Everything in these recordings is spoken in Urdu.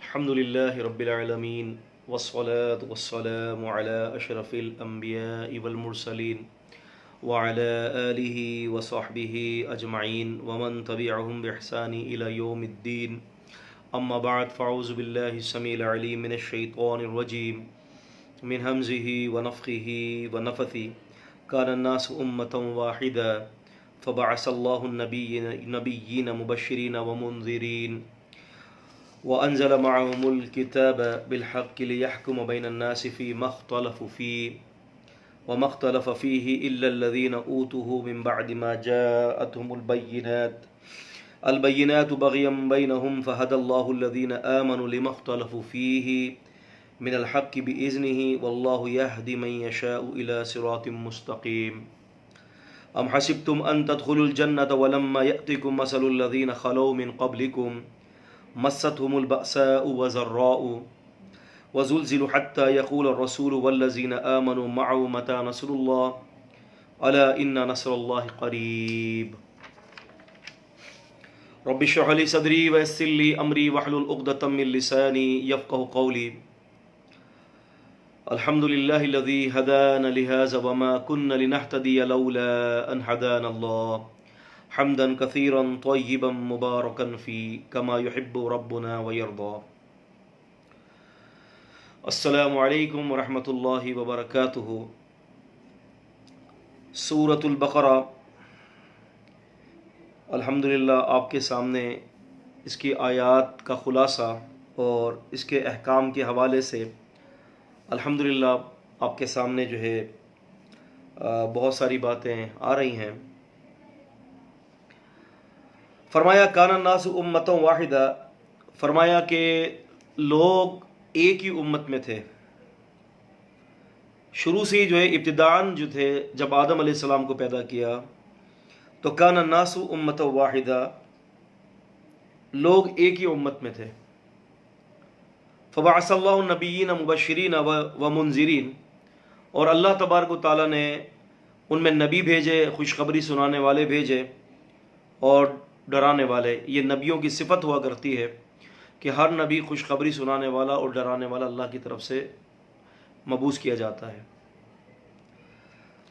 الحمد لله رب العالمين والصلاة والسلام على أشرف الأنبياء والمرسلين وعلى آله وصحبه أجمعين ومن تبعهم بإحسان إلى يوم الدين. أما بعد، فأعوذ بالله السميع العليم من الشيطان الرجيم من همزه ونفخه ونفثه. كان الناس أمة واحدة فبعث الله النبيين مبشرين ومنذرين وأنزل معهم الكتاب بالحق ليحكم بين الناس فيما اختلفوا فيه وما اختلف فيه إلا الذين أوتوه من بعد ما جاءتهم البينات بغيا بينهم فهدى الله الذين آمنوا لما اختلفوا فيه من الحق بإذنه والله يهدي من يشاء إلى صراط مستقيم. أم حسبتم أن تدخلوا الجنة ولما يأتكم مثل الذين خلوا من قبلكم مستهم البأساء والضراء وزلزلوا حتى يقول الرسول والذين آمنوا معه متى نصر الله ألا إن نصر الله قريب. رب اشرح لي صدري ويسر لي أمري واحلل عقدة من لساني يفقهوا قولي. الحمد لله الذي هدانا لهذا وما كنا لنهتدي لولا أن هدانا الله حمدا كثيرا طيبا مباركا فيه كما يحب ربنا ويرضى. السلام علیکم ورحمۃ اللہ وبرکاتہ. سورۃ البقرہ الحمدللہ آپ کے سامنے اس کی آیات کا خلاصہ اور اس کے احکام کے حوالے سے الحمدللہ آپ کے سامنے جو ہے بہت ساری باتیں آ رہی ہیں. فرمایا کان الناس امۃ واحدہ، فرمایا کہ لوگ ایک ہی امت میں تھے. شروع سے ہی جو ہے ابتداءً جو تھے جب آدم علیہ السلام کو پیدا کیا تو کان الناس امۃ واحدہ، لوگ ایک ہی امت میں تھے. فبعث اللہ النبیین مبشرین ومنذرین، اور اللہ تبارک و تعالیٰ نے ان میں نبی بھیجے، خوشخبری سنانے والے بھیجے اور ڈرانے والے. یہ نبیوں کی صفت ہوا کرتی ہے کہ ہر نبی خوشخبری سنانے والا اور ڈرانے والا اللہ کی طرف سے مبعوث کیا جاتا ہے.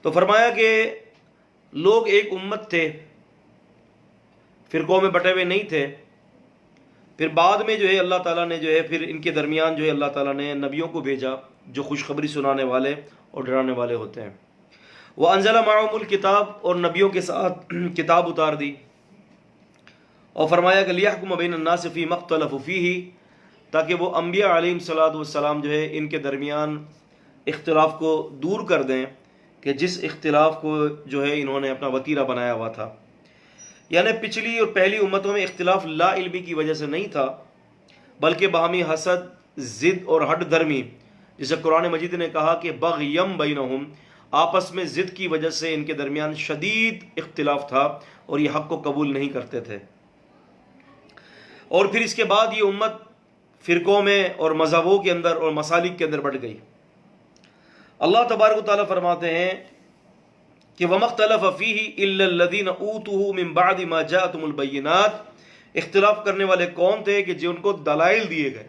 تو فرمایا کہ لوگ ایک امت تھے، فرقوں میں بٹے ہوئے نہیں تھے. پھر بعد میں جو ہے اللہ تعالیٰ نے جو ہے پھر ان کے درمیان جو ہے اللہ تعالیٰ نے نبیوں کو بھیجا جو خوشخبری سنانے والے اور ڈرانے والے ہوتے ہیں. وَأَنزَلَ مَعَهُمُ الْكِتَابَ، اور نبیوں کے ساتھ کتاب اتار دی. اور فرمایا کہ لِيَحْكُمَ بَيْنَ النَّاسِ فِيمَا اخْتَلَفُوا فِيهِ، تاکہ وہ انبیاء علیہم السلام جو ہے ان کے درمیان اختلاف کو دور کر دیں کہ جس اختلاف کو جو ہے انہوں نے اپنا وتیرہ بنایا ہوا تھا. یعنی پچھلی اور پہلی امتوں میں اختلاف لا علمی کی وجہ سے نہیں تھا، بلکہ باہمی حسد، ضد اور ہٹ دھرمی، جسے قرآن مجید نے کہا کہ بغیم بینہم، آپس میں ضد کی وجہ سے ان کے درمیان شدید اختلاف تھا اور یہ حق کو قبول نہیں کرتے تھے. اور پھر اس کے بعد یہ امت فرقوں میں اور مذہبوں کے اندر اور مسالک کے اندر بٹ گئی. اللہ تبارک و تعالیٰ فرماتے ہیں کہ وَمَا اخْتَلَفَ فِيهِ إِلَّا الَّذِينَ أُوتُوهُ مِن بَعْدِ مَا جَاءَتْهُمُ الْبَيِّنَاتُ، اختلاف کرنے والے کون تھے کہ جن کو دلائل دیے گئے،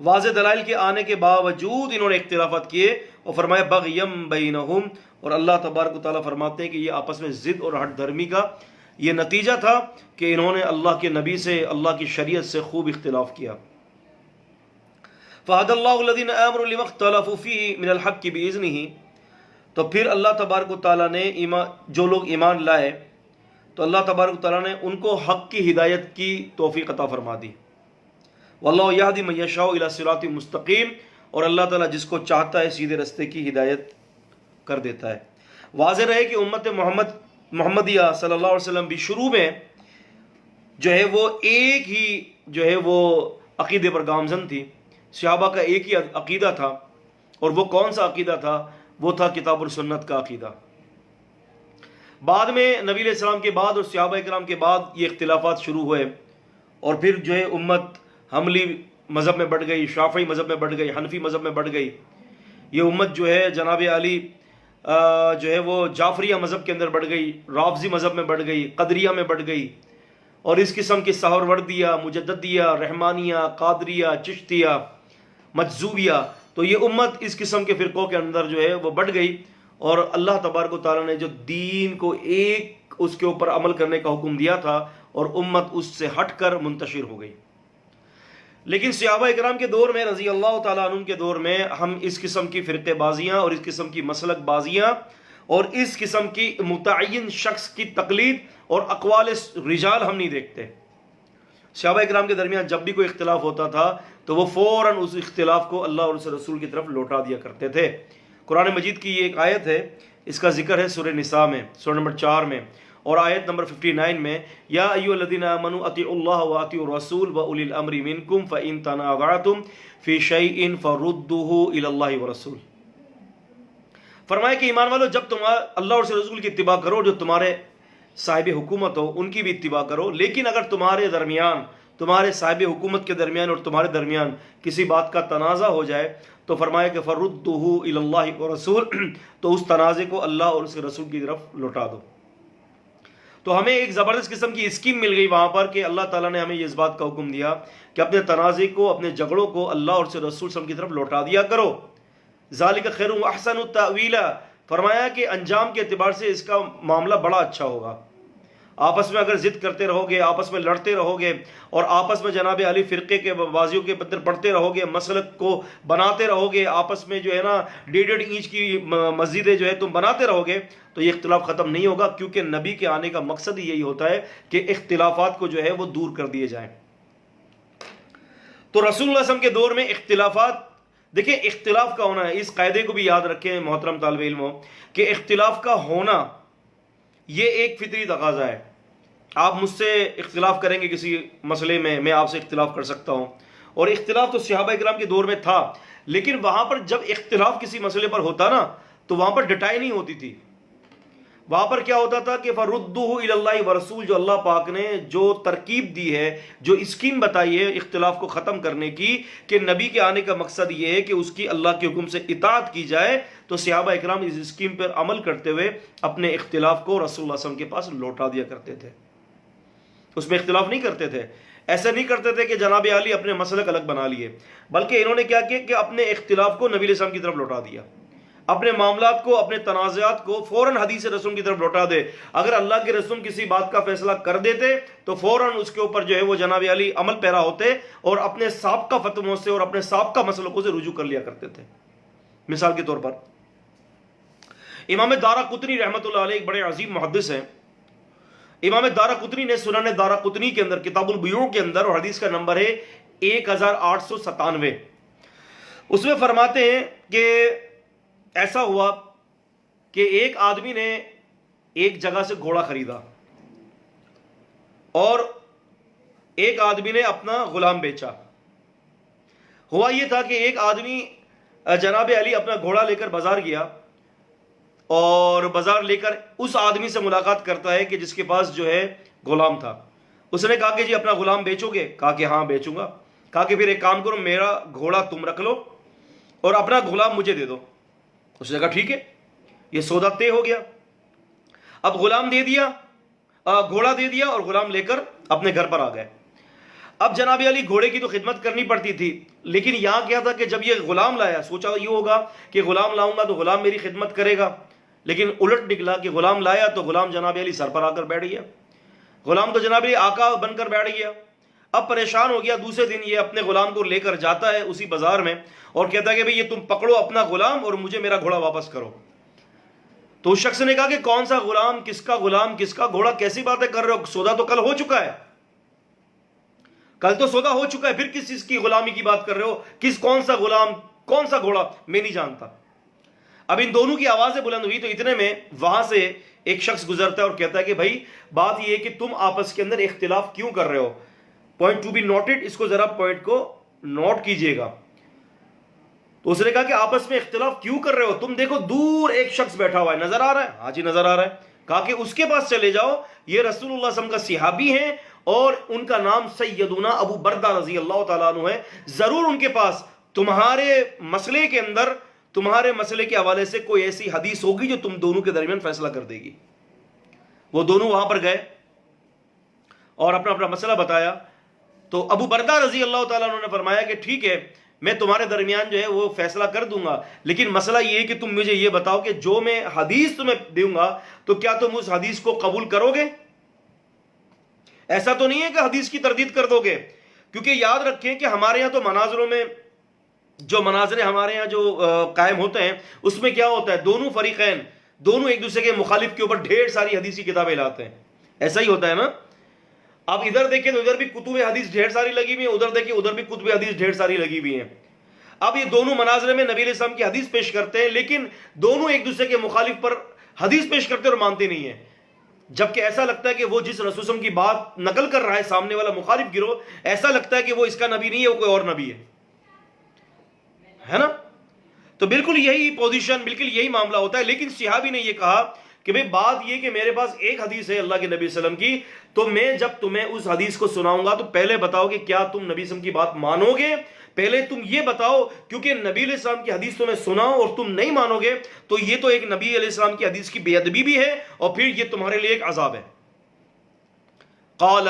واضح دلائل کے آنے کے باوجود انہوں نے اختلافات کیے. اور فرمایا بغیم بینہم، اور اللہ تبارک و تعالیٰ فرماتے ہیں کہ یہ آپس میں ضد اور ہٹ دھرمی کا یہ نتیجہ تھا کہ انہوں نے اللہ کے نبی سے، اللہ کی شریعت سے خوب اختلاف کیا. فَهَدَى اللَّهُ الَّذِينَ آمَنُوا لِمَا اخْتَلَفُوا فِيهِ مِنَ الْحَقِّ بِإِذْنِهِ، تو پھر اللہ تبارک و تعالیٰ نے جو لوگ ایمان لائے تو اللہ تبارک و تعالیٰ نے ان کو حق کی ہدایت کی توفیق عطا فرما دی. وَاللَّهُ يَهْدِي مَن يَشَاءُ إِلَى صِرَاطٍ مُسْتَقِيمٍ، اور اللہ تعالیٰ جس کو چاہتا ہے سیدھے رستے کی ہدایت کر دیتا ہے. واضح رہے کہ امت محمدیہ صلی اللہ علیہ وسلم بھی شروع میں جو ہے وہ ایک ہی جو ہے وہ عقیدے پر گامزن تھی. صحابہ کا ایک ہی عقیدہ تھا، اور وہ کون سا عقیدہ تھا؟ وہ تھا کتاب اور سنت کا عقیدہ. بعد میں نبی علیہ السلام کے بعد اور صحابہ کرام کے بعد یہ اختلافات شروع ہوئے، اور پھر جو ہے امت حنبلی مذہب میں بڑھ گئی، شافعی مذہب میں بڑھ گئی، حنفی مذہب میں بڑھ گئی. یہ امت جو ہے جناب علی جو ہے وہ جعفریہ مذہب کے اندر بڑھ گئی، رافضی مذہب میں بڑھ گئی، قدریہ میں بڑھ گئی، اور اس قسم کے سہروردیہ، مجددیہ، رحمانیہ، قادریہ، چشتیہ، مجذوبیہ، تو یہ امت اس قسم کے فرقوں کے اندر جو ہے وہ بٹ گئی، اور اللہ تبارک و تعالیٰ نے جو دین کو ایک اس کے اوپر عمل کرنے کا حکم دیا تھا، اور امت اس سے ہٹ کر منتشر ہو گئی۔ لیکن صحابہ اکرام کے دور میں، رضی اللہ تعالیٰ عنہ کے دور میں، ہم اس قسم کی فرقے بازیاں اور اس قسم کی مسلک بازیاں اور اس قسم کی متعین شخص کی تقلید اور اقوال رجال ہم نہیں دیکھتے۔ صحابہ اکرام کے درمیان جب بھی کوئی اختلاف ہوتا تھا تو وہ فوراً اس اختلاف کو اللہ اور اس رسول کی طرف لوٹا دیا کرتے تھے۔ قرآن مجید کی یہ ایک آیت ہے، اس کا ذکر ہے سورہ نساء میں، سورہ نمبر 4 میں، اور آیت نمبر 59 میں، یا ایھا الذین آمنوا اطیعوا اللہ واطیعوا الرسول واولی الامر منکم فإن تنازعتم فی شیء فردوہ الی اللہ والرسول۔ فرمایا کہ ایمان والو، جب تم اللہ اور اس رسول کی اتباع کرو، جو تمہارے صاحب حکومت ہو ان کی بھی اتباع کرو، لیکن اگر تمہارے درمیان، تمہارے صاحب حکومت کے درمیان اور تمہارے درمیان کسی بات کا تنازع ہو جائے تو فرمایا کہ فردوہ الی اللہ والرسول، تو اس تنازع کو اللہ اور اس کے رسول کی طرف لوٹا دو۔ تو ہمیں ایک زبردست قسم کی اسکیم مل گئی وہاں پر کہ اللہ تعالیٰ نے ہمیں اس بات کا حکم دیا کہ اپنے تنازع کو، اپنے جھگڑوں کو اللہ اور اس کے رسول صلی اللہ علیہ وسلم کی طرف لوٹا دیا کرو۔ ذالک خیر و احسن تأویلا، فرمایا کہ انجام کے اعتبار سے اس کا معاملہ بڑا اچھا ہوگا۔ آپس میں اگر ضد کرتے رہو گے، آپس میں لڑتے رہو گے، اور آپس میں جناب علی فرقے کے بازیوں کے بدر پڑھتے رہو گے، مسلک کو بناتے رہو گے، آپس میں جو ہے نا 1.5 انچ کی مسجدیں جو ہے تم بناتے رہو گے، تو یہ اختلاف ختم نہیں ہوگا، کیونکہ نبی کے آنے کا مقصد ہی یہی ہوتا ہے کہ اختلافات کو جو ہے وہ دور کر دیے جائیں۔ تو رسول اللہ صلی اللہ علیہ وسلم کے دور میں اختلافات، دیکھیں اختلاف کا ہونا ہے، اس قاعدے کو بھی یاد رکھیں محترم طالب علموں، کہ اختلاف کا ہونا یہ ایک فطری تقاضا ہے۔ آپ مجھ سے اختلاف کریں گے کسی مسئلے میں آپ سے اختلاف کر سکتا ہوں، اور اختلاف تو صحابہ اکرام کے دور میں تھا، لیکن وہاں پر جب اختلاف کسی مسئلے پر ہوتا نا تو وہاں پر ڈٹائی نہیں ہوتی تھی، وہاں پر کیا ہوتا تھا کہ فردوہ الی اللہ ورسول، جو اللہ پاک نے جو ترکیب دی ہے، جو اسکیم بتائی ہے اختلاف کو ختم کرنے کی، کہ نبی کے آنے کا مقصد یہ ہے کہ اس کی اللہ کے حکم سے اطاعت کی جائے، تو صحابہ اکرام اس اسکیم پر عمل کرتے ہوئے اپنے اختلاف کو رسول اللہ صلی اللہ علیہ وسلم کے پاس لوٹا دیا کرتے تھے، اس میں اختلاف نہیں کرتے تھے۔ ایسا نہیں کرتے تھے کہ جناب علی اپنے مسلک الگ بنا لیے، بلکہ انہوں نے کیا کیا کہ اپنے اختلاف کو نبی علیہ السلام کی طرف لوٹا دیا، اپنے معاملات کو، اپنے تنازعات کو فوراً حدیث رسول کی طرف لوٹا دے۔ اگر اللہ کے رسول کسی بات کا فیصلہ کر دیتے تو فوراً اس کے اوپر جو ہے وہ جناب علی عمل پیرا ہوتے اور اپنے سابقہ فتووں سے اور اپنے سابقہ مسلکوں سے رجوع کر لیا کرتے تھے۔ مثال کے طور پر امام دارقطنی رحمۃ اللہ علیہ ایک بڑے عظیم محدث ہیں۔ امام دارقطنی نے سنن دارقطنی کے اندر کتاب البیوع کے اندر، اور حدیث کا نمبر ہے 1897، اس میں فرماتے ہیں کہ ایسا ہوا کہ ایک آدمی نے ایک جگہ سے گھوڑا خریدا اور ایک آدمی نے اپنا غلام بیچا۔ ہوا یہ تھا کہ ایک آدمی جناب علی اپنا گھوڑا لے کر بازار گیا، اور بازار لے کر اس آدمی سے ملاقات کرتا ہے کہ جس کے پاس جو ہے غلام تھا۔ اس نے کہا کہ جی اپنا غلام بیچو گے؟ کہا کہ ہاں بیچوں گا۔ کہا کہ پھر ایک کام کرو، میرا گھوڑا تم رکھ لو اور اپنا غلام مجھے دے دو۔ اس نے کہا ٹھیک ہے، یہ سودا طے ہو گیا۔ اب غلام دے دیا، گھوڑا دے دیا، اور غلام لے کر اپنے گھر پر آ گئے۔ اب جناب علی گھوڑے کی تو خدمت کرنی پڑتی تھی، لیکن یہاں کیا تھا کہ جب یہ غلام لایا، سوچا یہ ہوگا کہ غلام لاؤں گا تو غلام میری خدمت کرے گا، لیکن الٹ نکلا کہ غلام لایا تو غلام جناب علی سر پر آ کر بیٹھ گیا۔ غلام تو جناب علی آقا بن کر بیٹھ گیا۔ اب پریشان ہو گیا، دوسرے دن یہ اپنے غلام کو لے کر جاتا ہے اسی بازار میں اور کہتا ہے کہ بھئی یہ تم پکڑو اپنا غلام اور مجھے میرا گھوڑا واپس کرو۔ تو اس شخص نے کہا کہ کون سا غلام، کس کا گھوڑا، کیسی باتیں کر رہے ہو؟ سودا تو کل ہو چکا ہے، کل تو سودا ہو چکا ہے، پھر کس چیز کی غلامی کی بات کر رہے ہو؟ کون سا غلام، کون سا گھوڑا؟ میں نہیں جانتا۔ اب ان دونوں کی آوازیں بلند ہوئی تو اتنے میں وہاں سے ایک شخص گزرتا ہے اور کہتا ہے کہ بھائی بات یہ ہے کہ تم آپس کے اندر اختلاف کیوں کر رہے ہو؟ پوائنٹ ٹو بی نوٹڈ، اس کو ذرا پوائنٹ کو نوٹ کیجئے گا۔ تو اس نے کہا کہ آپس میں اختلاف کیوں کر رہے ہو؟ تم دیکھو دور ایک شخص بیٹھا ہوا ہے، نظر آ رہا ہے؟ ہاں جی نظر آ رہا ہے۔ کہا کہ اس کے پاس چلے جاؤ، یہ رسول اللہ صلی اللہ علیہ وسلم کا صحابی ہیں اور ان کا نام سیدنا ابو بردہ رضی اللہ تعالیٰ عنہ ہے، ضرور ان کے پاس تمہارے مسئلے کے اندر، تمہارے مسئلے کے حوالے سے کوئی ایسی حدیث ہوگی جو تم دونوں کے درمیان فیصلہ کر دے گی۔ وہ دونوں وہاں پر گئے، اور اپنا اپنا مسئلہ بتایا. تو ابو بردہ رضی اللہ تعالیٰ عنہ نے فرمایا کہ ٹھیک ہے میں تمہارے درمیان جو ہے وہ فیصلہ کر دوں گا، لیکن مسئلہ یہ ہے کہ تم مجھے یہ بتاؤ کہ جو میں حدیث تمہیں دوں گا تو کیا تم اس حدیث کو قبول کرو گے؟ ایسا تو نہیں ہے کہ حدیث کی تردید کر دو گے، کیونکہ یاد رکھیں کہ ہمارے یہاں تو مناظروں میں جو مناظر ہمارے یہاں جو قائم ہوتے ہیں اس میں کیا ہوتا ہے، دونوں فریقین دونوں ایک دوسرے کے مخالف کے اوپر ڈھیر ساری حدیثی کتابیں لاتے ہیں. ایسا ہی ہوتا ہے نا. اب ادھر دیکھیں تو ادھر بھی کتب حدیث ڈھیر ساری لگی ہوئی ہیں، ادھر دیکھیں ادھر بھی کتب حدیث ڈھیر ساری لگی ہوئی ہیں. اب یہ دونوں مناظرے میں نبی علیہ السلام کی حدیث پیش کرتے ہیں، لیکن دونوں ایک دوسرے کے مخالف پر حدیث پیش کرتے اور مانتے نہیں ہیں، جبکہ ایسا لگتا ہے کہ وہ جس رسول وسلم کی بات نقل کر رہا ہے سامنے والا مخالف گروہ، ایسا لگتا ہے کہ وہ اس کا نبی نہیں ہے، وہ کوئی اور نبی ہے نا. تو بالکل یہی پوزیشن، بالکل یہی معاملہ ہوتا ہے. لیکن صحابی نے یہ کہا کہ بھئی بات یہ کہ میرے پاس ایک حدیث ہے اللہ کے نبی صلی اللہ علیہ وسلم کی، تو میں جب تمہیں اس حدیث کو سناؤں گا تو پہلے بتاؤ کہ کیا تم نبی صلی اللہ علیہ وسلم کی بات مانو گے. پہلے تم یہ بتاؤ، کیونکہ نبی علیہ السلام کی حدیث تمہیں سناؤ اور تم نہیں مانو گے تو یہ تو ایک نبی علیہ السلام کی حدیث کی بے ادبی بھی ہے اور پھر یہ تمہارے لیے ایک عذاب ہے. قال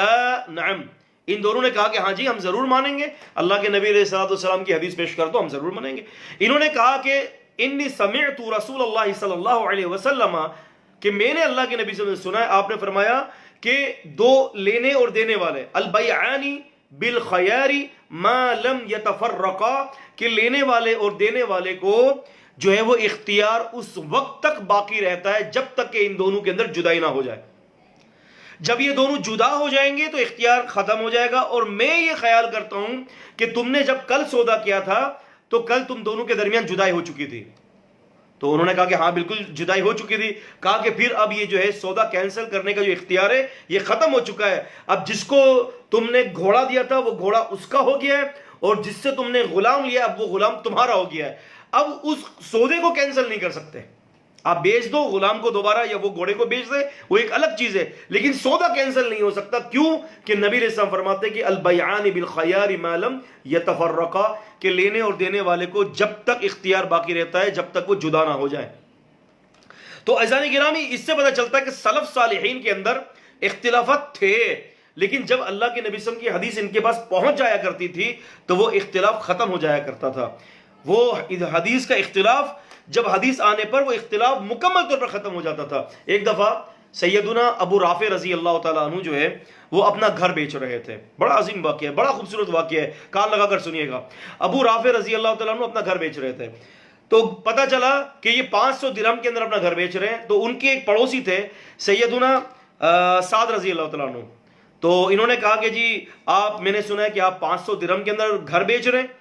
نعم، ان دونوں نے کہا کہ ہاں جی ہم ضرور مانیں گے، اللہ کے نبی علیہ السلام کی حدیث پیش کر دو، ہم ضرور مانیں گے. انہوں نے کہا کہ انی سمعت رسول اللہ صلی اللہ علیہ وسلم، کہ میں نے اللہ کے نبی صلی اللہ علیہ وسلم سنا ہے، آپ نے فرمایا کہ دو لینے اور دینے والے، البیعانی بالخیار ما لم یتفرقا، کہ لینے والے اور دینے والے کو جو ہے وہ اختیار اس وقت تک باقی رہتا ہے جب تک کہ ان دونوں کے اندر جدائی نہ ہو جائے. جب یہ دونوں جدا ہو جائیں گے تو اختیار ختم ہو جائے گا. اور میں یہ خیال کرتا ہوں کہ تم نے جب کل سودا کیا تھا تو کل تم دونوں کے درمیان جدائی ہو چکی تھی. تو انہوں نے کہا کہ ہاں بالکل جدائی ہو چکی تھی. کہا کہ پھر اب یہ جو ہے سودا کینسل کرنے کا جو اختیار ہے یہ ختم ہو چکا ہے. اب جس کو تم نے گھوڑا دیا تھا وہ گھوڑا اس کا ہو گیا ہے، اور جس سے تم نے غلام لیا اب وہ غلام تمہارا ہو گیا ہے. اب اس سودے کو کینسل نہیں کر سکتے. آپ بیچ دو غلام کو دوبارہ یا وہ گھوڑے کو بیچ دے، وہ ایک الگ چیز ہے، لیکن سودا کینسل نہیں ہو سکتا. کیوں؟ کہ نبی علیہ السلام فرماتے ہیں کہ البیعان بالخیار ما لم یتفرقا، کہ لینے اور دینے والے کو جب تک اختیار باقی رہتا ہے جب تک وہ جدا نہ ہو جائے. تو عزیزان گرامی اس سے پتہ چلتا ہے کہ سلف صالحین کے اندر اختلافات تھے، لیکن جب اللہ کے نبی صلی اللہ علیہ وسلم کی حدیث ان کے پاس پہنچ جایا کرتی تھی تو وہ اختلاف ختم ہو جایا کرتا تھا. وہ حدیث کا اختلاف جب حدیث آنے پر وہ اختلاف مکمل طور پر ختم ہو جاتا تھا. ایک دفعہ سیدنا ابو رافع رضی اللہ تعالیٰ عنہ جو ہے وہ اپنا گھر بیچ رہے تھے. بڑا عظیم واقعہ ہے، بڑا خوبصورت واقعہ ہے، کان لگا کر سنیے گا. ابو رافع رضی اللہ تعالیٰ عنہ اپنا گھر بیچ رہے تھے، تو پتہ چلا کہ یہ 500 درہم کے اندر اپنا گھر بیچ رہے ہیں. تو ان کے ایک پڑوسی تھے سیدنا سعد رضی اللہ تعالیٰ عنہ. تو انہوں نے کہا کہ جی آپ، میں نے سنا ہے کہ آپ 500 درہم کے اندر گھر بیچ رہے ہیں.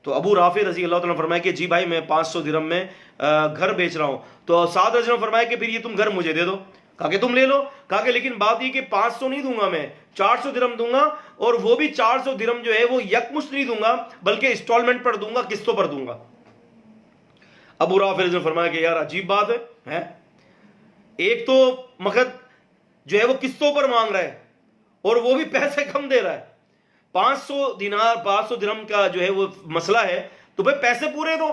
تو ابو رافع رضی اللہ تعالیٰ نے فرمایا کہ جی بھائی میں 500 درہم میں گھر بیچ رہا ہوں. تو سعد رضی اللہ نے فرمایا کہ پھر یہ تم گھر مجھے دے دو. کہا کہ تم لے لو. کہا کہ لیکن بات یہ کہ 500 نہیں دوں گا، میں 400 درہم دوں گا، اور وہ بھی 400 درہم جو ہے وہ یکمشت نہیں دوں گا بلکہ انسٹالمنٹ پر دوں گا، قسطوں پر دوں گا. ابو رافع رضی اللہ نے فرمایا کہ یار عجیب بات ہے، ایک تو مقد جو ہے وہ قسطوں پر مانگ رہا ہے اور وہ بھی پیسے کم دے رہا ہے. 500 دینار 500 درہم کا جو ہے وہ مسئلہ ہے تو بھائی پیسے پورے دو،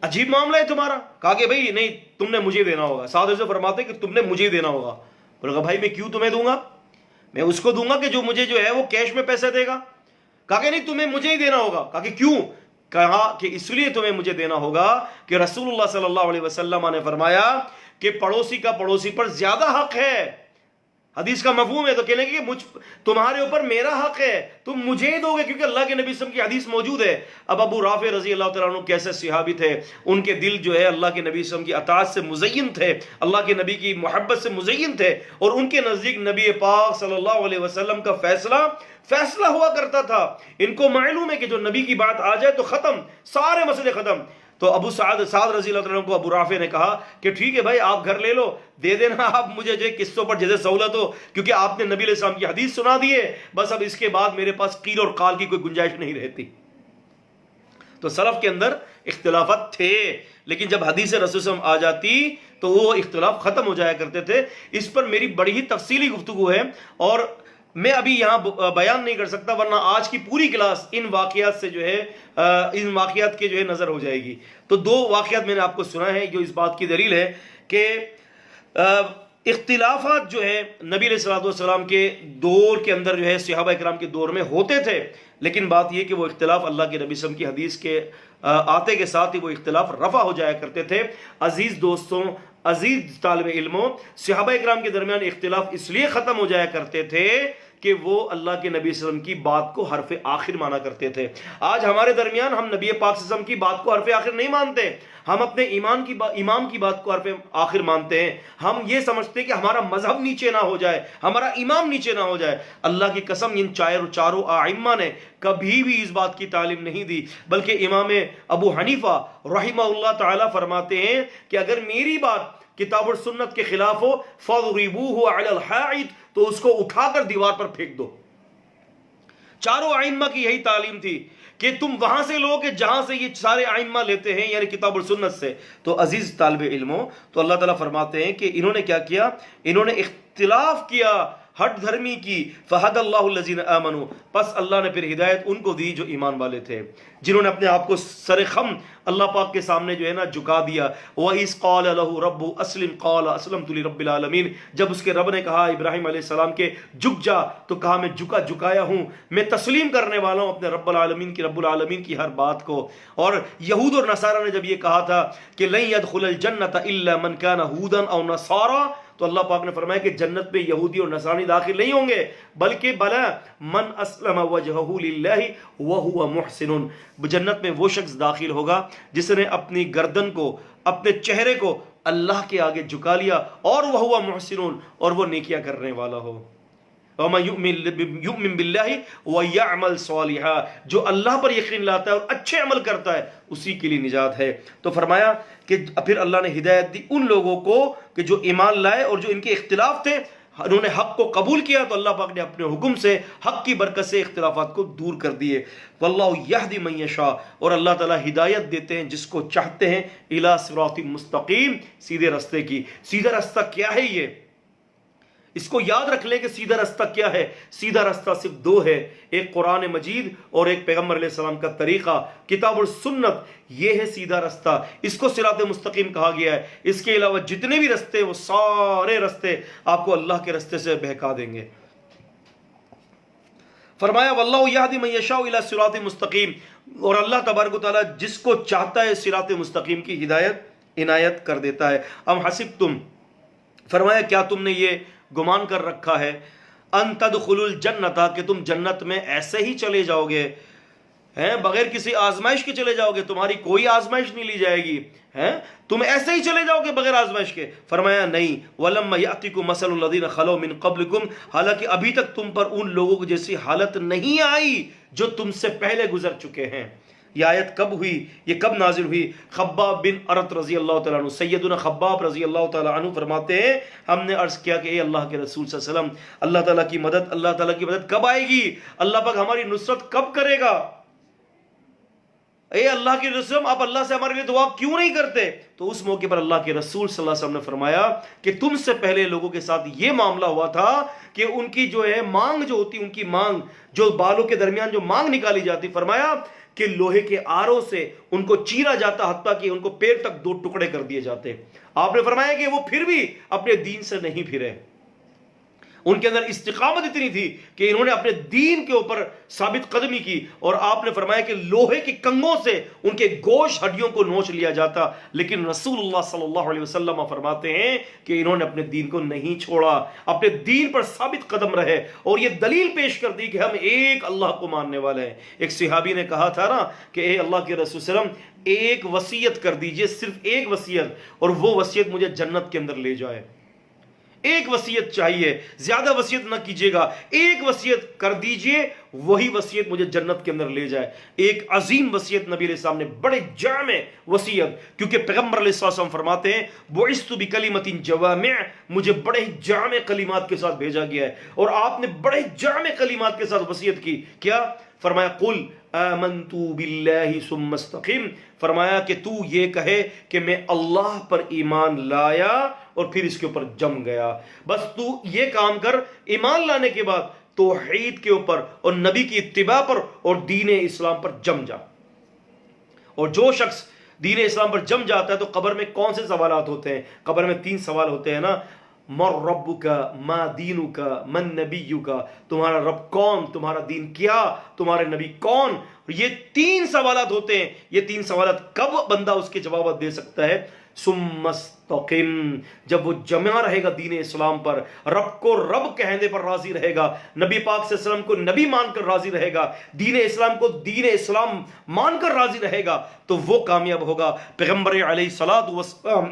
عجیب معاملہ ہے تمہارا. کہا کہ بھائی نہیں تم نے مجھے دینا ہوگا. سعد سے فرماتے کہ تم نے مجھے دینا ہوگا. بولا کہ بھائی میں کیوں تمہیں دوں گا، میں اس کو دوں گا کہ جو مجھے جو ہے وہ کیش میں پیسے دے گا. کہا کہ نہیں تمہیں مجھے ہی دینا ہوگا. کہا کہ کیوں؟ کہا کہ اس لیے تمہیں مجھے دینا ہوگا کہ رسول اللہ صلی اللہ علیہ وسلم نے فرمایا کہ پڑوسی کا پڑوسی پر زیادہ حق ہے. حدیث کا مفہوم ہے. تو کہنے کہ تمہارے اوپر میرا حق ہے، تم مجھے ہی دو گے، کیونکہ اللہ کے نبی صلی اللہ علیہ وسلم کی حدیث موجود ہے. اب ابو رافع رضی اللہ تعالیٰ عنہ کیسے صحابی تھے، ان کے دل جو ہے اللہ کے نبی صلی اللہ علیہ وسلم کی اطاعت سے مزین تھے، اللہ کے نبی کی محبت سے مزین تھے، اور ان کے نزدیک نبی پاک صلی اللہ علیہ وسلم کا فیصلہ ہوا کرتا تھا. ان کو معلوم ہے کہ جو نبی کی بات آ جائے تو ختم، سارے مسئلے ختم. تو ابو سعد رضی اللہ عنہ کو ابو رافع نے کہا کہ ٹھیک ہے بھائی آپ گھر لے لو، دے دینا آپ مجھے جو قسطوں پر جیسے سہولت ہو، کیونکہ آپ نے نبی علیہ السلام کی حدیث سنا دی ہے، بس اب اس کے بعد میرے پاس قیل اور قال کی کوئی گنجائش نہیں رہتی. تو سلف کے اندر اختلافات تھے، لیکن جب حدیث رسول صلی اللہ علیہ وسلم آ جاتی تو وہ اختلاف ختم ہو جایا کرتے تھے. اس پر میری بڑی ہی تفصیلی گفتگو ہے اور میں ابھی یہاں بیان نہیں کر سکتا، ورنہ آج کی پوری کلاس ان واقعات سے جو ہے ان واقعات کے جو ہے نظر ہو جائے گی. تو 2 واقعات میں نے آپ کو سنا ہے جو اس بات کی دلیل ہے کہ اختلافات جو ہے نبی علیہ الصلوۃ والسلام کے دور کے اندر جو ہے صحابہ کرام کے دور میں ہوتے تھے، لیکن بات یہ کہ وہ اختلاف اللہ کے نبی صلی اللہ علیہ وسلم کی حدیث کے آتے کے ساتھ ہی وہ اختلاف رفع ہو جایا کرتے تھے۔ عزیز دوستوں، عزیز طالب علموں، صحابہ کرام کے درمیان اختلاف اس لیے ختم ہو جایا کرتے تھے کہ وہ اللہ کے نبی صلی اللہ علیہ وسلم کی بات کو حرف آخر مانا کرتے تھے۔ آج ہمارے درمیان ہم نبی پاک صلی اللہ علیہ وسلم کی بات کو حرف آخر نہیں مانتے، ہم اپنے امام کی بات کو حرف آخر مانتے ہیں۔ ہم یہ سمجھتے ہیں کہ ہمارا مذہب نیچے نہ ہو جائے، ہمارا امام نیچے نہ ہو جائے۔ اللہ کی قسم، ان چاروں ائمہ نے کبھی بھی اس بات کی تعلیم نہیں دی، بلکہ امام ابو حنیفہ رحمہ اللہ تعالی فرماتے ہیں کہ اگر میری بات کتاب اور سنت کے خلاف ہو فَضْرِبُوهُ عَلَى الْحَائِطِ، تو اس کو اٹھا کر دیوار پر پھینک دو۔ چاروں ائمہ کی یہی تعلیم تھی کہ تم وہاں سے لو کہ جہاں سے یہ سارے ائمہ لیتے ہیں، یعنی کتاب اور سنت سے۔ تو عزیز طالب علموں، تو اللہ تعالیٰ فرماتے ہیں کہ انہوں نے کیا کیا؟ انہوں نے اختلاف کیا، ہٹ دھرمی کی، فہد اللہ الذین آمنوا، پس اللہ نے پھر ہدایت ان کو دی جو ایمان والے تھے، جنہوں نے اپنے آپ کو سر خم اللہ پاک کے سامنے جو ہے نا جھکا دیا۔ وَإِذْ قَالَ لَهُ رَبُّهُ أَسْلِمْ قَالَ أَسْلَمْتُ لِرَبِّ الْعَالَمِينَ، جب اس کے رب نے کہا ابراہیم علیہ السلام کے جھک جا، تو کہا میں جھکایا ہوں، میں تسلیم کرنے والا ہوں اپنے رب العالمین کی ہر بات کو۔ اور یہود اور نصارہ نے جب یہ کہا تھا کہ لن يدخل الجنة الا من كان هودا او نصارى، تو اللہ پاک نے فرمایا کہ جنت میں یہودی اور نصرانی داخل نہیں ہوں گے، بلکہ بلا من اسلم وجهه للہ وهو محسن، جنت میں وہ شخص داخل ہوگا جس نے اپنی گردن کو، اپنے چہرے کو اللہ کے آگے جھکا لیا، اور وهو محسن، اور وہ نیکیاں کرنے والا ہو۔ وَمَن يُؤْمِن بِاللَّهِ وَيَعْمَلْ صَالِحًا، جو اللہ پر یقین لاتا ہے اور اچھے عمل کرتا ہے، اسی کے لیے نجات ہے۔ تو فرمایا کہ پھر اللہ نے ہدایت دی ان لوگوں کو کہ جو ایمان لائے اور جو ان کے اختلاف تھے، انہوں نے حق کو قبول کیا، تو اللہ پاک نے اپنے حکم سے، حق کی برکت سے اختلافات کو دور کر دیے۔ وَاللَّهُ يَهْدِي مَن يَشَاءُ، اور اللہ تعالیٰ ہدایت دیتے ہیں جس کو چاہتے ہیں، إِلَى صِرَاطٍ مستقیم، سیدھے راستے کی۔ سیدھا راستہ کیا ہے؟ یہ اس کو یاد رکھ لیں کہ سیدھا راستہ کیا ہے۔ سیدھا راستہ صرف دو ہے، ایک قرآن مجید اور ایک پیغمبر علیہ السلام کا طریقہ، کتاب اور سنت، یہ ہے سیدھا راستہ، اس کو صراط مستقیم کہا گیا ہے۔ اس کے علاوہ جتنے بھی رستے، وہ سارے رستے آپ کو اللہ کے رستے سے بہکا دیں گے۔ فرمایا واللہ یہدی من یشاء الی صراط مستقیم، اور اللہ تبارک و تعالیٰ جس کو چاہتا ہے صراط مستقیم کی ہدایت عنایت کر دیتا ہے۔ ام حسبتم، فرمایا کیا تم نے یہ گمان کر رکھا ہے، ان تدخلوا الجنت، کہ تم جنت میں ایسے ہی چلے جاؤ گے، بغیر کسی آزمائش کے چلے جاؤ گے، تمہاری کوئی آزمائش نہیں لی جائے گی، تم ایسے ہی چلے جاؤ گے بغیر آزمائش کے؟ فرمایا نہیں، وَلَمَّا يَأْتِكُمْ مَثَلُ الَّذِينَ خَلَوْا مِن قَبْلِكُمْ، حالانکہ ابھی تک تم پر ان لوگوں کی جیسی حالت نہیں آئی جو تم سے پہلے گزر چکے ہیں۔ یہ آیت کب ہوئی؟ یہ کب نازل ہوئی؟ خباب بن ارت رضی اللہ تعالیٰ عنہ، سیدنا خباب رضی اللہ تعالیٰ عنہ فرماتے ہیں ہم نے عرض کیا کہ اے اللہ کے رسول صلی اللہ علیہ وسلم، اللہ تعالیٰ کی مدد کب آئے گی؟ اللہ پاک ہماری نصرت کب کرے گا؟ اے اللہ کے رسول، آپ اللہ سے ہمارے لیے دعا کیوں نہیں کرتے؟ تو اس موقع پر اللہ کے رسول صلی اللہ علیہ وسلم نے فرمایا کہ تم سے پہلے لوگوں کے ساتھ یہ معاملہ ہوا تھا کہ ان کی جو ہے مانگ جو ہوتی، ان کی مانگ جو بالوں کے درمیان جو مانگ نکالی جاتی، فرمایا کہ لوہے کے آروں سے ان کو چیرا جاتا، حتیٰ کہ ان کو پیر تک دو ٹکڑے کر دیے جاتے۔ آپ نے فرمایا کہ وہ پھر بھی اپنے دین سے نہیں پھرے، ان کے اندر استقامت اتنی تھی کہ انہوں نے اپنے دین کے اوپر ثابت قدمی کی، اور آپ نے فرمایا کہ لوہے کے کنگوں سے ان کے گوشت ہڈیوں کو نوچ لیا جاتا، لیکن رسول اللہ صلی اللہ علیہ وسلم فرماتے ہیں کہ انہوں نے اپنے دین کو نہیں چھوڑا، اپنے دین پر ثابت قدم رہے، اور یہ دلیل پیش کر دی کہ ہم ایک اللہ کو ماننے والے ہیں۔ ایک صحابی نے کہا تھا نا کہ اے اللہ کے رسول صلی اللہ علیہ وسلم، ایک وصیت کر دیجئے، صرف ایک وصیت، اور وہ وصیت مجھے جنت کے اندر لے جائے۔ ایک وصیت چاہیے، زیادہ وصیت نہ کیجیے گا، ایک وصیت کر دیجئے، وہی وصیت مجھے جنت کے اندر لے جائے۔ ایک عظیم وصیت نبی علیہ السلام نے، بڑے جامع وصیت، کیونکہ پیغمبر علیہ السلام فرماتے ہیں بعثت بکلمۃ جوامع، مجھے بڑے جامع کلمات کے ساتھ بھیجا گیا ہے، اور آپ نے بڑے جامع کلمات کے ساتھ وصیت کی۔ کیا فرمایا؟ قل آمنت باللہ ثم استقم، فرمایا کہ تو یہ کہے کہ میں اللہ پر ایمان لایا اور پھر اس کے اوپر جم گیا، بس تو یہ کام کر، ایمان لانے کے بعد توحید کے اوپر اور نبی کی اتباع پر اور دین اسلام پر جم جا۔ اور جو شخص دین اسلام پر جم جاتا ہے تو قبر میں کون سے سوالات ہوتے ہیں؟ قبر میں 3 سوال ہوتے ہیں نا، مر ربک ما دینک من نبیک، تمہارا رب کون، تمہارا دین کیا، تمہارے نبی کون. یہ 3 سوالات ہوتے ہیں. یہ 3 سوالات کب بندہ اس کے جوابات دے سکتا ہے؟ ثم استقم، جب وہ جمع رہے گا دین اسلام پر، رب کو رب کہنے پر راضی رہے گا، نبی پاک صلی اللہ علیہ وسلم کو نبی مان کر راضی رہے گا، دین اسلام کو دین اسلام مان کر راضی رہے گا، تو وہ کامیاب ہوگا. پیغمبر علیہ الصلوۃ والسلام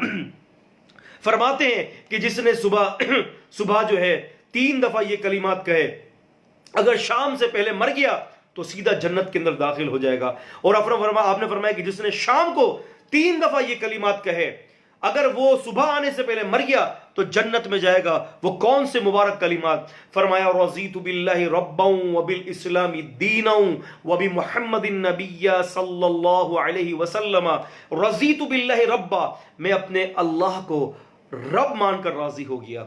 فرماتے ہیں کہ جس نے صبح جو ہے 3 دفعہ یہ کلمات کہے، اگر شام سے پہلے مر گیا تو سیدھا جنت کے اندر داخل ہو جائے گا. اور آپ نے فرمایا کہ جس نے شام کو 3 دفعہ یہ کلمات کہے، اگر وہ صبح آنے سے پہلے مر گیا تو جنت میں جائے گا. وہ کون سے مبارک کلمات؟ فرمایا رضیت باللہ ربا وبالاسلام دینا وبمحمد النبی صلی اللہ علیہ وسلم. رضیت باللہ ربا، میں اپنے اللہ کو رب مان کر راضی ہو گیا،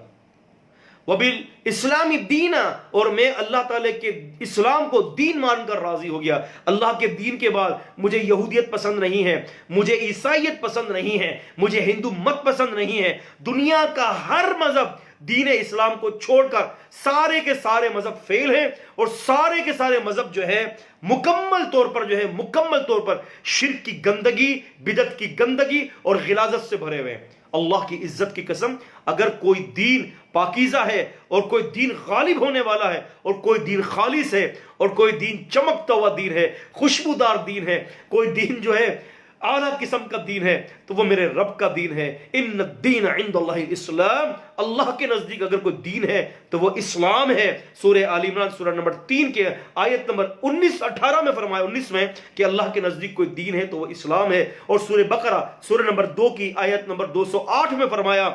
وبالاسلام دینا، اور میں اللہ تعالیٰ کے اسلام کو دین مان کر راضی ہو گیا. اللہ کے دین کے بعد مجھے یہودیت پسند نہیں ہے، مجھے عیسائیت پسند نہیں ہے، مجھے ہندو مت پسند نہیں ہے. دنیا کا ہر مذہب دین اسلام کو چھوڑ کر سارے کے سارے مذہب فیل ہیں، اور سارے کے سارے مذہب جو ہے مکمل طور پر شرک کی گندگی، بدعت کی گندگی اور غلاظت سے بھرے ہوئے ہیں. اللہ کی عزت کی قسم، اگر کوئی دین پاکیزہ ہے اور کوئی دین غالب ہونے والا ہے اور کوئی دین خالص ہے اور کوئی دین چمکتا ہوا دین ہے، خوشبودار دین ہے، کوئی دین جو ہے اعلیٰ قسم کا دین ہے، تو وہ میرے رب کا دین ہے. ان الدین عند اللہ الاسلام، اللہ کے نزدیک اگر کوئی دین ہے تو وہ اسلام ہے. سورہ آل عمران سورہ نمبر 3 کے آیت نمبر 18 میں فرمایا، 19 میں، کہ اللہ کے نزدیک کوئی دین ہے تو وہ اسلام ہے. اور سورہ بقرہ سورہ نمبر 2 کی آیت نمبر 208 میں فرمایا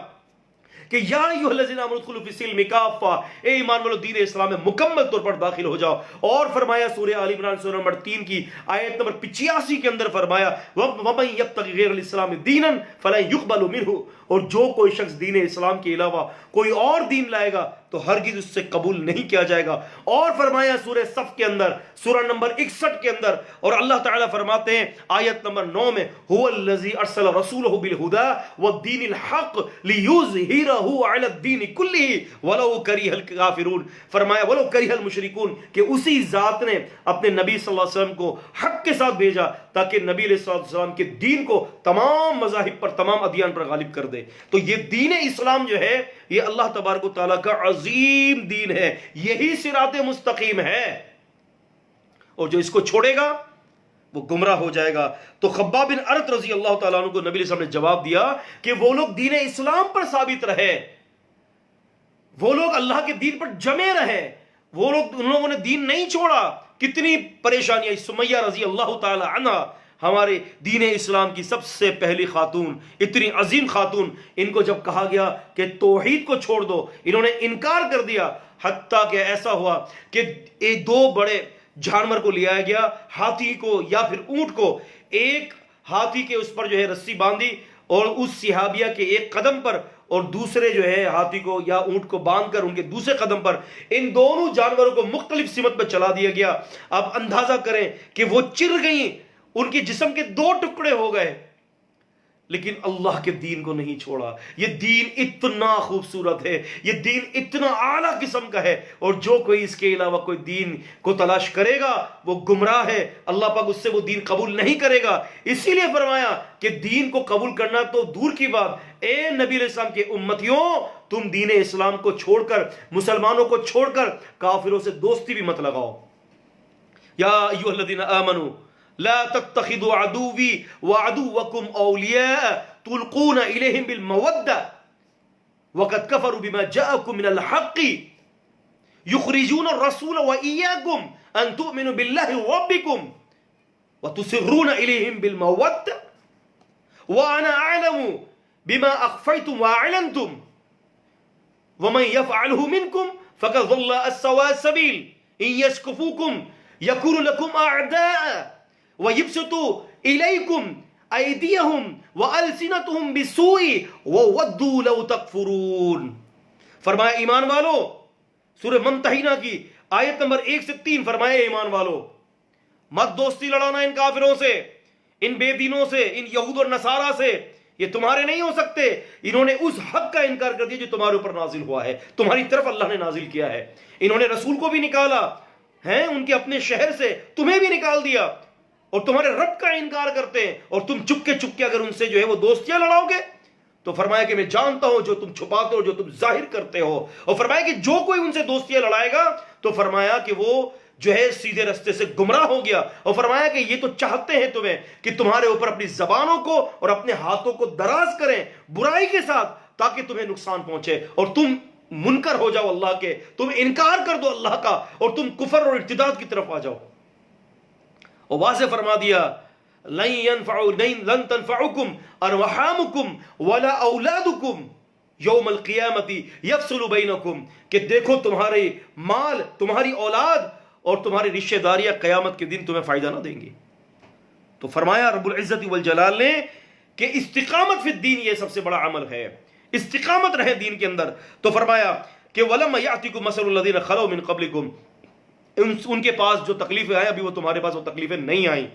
کہ یا ایھا الذین آمنوا ادخلوا فی السلم کافہ، اے ایمان والو دین اسلام میں مکمل طور پر داخل ہو جاؤ. اور فرمایا سورہ آل عمران سورہ نمبر 3 کی آیت نمبر 85 کے اندر فرمایا وَمَن یبتغِ غیر الاسلام دینا فلن یقبل منہ، اور جو کوئی شخص دین اسلام کے علاوہ کوئی اور دین لائے گا تو ہرگز اس سے قبول نہیں کیا جائے گا. اور فرمایا سورہ صف کے اندر سورہ نمبر 61 کے اندر، اور اللہ تعالیٰ فرماتے ہیں آیت نمبر 9 میں هو الذی ارسل رسولہ بالہدی والدین الحق لیظہرہ علی الدین کلہ ولو کرہ الکافرون. فرمایا ولو کرہ المشرکون، کہ اسی ذات نے اپنے نبی صلی اللہ علیہ وسلم کو حق کے ساتھ بھیجا تاکہ نبی علیہ السلام کے دین کو تمام مذاہب پر، تمام ادیان پر غالب کر دے. تو یہ دین اسلام جو ہے یہ اللہ تبارک و تعالیٰ کا عظیم دین ہے، یہی صراط مستقیم ہے، اور جو اس کو چھوڑے گا وہ گمراہ ہو جائے گا. تو خباب بن ارت رضی اللہ تعالیٰ عنہ کو نبی علیہ السلام نے جواب دیا کہ وہ لوگ دین اسلام پر ثابت رہے، وہ لوگ اللہ کے دین پر جمے رہے، ان لوگوں نے دین نہیں چھوڑا. کتنی پریشانیاں. سمیہ رضی اللہ تعالی عنہ ہمارے دین اسلام کی سب سے پہلی خاتون، اتنی عظیم خاتون، ان کو جب کہا گیا کہ توحید کو چھوڑ دو، انہوں نے انکار کر دیا. حتیٰ کہ ایسا ہوا کہ 2 بڑے جانور کو لیا گیا، ہاتھی کو یا پھر اونٹ کو. ایک ہاتھی کے اس پر جو ہے رسی باندھی اور اس صحابیہ کے ایک قدم پر، اور دوسرے جو ہے ہاتھی کو یا اونٹ کو باندھ کر ان کے دوسرے قدم پر، ان دونوں جانوروں کو مختلف سمت میں چلا دیا گیا. اب اندازہ کریں کہ وہ چر گئیں، ان کے جسم کے 2 ٹکڑے ہو گئے، لیکن اللہ کے دین کو نہیں چھوڑا. یہ دین اتنا خوبصورت ہے، یہ دین اتنا اعلیٰ قسم کا ہے، اور جو کوئی اس کے علاوہ کوئی دین کو تلاش کرے گا وہ گمراہ ہے. اللہ پاک اس سے وہ دین قبول نہیں کرے گا. اسی لیے فرمایا کہ دین کو قبول کرنا تو دور کی بات، اے نبی علیہ السلام کے امتیوں، تم دین اسلام کو چھوڑ کر، مسلمانوں کو چھوڑ کر کافروں سے دوستی بھی مت لگاؤ. یا ایھا الذین آمنوا لا تتخذوا عدوی وعدوکم اولیاء تلقون الیہم بالمودہ وقد کفروا بما جاءکم من الحق یخرجون الرسول وایاکم ان تؤمنوا باللہ ربکم وتسرون الیہم بالمودہ وانا اعلم بما اخفیتم واعلنتم ومن یفعلہ منکم فقد ضل السواء السبیل ان یسکفوکم یکونوا لکم اعداء وَيَبْسُطُوا إِلَيْكُمْ أَيْدِيَهُمْ وَأَلْسِنَتُهُمْ بِالسُّوءِ وَوَدُّوا لَوْ تَكْفُرُونَ. فرمایا ایمان والو، سورہ ممتحنہ کی آیت نمبر 1 سے 3، فرمایا ایمان والو مت دوستی لڑانا ان کافروں سے، ان بے دینوں سے، ان یہود اور نصارہ سے. یہ تمہارے نہیں ہو سکتے. انہوں نے اس حق کا انکار کر دیا جو تمہارے اوپر نازل ہوا ہے, تمہاری طرف اللہ نے نازل کیا ہے. انہوں نے رسول کو بھی نکالا ہیں ان کے اپنے شہر سے, تمہیں بھی نکال دیا, اور تمہارے رب کا انکار کرتے ہیں, اور تم چپکے اگر ان سے جو ہے وہ دوستیاں لڑاؤ گے تو فرمایا کہ میں جانتا ہوں جو تم چھپاتے ہو, جو تم ظاہر کرتے ہو. اور فرمایا کہ جو کوئی ان سے دوستیاں لڑائے گا تو فرمایا کہ وہ جو ہے سیدھے رستے سے گمراہ ہو گیا. اور فرمایا کہ یہ تو چاہتے ہیں تمہیں کہ تمہارے اوپر اپنی زبانوں کو اور اپنے ہاتھوں کو دراز کریں برائی کے ساتھ تاکہ تمہیں نقصان پہنچے, اور تم منکر ہو جاؤ اللہ کے, تم انکار کر دو اللہ کا, اور تم کفر اور ارتداد کی طرف آ جاؤ. اور واضح فرما دیا لن تنفعکم ارحامکم ولا اولادکم یوم القیامت یفصل بینکم, کہ دیکھو تمہارے مال, تمہاری اولاد اور تمہاری رشتہ داریاں قیامت کے دن تمہیں فائدہ نہ دیں گی. تو فرمایا رب العزت والجلال نے کہ استقامت فی الدین یہ سب سے بڑا عمل ہے, استقامت رہے دین کے اندر. تو فرمایا کہ وَلَمَّ يَأْتِكُمْ مَثَلُ الَّذِينَ خَلَوْا مِن قَبْلِكُمْ, ان کے پاس جو تکلیفیں آئیں ابھی وہ تمہارے پاس وہ تکلیفیں نہیں آئیں.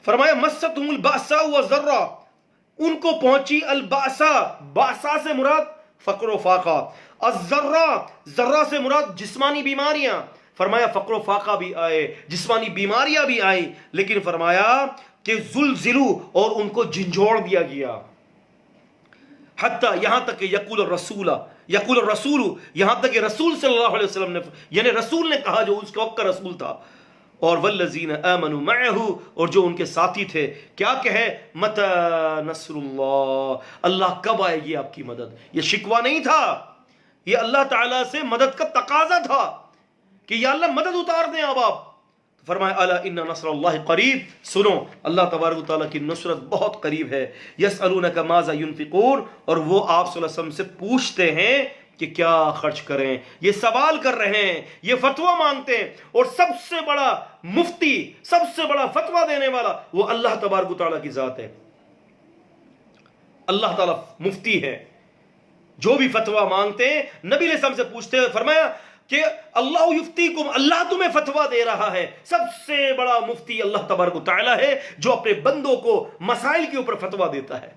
فرمایا مَسَّتْهُمُ الْبَأْسَاءُ وَالضَّرَّاءُ, ان کو پہنچی الباسا, باسا سے مراد فقر و فاقہ, الذرہ, ذرہ سے مراد جسمانی بیماریاں. فرمایا فقر و فاقہ بھی آئے, جسمانی بیماریاں بھی آئیں, لیکن فرمایا کہ زلزلو, اور ان کو جھنجھوڑ دیا گیا. حتیٰ یہاں تک کہ یقول الرسول, یہاں تک کہ رسول صلی اللہ علیہ وسلم نے, یعنی رسول نے کہا جو اس وقت کا رسول تھا, اور والذین آمنوا معہ, اور جو ان کے ساتھی تھے, کیا کہے متی نصر اللہ, اللہ کب آئے گی آپ کی مدد. یہ شکوہ نہیں تھا, یہ اللہ تعالیٰ سے مدد کا تقاضا تھا کہ یا اللہ مدد اتار دیں اب آپ. فرمایا الا ان نصر اللہ قریب, سنو اللہ تبارک و تعالیٰ کی نصرت بہت قریب ہے. یسألونک ماذا ینفقون, اور وہ آپ صلی اللہ علیہ وسلم سے پوچھتے ہیں کہ کیا خرچ کریں, یہ سوال کر رہے ہیں, یہ فتویٰ مانگتے ہیں, اور سب سے بڑا مفتی, سب سے بڑا فتویٰ دینے والا وہ اللہ تبارک و تعالیٰ کی ذات ہے. اللہ تعالیٰ مفتی ہے, جو بھی فتویٰ مانگتے ہیں نبی علیہ السلام سے پوچھتے ہیں. فرمایا کہ اللہ یفتیکم, اللہ تمہیں فتویٰ دے رہا ہے. سب سے بڑا مفتی اللہ تبارک و تعالیٰ ہے جو اپنے بندوں کو مسائل کے اوپر فتویٰ دیتا ہے,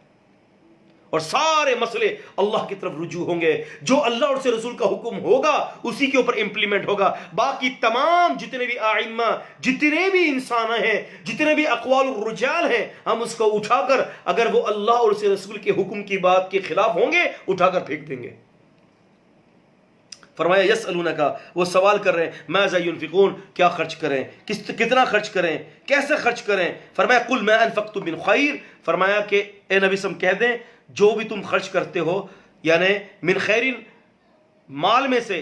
اور سارے مسئلے اللہ کی طرف رجوع ہوں گے. جو اللہ اور اس کے رسول کا حکم ہوگا اسی کے اوپر امپلیمنٹ ہوگا. باقی تمام جتنے بھی آئمہ, جتنے بھی انسان ہیں, جتنے بھی اقوال الرجال ہیں, ہم اس کو اٹھا کر اگر وہ اللہ اور اس کے رسول کے حکم کی بات کے خلاف ہوں گے اٹھا کر پھینک دیں گے. فرمایا یسألونک, وہ سوال کر رہے ہیں, ماذا ينفقون, کیا خرچ کریں, کتنا خرچ کریں, کیسے خرچ کریں. فرمایا قل ما انفقتم من خیر, فرمایا کہ اے نبی سم کہہ دیں جو بھی تم خرچ کرتے ہو, یعنی من خیرن, مال میں سے,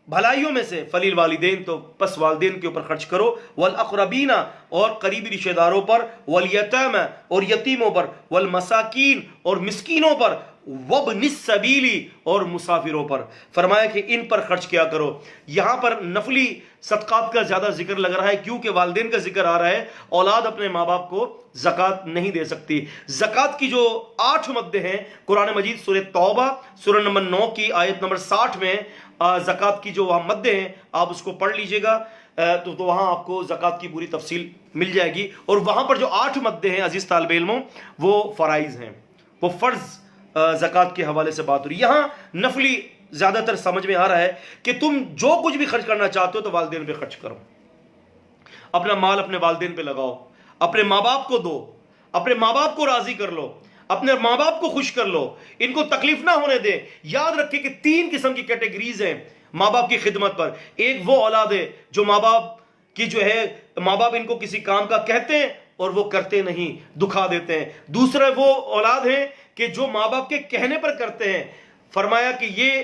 بھلائیوں میں سے, فلیل والدین, تو پس والدین کے اوپر خرچ کرو, والاقربین, اور قریبی رشتہ داروں پر, والیتام, اور یتیموں پر, والمساکین, اور مسکینوں پر, وابن السبیل, اور مسافروں پر. فرمایا کہ ان پر خرچ کیا کرو. یہاں پر نفلی صدقات کا زیادہ ذکر لگ رہا ہے کیونکہ والدین کا ذکر آ رہا ہے. اولاد اپنے ماں باپ کو زکوٰۃ نہیں دے سکتی. زکوٰۃ کی جو 8 مدیں ہیں قرآن مجید سورہ توبہ سورہ نمبر 9 کی آیت نمبر 60 میں زکوٰۃ کی جو وہاں مدیں ہیں آپ اس کو پڑھ لیجئے گا, تو وہاں آپ کو زکوٰۃ کی پوری تفصیل مل جائے گی. اور وہاں پر جو 8 مدیں ہیں عزیز طالب علموں وہ فرائض ہیں, وہ فرض زکوٰۃ کے حوالے سے بات ہو رہی. یہاں نفلی زیادہ تر سمجھ میں آ رہا ہے کہ تم جو کچھ بھی خرچ کرنا چاہتے ہو تو والدین پہ خرچ کرو, اپنا مال اپنے والدین پہ لگاؤ, اپنے ماں باپ کو دو, اپنے ماں باپ کو راضی کر لو, اپنے ماں باپ کو خوش کر لو, ان کو تکلیف نہ ہونے دے. یاد رکھیں کہ 3 قسم کی کیٹیگریز ہیں ماں باپ کی خدمت پر. ایک وہ اولاد ہے جو ماں باپ کی جو ہے, ماں باپ ان کو کسی کام کا کہتے ہیں اور وہ کرتے نہیں, دکھا دیتے ہیں. دوسرا وہ اولاد ہیں کہ جو ماں باپ کے کہنے پر کرتے ہیں. فرمایا کہ یہ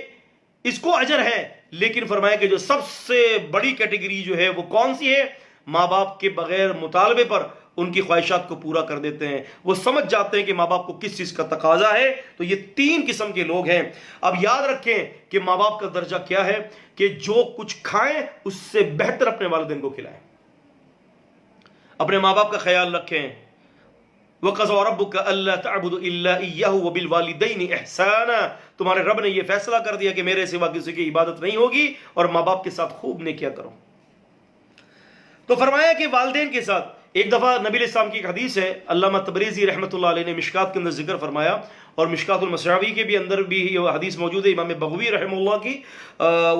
اس کو اجر ہے, لیکن فرمایا کہ جو سب سے بڑی کیٹیگری جو ہے وہ کون سی ہے, ماں باپ کے بغیر مطالبے پر ان کی خواہشات کو پورا کر دیتے ہیں. وہ سمجھ جاتے ہیں کہ ماں باپ کو کس چیز کا تقاضا ہے. تو یہ 3 قسم کے لوگ ہیں. اب یاد رکھیں کہ ماں باپ کا درجہ کیا ہے, کہ جو کچھ کھائیں اس سے بہتر اپنے والدین کو کھلائیں, اپنے ماں باپ کا خیال رکھیں. وَقَضَىٰ رَبُّكَ أَلَّا تَعْبُدُوا إِلَّا إِيَّاهُ وَبِالْوَالِدَيْنِ إِحْسَانًا, تمہارے رب نے یہ فیصلہ کر دیا کہ میرے سوا کسی کی عبادت نہیں ہوگی, اور ماں باپ کے ساتھ خوب نیکیاں کرو. تو فرمایا کہ والدین کے ساتھ, ایک دفعہ نبی علیہ السلام کی ایک حدیث ہے، علامہ تبریزی رحمۃ اللہ علیہ نے مشکات کے اندر ذکر فرمایا، اور مشکات المصابیح کے بھی اندر بھی یہ حدیث موجود ہے امام بغوی رحمہ اللہ کی،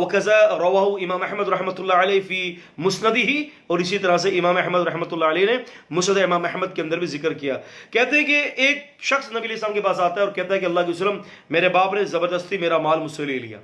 وکذا رواہ امام احمد رحمۃ اللہ علیہ فی مسندہ، اور اسی طرح سے امام احمد رحمۃ اللہ علیہ نے مسند امام احمد کے اندر بھی ذکر کیا۔ کہتے ہیں کہ ایک شخص نبی علیہ السلام کے پاس آتا ہے اور کہتا ہے کہ اللہ کے وسلم، میرے باپ نے زبردستی میرا مال مجھ سے لے لیا۔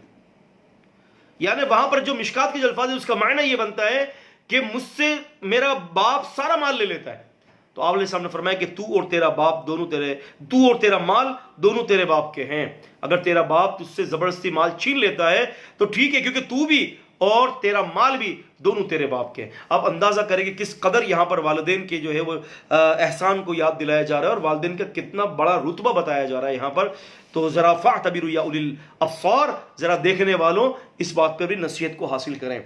یعنی وہاں پر جو مشکات کے جو الفاظ ہے اس کا معنی یہ بنتا ہے کہ مجھ سے میرا باپ سارا مال لے لیتا ہے۔ تو آپ علیہ السلام نے فرمایا کہ تو اور تیرا باپ دونوں تو اور تیرا مال دونوں تیرے باپ کے ہیں۔ اگر تیرا باپ تجھ سے زبردستی مال چھین لیتا ہے تو ٹھیک ہے، کیونکہ تو بھی اور تیرا مال بھی دونوں تیرے باپ کے ہیں۔ آپ اندازہ کریں کہ کس قدر یہاں پر والدین کے جو ہے وہ احسان کو یاد دلایا جا رہا ہے، اور والدین کا کتنا بڑا رتبہ بتایا جا رہا ہے یہاں پر۔ تو ذرا فاعتبروا یا اولی الابصار، ذرا دیکھنے والوں اس بات پر بھی نصیحت کو حاصل کریں۔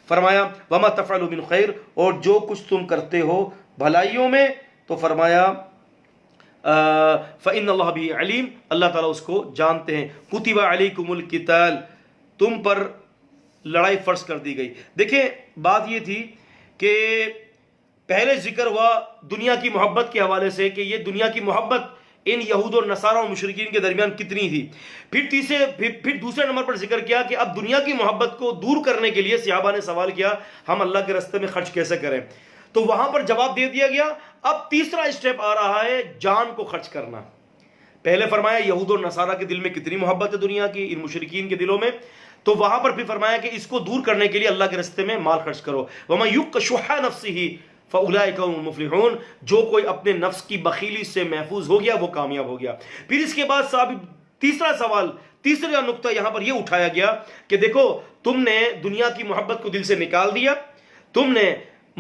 فرمایا وما تفعلوا من خیر، اور جو کچھ تم کرتے ہو بھلائیوں میں، تو فرمایا فإن اللہ بھی علیم، اللہ تعالیٰ اس کو جانتے ہیں۔ کتب علیکم القتال، تم پر لڑائی فرض کر دی گئی۔ دیکھیں بات یہ تھی کہ پہلے ذکر ہوا دنیا کی محبت کے حوالے سے کہ یہ دنیا کی محبت ان یہود اور نصارہ اور مشرکین کے درمیان کتنی تھی۔ پھر دوسرے نمبر پر ذکر کیا کہ اب دنیا کی محبت کو دور کرنے کے لیے صحابہ نے سوال کیا ہم اللہ کے راستے میں خرچ کیسے کریں، تو وہاں پر جواب دے دیا گیا۔ اب تیسرا اسٹیپ آ رہا ہے جان کو خرچ کرنا۔ پہلے فرمایا یہود اور نصارہ کے دل میں کتنی محبت ہے دنیا کی ان مشرکین کے دلوں میں، تو وہاں پر بھی فرمایا کہ اس کو دور کرنے کے لیے اللہ کے راستے میں مال خرچ کرو۔ وَمَن يُوقَ شُحَّ نَفْسِهِ فَأُولَٰئِكَ هُمُ الْمُفْلِحُونَ، جو کوئی اپنے نفس کی بخیلی سے محفوظ ہو گیا وہ کامیاب ہو گیا۔ پھر اس کے بعد تیسرا سوال، تیسرا نقطہ یہاں پر یہ اٹھایا گیا کہ دیکھو تم نے دنیا کی محبت کو دل سے نکال دیا، تم نے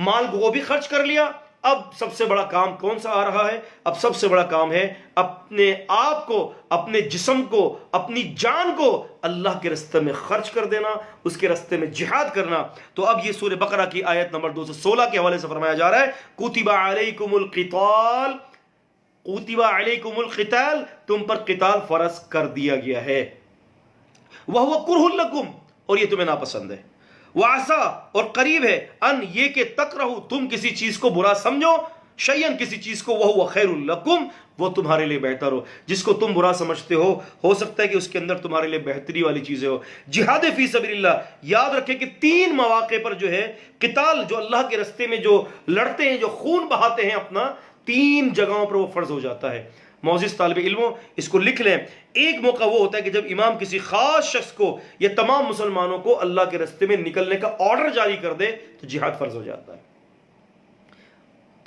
مال کو وہ بھی خرچ کر لیا، اب سب سے بڑا کام کون سا آ رہا ہے؟ اب سب سے بڑا کام ہے اپنے آپ کو، اپنے جسم کو، اپنی جان کو اللہ کے راستے میں خرچ کر دینا، اس کے راستے میں جہاد کرنا۔ تو اب یہ سورہ بقرہ کی آیت نمبر 216 کے حوالے سے فرمایا جا رہا ہے کتب علیکم القتال، کتب علیکم القتال، تم پر قتال فرض کر دیا گیا ہے، وَهُوَ كُرْهٌ لَكُمْ، اور یہ تمہیں ناپسند ہے، وَعَسَىٰ، اور قریب ہے، ان یہ کہ تکرہو، تم کسی چیز کو برا سمجھو، شیئن کسی چیز کو، وَهُوَ خَيْرٌ لَكُمْ، وہ تمہارے لیے بہتر ہو۔ جس کو تم برا سمجھتے ہو سکتا ہے کہ اس کے اندر تمہارے لیے بہتری والی چیزیں ہو۔ جہاد فی سبیل اللہ، یاد رکھیں کہ 3 مواقع پر جو ہے قتال، جو اللہ کے راستے میں جو لڑتے ہیں، جو خون بہاتے ہیں اپنا، 3 جگہوں پر وہ فرض ہو جاتا ہے۔ معزز طالب علموں اس کو لکھ لیں، ایک موقع وہ ہوتا ہے کہ جب امام کسی خاص شخص کو یا تمام مسلمانوں کو اللہ کے راستے میں نکلنے کا آرڈر جاری کر دے تو جہاد فرض ہو جاتا ہے۔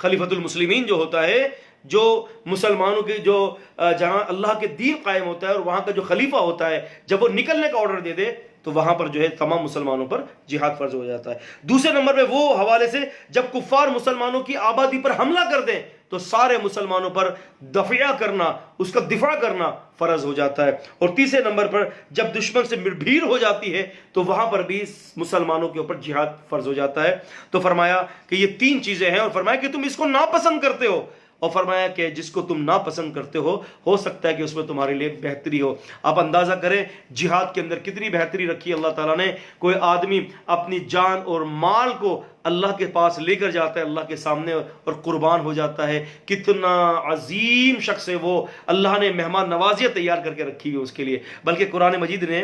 خلیفۃ المسلمین جو ہوتا ہے، جو مسلمانوں کے جو جہاں اللہ کے دین قائم ہوتا ہے اور وہاں کا جو خلیفہ ہوتا ہے، جب وہ نکلنے کا آرڈر دے دے تو وہاں پر جو ہے تمام مسلمانوں پر جہاد فرض ہو جاتا ہے۔ دوسرے نمبر پہ وہ حوالے سے جب کفار مسلمانوں کی آبادی پر حملہ کر دیں تو سارے مسلمانوں پر دفاع کرنا، اس کا دفاع کرنا فرض ہو جاتا ہے۔ اور تیسرے نمبر پر جب دشمن سے بھیڑ ہو جاتی ہے تو وہاں پر بھی مسلمانوں کے اوپر جہاد فرض ہو جاتا ہے۔ تو فرمایا کہ یہ 3 چیزیں ہیں، اور فرمایا کہ تم اس کو ناپسند کرتے ہو، اور فرمایا کہ جس کو تم ناپسند کرتے ہو سکتا ہے کہ اس میں تمہارے لیے بہتری ہو۔ آپ اندازہ کریں جہاد کے اندر کتنی بہتری رکھی اللہ تعالیٰ نے۔ کوئی آدمی اپنی جان اور مال کو اللہ کے پاس لے کر جاتا ہے، اللہ کے سامنے، اور قربان ہو جاتا ہے، کتنا عظیم شخص ہے وہ، اللہ نے مہمان نوازیاں تیار کر کے رکھی ہوئی اس کے لیے۔ بلکہ قرآن مجید نے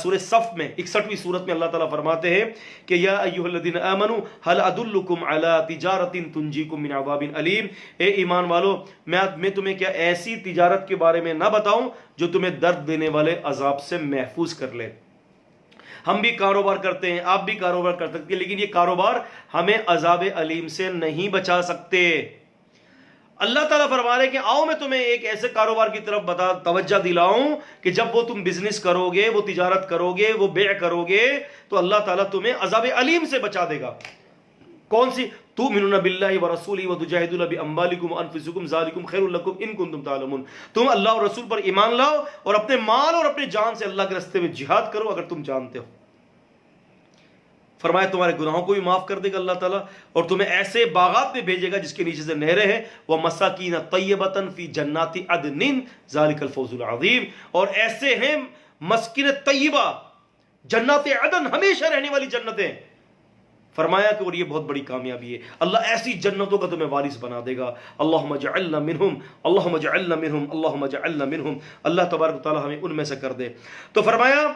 سورہ صف میں 61ویں سورت میں اللہ تعالیٰ فرماتے ہیں کہ یا ایھا الذین آمنوا هل ادلکم علی تجارۃ تنجیکم من عذاب علیم، اے ایمان والو میں تمہیں کیا ایسی تجارت کے بارے میں نہ بتاؤں جو تمہیں درد دینے والے عذاب سے محفوظ کر لے۔ ہم بھی کاروبار کرتے ہیں، آپ بھی کاروبار کر سکتے ہیں، لیکن یہ کاروبار ہمیں عذاب علیم سے نہیں بچا سکتے۔ اللہ تعالیٰ فرما رہے کہ آؤ میں تمہیں ایک ایسے کاروبار کی طرف توجہ دلاؤں کہ جب وہ تم بزنس کرو گے، وہ تجارت کرو گے، وہ بیع کرو گے تو اللہ تعالیٰ تمہیں عذاب علیم سے بچا دے گا۔ کون سی؟ تؤمنون باللہ ورسولہ وتجاہدون باموالکم وانفسکم ذالکم خیر لکم ان کنتم تعلمون، تم اللہ اور رسول پر ایمان لاؤ اور اپنے مال اور اپنے جان سے اللہ کے راستے میں جہاد کرو اگر تم جانتے ہو۔ فرمایا تمہارے گناہوں کو بھی معاف کر دے گا اللہ تعالیٰ، اور تمہیں ایسے باغات میں بھیجے گا جس کے نیچے سے نہریں ہیں، وَمَسَاكِينَ طَيِّبَةً فِي جَنَّاتِ عَدْنٍ ذَلِكَ الْفَوْزُ الْعَظِيمُ، اور ایسے ہیں مسکن طیبہ، جنات عدن، ہمیشہ رہنے والی جنتیں، فرمایا کہ اور یہ بہت بڑی کامیابی ہے، اللہ ایسی جنتوں کا تمہیں وارث بنا دے گا. اللہم اجعلنا منہم، اللہم اجعلنا منہم، اللہم اجعلنا منہم. اللہ تبارک و تعالی ہمیں ان میں سے کر دے. تو فرمایا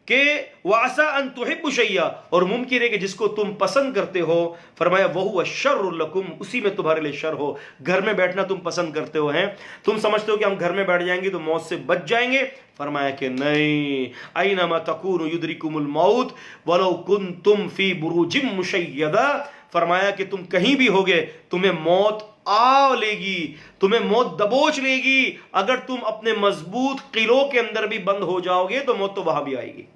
کہ وَعَسَىٰ أَن تُحِبُّ شَيْئًا، اور ممکن ہے کہ جس کو تم پسند کرتے ہو، فرمایا وَهُوَ شَرٌّ لَكُمْ، اسی میں تمہارے لیے شر ہو. گھر میں بیٹھنا تم پسند کرتے ہو ہیں، تم سمجھتے ہو کہ ہم گھر میں بیٹھ جائیں گے تو موت سے بچ جائیں گے. فرمایا کہ نہیں، أَيْنَمَا تَكُونُوا يُدْرِكُمُ الْمَوْتُ وَلَوْ كُنْتُمْ فِي بُرُوجٍ مُشَيَّدَةٍ. فرمایا کہ تم کہیں بھی ہوگے تمہیں موت آ لے گی، تمہیں موت دبوچ لے گی. اگر تم اپنے مضبوط قلعوں کے اندر بھی بند ہو جاؤ گے تو موت تو وہاں بھی آئے گی.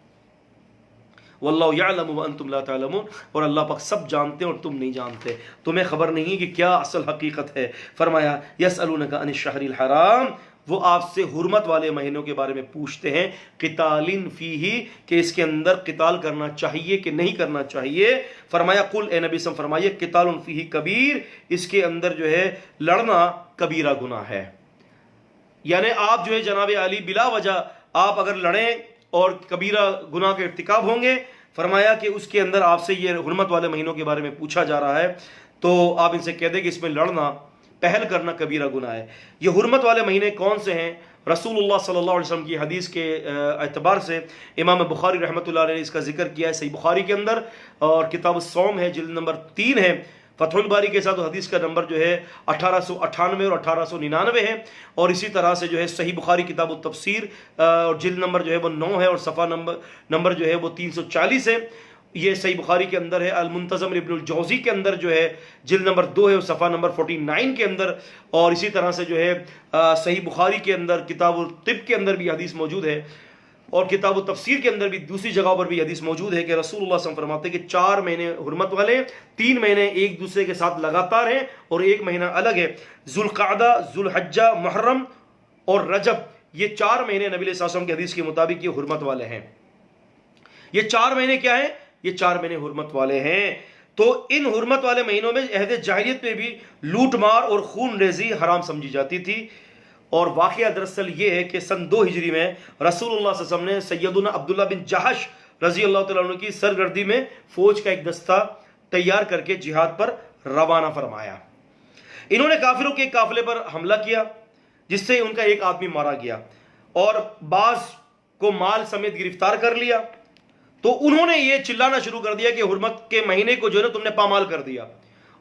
واللہ یعلم وانتم لا تعلمون، اور اللہ پاک سب جانتے ہیں اور تم نہیں جانتے، تمہیں خبر نہیں کہ کیا اصل حقیقت ہے. فرمایا یسألونک عن الشہر الحرام، وہ آپ سے حرمت والے مہینوں کے بارے میں پوچھتے ہیں، قتال فیہ، کہ اس کے اندر قتال کرنا چاہیے کہ نہیں کرنا چاہیے. فرمایا قل، اے نبی صلی اللہ علیہ وسلم فرمائیے، قتال فیہ کبیر، اس کے اندر جو ہے لڑنا کبیرہ گناہ ہے. یعنی آپ جو ہے جناب علی بلا وجہ آپ اگر لڑیں اور کبیرہ گناہ کے ارتکاب ہوں گے. فرمایا کہ اس کے اندر آپ سے یہ حرمت والے مہینوں کے بارے میں پوچھا جا رہا ہے تو آپ ان سے کہہ دیں کہ اس میں لڑنا، پہل کرنا کبیرہ گناہ ہے. یہ حرمت والے مہینے کون سے ہیں؟ رسول اللہ صلی اللہ علیہ وسلم کی حدیث کے اعتبار سے امام بخاری رحمۃ اللہ علیہ نے اس کا ذکر کیا ہے صحیح بخاری کے اندر، اور کتاب الصوم ہے، جلد نمبر 3 ہے. فتح الباری کے ساتھ حدیث کا نمبر جو ہے 1898 اور 1899 ہے. اور اسی طرح سے جو ہے صحیح بخاری کتاب التفسیر اور جلد نمبر جو ہے وہ 9 ہے، اور صفحہ نمبر جو ہے وہ 340 ہے. یہ صحیح بخاری کے اندر ہے. المنتظم ابن الجوزی کے اندر جو ہے جلد نمبر 2 ہے اور صفحہ نمبر 49 کے اندر. اور اسی طرح سے جو ہے صحیح بخاری کے اندر کتاب الطب کے اندر بھی حدیث موجود ہے، اور کتاب و تفسیر کے اندر بھی دوسری جگہ پر بھی حدیث موجود ہے کہ رسول اللہ صلی اللہ علیہ وسلم فرماتے ہیں کہ 4 مہینے حرمت والے، 3 مہینے ایک دوسرے کے ساتھ لگاتار ہیں اور ایک مہینہ الگ ہے. ذوالقعدہ، ذوالحجہ، محرم اور رجب، یہ 4 مہینے نبی صلی اللہ علیہ وسلم کی حدیث کے مطابق یہ حرمت والے ہیں. یہ 4 مہینے کیا ہیں؟ یہ 4 مہینے حرمت والے ہیں. تو ان حرمت والے مہینوں میں عہد جاہلیت میں بھی لوٹ مار اور خون ریزی حرام سمجھی جاتی تھی. اور واقعہ دراصل یہ ہے کہ سن 2 ہجری میں رسول اللہ صلی اللہ علیہ وسلم نے سیدنا عبداللہ بن جہش رضی اللہ تعالیٰ عنہ کی سرگردی میں فوج کا ایک دستہ تیار کر کے جہاد پر روانہ فرمایا. انہوں نے کافروں کے ایک قافلے پر حملہ کیا جس سے ان کا ایک آدمی مارا گیا اور بعض کو مال سمیت گرفتار کر لیا. تو انہوں نے یہ چلانا شروع کر دیا کہ حرمت کے مہینے کو جو ہے تم نے پامال کر دیا،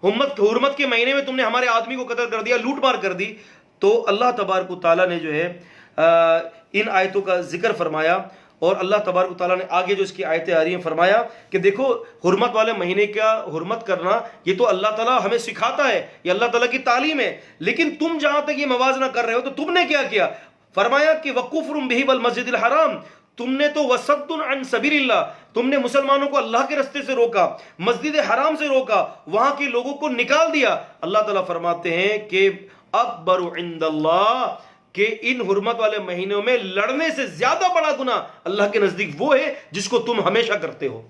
حرمت کے مہینے میں تم نے ہمارے آدمی کو قتل کر دیا، لوٹ مار کر دی. تو اللہ تبارک و تعالیٰ نے جو ہے ان آیتوں کا ذکر فرمایا، اور اللہ تبارک و تعالیٰ نے آگے جو اس کی آیتیں آ رہی ہیں فرمایا کہ دیکھو حرمت والے مہینے کا حرمت کرنا یہ تو اللہ تعالیٰ ہمیں سکھاتا ہے، یہ اللہ تعالیٰ کی تعلیم ہے، لیکن تم جہاں تک یہ موازنہ کر رہے ہو تو تم نے کیا کیا؟ فرمایا کہ وَكُفْرٌ بِهِ وَالْمَسْجِدِ الْحَرَامِ، تم نے تو وَصَدٌّ عَنْ سَبِيلِ اللَّهِ، تم نے مسلمانوں کو اللہ کے رستے سے روکا، مسجد حرام سے روکا، وہاں کے لوگوں کو نکال دیا. اللہ تعالیٰ فرماتے ہیں کہ اکبر عند اللہ، کہ ان حرمت والے مہینوں میں لڑنے سے زیادہ بڑا گناہ اللہ کے نزدیک وہ ہے جس کو تم ہمیشہ کرتے ہو.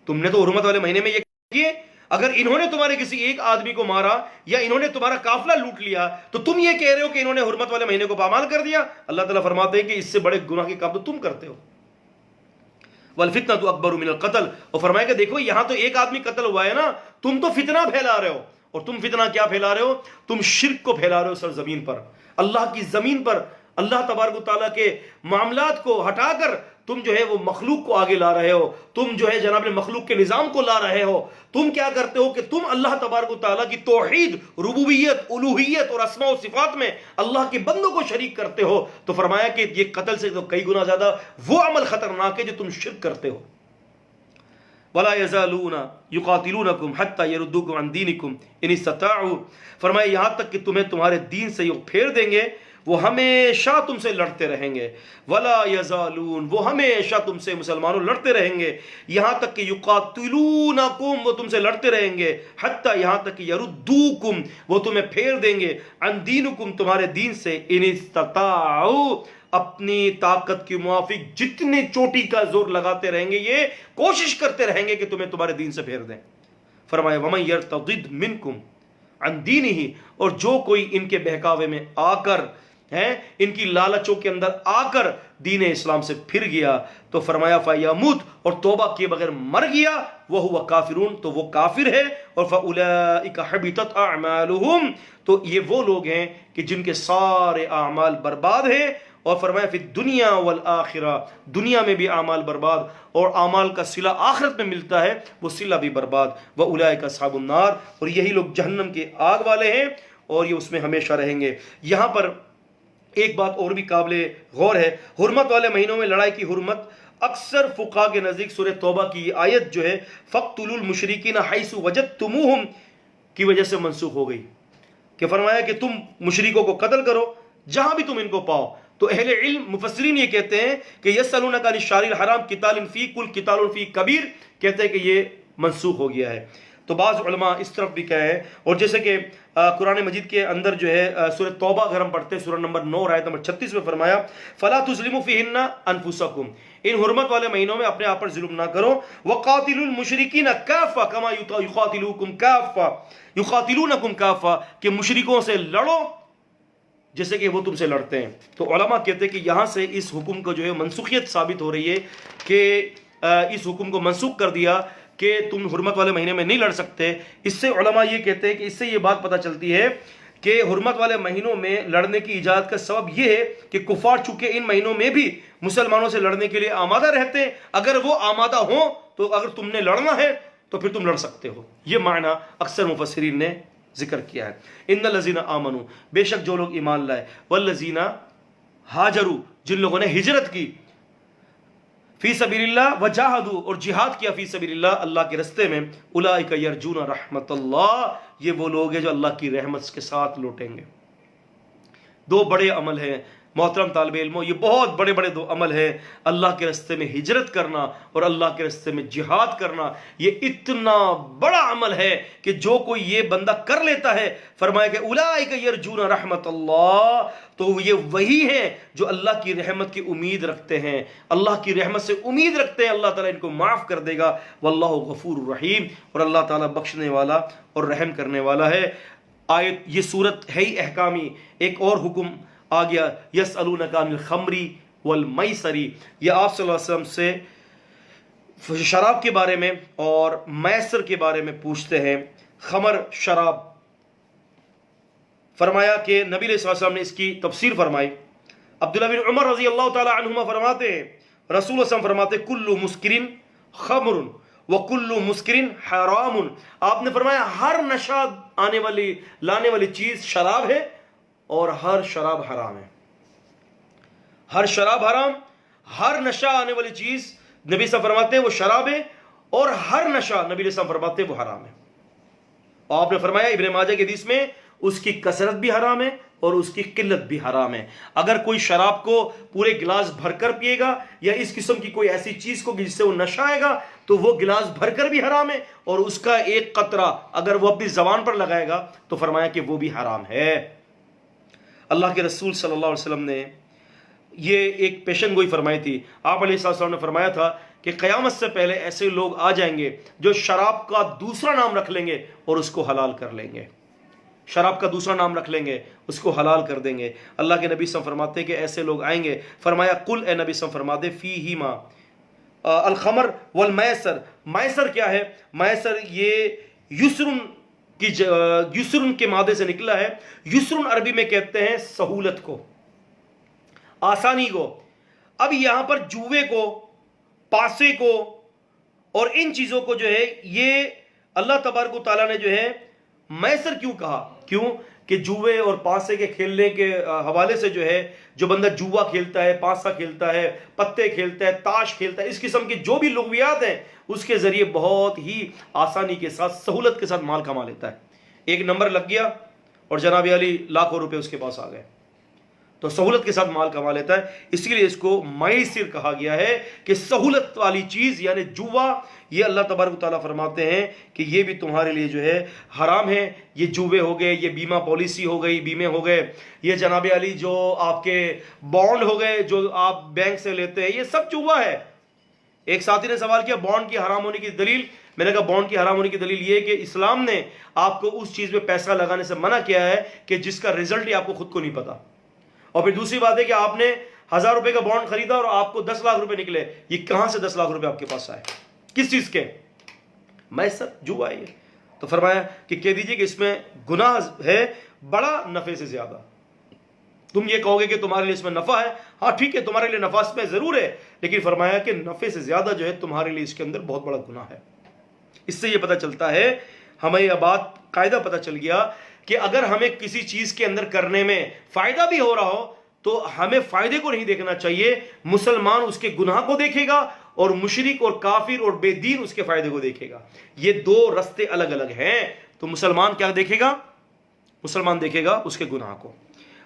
تم نے تو حرمت والے مہینے میں یہ کیے، اگر انہوں نے تمہارے کسی ایک آدمی کو مارا یا انہوں نے تمہارا قافلہ لوٹ لیا تو تم یہ کہہ رہے ہو کہ انہوں نے حرمت والے مہینے کو پامال کر دیا. اللہ تعالیٰ فرماتے ہیں کہ اس سے بڑے گناہ کے کام تو تم کرتے ہو. والفتنۃ اکبر من القتل، اور فرمایا کہ دیکھو یہاں تو ایک آدمی قتل ہوا ہے نا، تم تو فتنہ پھیلا رہے ہو. اور تم فتنہ کیا پھیلا رہے ہو؟ تم شرک کو پھیلا رہے ہو سرزمین پر، اللہ کی زمین پر. اللہ تبارک و تعالیٰ کے معاملات کو ہٹا کر تم جو ہے وہ مخلوق کو آگے لا رہے ہو، تم جو ہے جناب مخلوق کے نظام کو لا رہے ہو. تم کیا کرتے ہو کہ تم اللہ تبارک و تعالیٰ کی توحید، ربوبیت، الوہیت اور اسماء و صفات میں اللہ کے بندوں کو شریک کرتے ہو. تو فرمایا کہ یہ قتل سے تو کئی گنا زیادہ وہ عمل خطرناک ہے جو تم شرک کرتے ہو. وَلَا يَزَالُونَ يُقَاتِلُونَكُمْ حَتَّى يَرُدُّوكُمْ عَنْ دِينِكُمْ إِنِ اسْتَطَاعُوا، فرمایا یہاں تک کہ تمہیں تمہارے دین سے یہ پھیر دیں گے، وہ ہمیشہ تم سے لڑتے رہیں گے. وَلَا يَزَالُونَ، وہ ہمیشہ تم سے مسلمانوں لڑتے رہیں گے، یہاں تک کہ يُقَاتِلُونَكُمْ، وہ تم سے لڑتے رہیں گے، حتیٰ یہاں تک کہ يَرُدُّوكُمْ، وہ تمہیں پھیر دیں گے، عَنْ دِينِكُمْ، تمہارے دین سے، إِنِ اسْتَطَاعُوا، اپنی طاقت کے موافق جتنے چوٹی کا زور لگاتے رہیں گے، یہ کوشش کرتے رہیں گے کہ تمہیں تمہارے دین سے پھیر دیں. فرمایا وَمَن يَرْتَضِدْ مِنْكُمْ عَنْ دِينِهِ، اور جو کوئی ان کے بہکاوے میں آ کر ہیں ان کی لالچوں کے اندر آ کر دین اسلام سے پھر گیا تو فرمایا فَيَمُوتْ اور توبہ کیے بغیر مر گیا وَهُوَ کافرون تو وہ کافر ہے اور فَأُولَئِكَ حَبِطَتْ أَعْمَالُهُمْ تو یہ وہ لوگ ہیں کہ جن کے سارے اعمال برباد ہیں اور فرمایا فی الدنیا والآخرہ دنیا میں بھی اعمال برباد اور اعمال کا صلہ آخرت میں ملتا ہے وہ صلہ بھی برباد وَأُولَئِكَ أَصْحَابُ النَّارِ اور یہی لوگ جہنم کے آگ والے ہیں اور یہ اس میں ہمیشہ رہیں گے۔ یہاں پر ایک بات اور بھی قابل غور ہے، حرمت والے مہینوں میں لڑائی کی حرمت اکثر فقہاء کے نزدیک سورہ توبہ کی یہ آیت جو ہے فَاقْتُلُوا الْمُشْرِكِينَ حَيْثُ وَجَدتُّمُوهُمْ کی وجہ سے منسوخ ہو گئی کہ فرمایا کہ تم مشرکوں کو قتل کرو جہاں بھی تم ان کو پاؤ۔ تو اہل علم مفسرین یہ کہتے ہیں کہ یسألونک عن الشہر الحرام قتال فیہ قل قتال فیہ کبیر، کہتے ہیں کہ یہ منسوخ ہو گیا ہے۔ تو بعض علماء اس طرف بھی کہے ہیں، اور جیسے کہ قرآن مجید کے اندر جو ہے سورہ توبہ اگر ہم پڑھتے ہیں سورہ نمبر 9 آیت نمبر 36 میں فرمایا فَلَا تُظْلِمُوا فِيهِنَّ أَنفُسَكُمْ ان حرمت والے مہینوں میں اپنے آپ پر ظلم نہ کرو وَقَاتِلُوا الْمُشْرِكِينَ كَافَّةً كَمَا يُقَاتِلُوكُمْ كَافَّةً يُقَاتِلُونَكُمْ كَافَّةً کہ مشرکوں سے لڑو جیسے کہ وہ تم سے لڑتے ہیں۔ تو علماء کہتے ہیں کہ یہاں سے اس حکم کو جو ہے منسوخیت ثابت ہو رہی ہے کہ اس حکم کو منسوخ کر دیا کہ تم حرمت والے مہینے میں نہیں لڑ سکتے۔ اس سے علماء یہ کہتے ہیں کہ اس سے یہ بات پتہ چلتی ہے کہ حرمت والے مہینوں میں لڑنے کی اجازت کا سبب یہ ہے کہ کفار چونکہ ان مہینوں میں بھی مسلمانوں سے لڑنے کے لیے آمادہ رہتے ہیں، اگر وہ آمادہ ہوں تو اگر تم نے لڑنا ہے تو پھر تم لڑ سکتے ہو۔ یہ معنی اکثر مفسرین نے ذکر کیا ہے۔ ان الذین آمنوا بے شک جو لوگ ایمان لائے والذین ہاجروا جن لوگوں نے ہجرت کی فی سبیل اللہ وجاہدوا اور جہاد کیا فی سبیل اللہ اللہ کے رستے میں اولئک یرجون رحمت اللہ یہ وہ لوگ ہیں جو اللہ کی رحمت کے ساتھ لوٹیں گے۔ دو بڑے عمل ہیں محترم طالب علموں، یہ بہت بڑے بڑے دو عمل ہیں، اللہ کے رستے میں ہجرت کرنا اور اللہ کے رستے میں جہاد کرنا۔ یہ اتنا بڑا عمل ہے کہ جو کوئی یہ بندہ کر لیتا ہے فرمایا کہ اولئک یرجون رحمت اللہ تو یہ وہی ہیں جو اللہ کی رحمت کی امید رکھتے ہیں، اللہ کی رحمت سے امید رکھتے ہیں اللہ تعالیٰ ان کو معاف کر دے گا واللہ غفور الرحیم اور اللہ تعالیٰ بخشنے والا اور رحم کرنے والا ہے۔ آیت یہ صورت ہے ہی احکامی، ایک اور حکم آ گیا یسألونک عن الخمر والمیسر، یہ آپ صلی اللہ علیہ وسلم سے شراب کے بارے میں اور میسر کے بارے میں پوچھتے ہیں۔ خمر شراب، فرمایا کہ نبی علیہ السلام نے اس کی تفسیر فرمائی۔ عبداللہ بن عمر رضی اللہ تعالی عنہما فرماتے ہیں رسول اللہ صلی اللہ علیہ وسلم فرماتے کل مسکرن خمر وکل مسکرن حرام، آپ نے فرمایا ہر نشہ آنے والی لانے والی چیز شراب ہے اور ہر شراب حرام ہے۔ ہر شراب حرام، ہر نشہ آنے والی چیز نبی صلی اللہ علیہ وسلم فرماتے ہیں وہ شراب ہے اور ہر نشہ نبی علیہ السلام فرماتے ہیں وہ حرام ہے۔ اور آپ نے فرمایا ابن ماجہ کی حدیث میں اس کی کثرت بھی حرام ہے اور اس کی قلت بھی حرام ہے۔ اگر کوئی شراب کو پورے گلاس بھر کر پیے گا یا اس قسم کی کوئی ایسی چیز کو جس سے وہ نشہ آئے گا تو وہ گلاس بھر کر بھی حرام ہے، اور اس کا ایک قطرہ اگر وہ اپنی زبان پر لگائے گا تو فرمایا کہ وہ بھی حرام ہے۔ اللہ کے رسول صلی اللہ علیہ وسلم نے یہ ایک پیشن گوئی فرمائی تھی۔ آپ علیہ السلام نے فرمایا تھا کہ قیامت سے پہلے ایسے لوگ آ جائیں گے جو شراب کا دوسرا نام رکھ لیں گے اور اس کو حلال کر لیں گے، شراب کا دوسرا نام رکھ لیں گے اس کو حلال کر دیں گے۔ اللہ کے نبی صلی اللہ علیہ وسلم فرماتے کہ ایسے لوگ آئیں گے، فرمایا قل اے نبی صلی اللہ علیہ وسلم فرماتے فیہما الخمر والمیسر، میسر کیا ہے؟ میسر یہ یسرن کے مادے سے نکلا ہے۔ یسرن عربی میں کہتے ہیں سہولت کو، آسانی کو۔ اب یہاں پر جوے کو، پاسے کو اور ان چیزوں کو جو ہے یہ اللہ تبارک و تعالیٰ نے جو ہے میسر کیوں کہا؟ کیوں کہ جوے اور پاسے کے کھیلنے کے حوالے سے جو ہے جو بندہ جوا کھیلتا ہے، پاسا کھیلتا ہے، پتے کھیلتا ہے، تاش کھیلتا ہے، اس قسم کی جو بھی لغویات ہیں اس کے ذریعے بہت ہی آسانی کے ساتھ سہولت کے ساتھ مال کما لیتا ہے۔ ایک نمبر لگ گیا اور جناب علی لاکھوں روپے اس کے پاس آ گئے، تو سہولت کے ساتھ مال کما لیتا ہے۔ اسی لیے اس کو میسر کہا گیا ہے کہ سہولت والی چیز یعنی جوا، یہ اللہ تبارک و تعالیٰ فرماتے ہیں کہ یہ بھی تمہارے لیے جو ہے حرام ہے۔ یہ جوے ہو گئے، یہ بیمہ پالیسی ہو گئی، بیمے ہو گئے، یہ جناب علی جو آپ کے بانڈ ہو گئے جو آپ بینک سے لیتے ہیں، یہ سب جوا ہے۔ ایک ساتھی نے سوال کیا بانڈ کی حرام ہونے کی دلیل، میں نے کہا بانڈ کی حرام ہونے کی دلیل یہ ہے کہ اسلام نے آپ کو اس چیز میں پیسہ لگانے سے منع کیا ہے کہ جس کا رزلٹ ہی آپ کو خود کو نہیں پتا۔ اور پھر دوسری بات ہے کہ آپ نے 1000 روپے کا بانڈ خریدا اور آپ کو 10 لاکھ روپے نکلے، یہ کہاں سے 10 لاکھ روپے آپ کے پاس آئے؟ کس چیز کے؟ میسر جو آئے. تو فرمایا کہ کہہ دیجئے کہ اس میں گناہ ہے بڑا نفع سے زیادہ. تم یہ کہو گے کہ تمہارے لیے اس میں نفع ہے، ہاں ٹھیک ہے تمہارے لیے نفع اس میں ضرور ہے، لیکن فرمایا کہ نفع سے زیادہ جو ہے تمہارے لیے اس کے اندر بہت بڑا گناہ ہے. اس سے یہ پتہ چلتا ہے، ہمیں یہ بات قاعدہ پتہ چل گیا کہ اگر ہمیں کسی چیز کے اندر کرنے میں فائدہ بھی ہو رہا ہو تو ہمیں فائدے کو نہیں دیکھنا چاہیے. مسلمان اس کے گناہ کو دیکھے گا اور مشرک اور کافر اور بے دین اس کے فائدے کو دیکھے گا. یہ دو رستے الگ الگ ہیں. تو مسلمان کیا دیکھے گا؟ مسلمان دیکھے گا اس کے گناہ کو.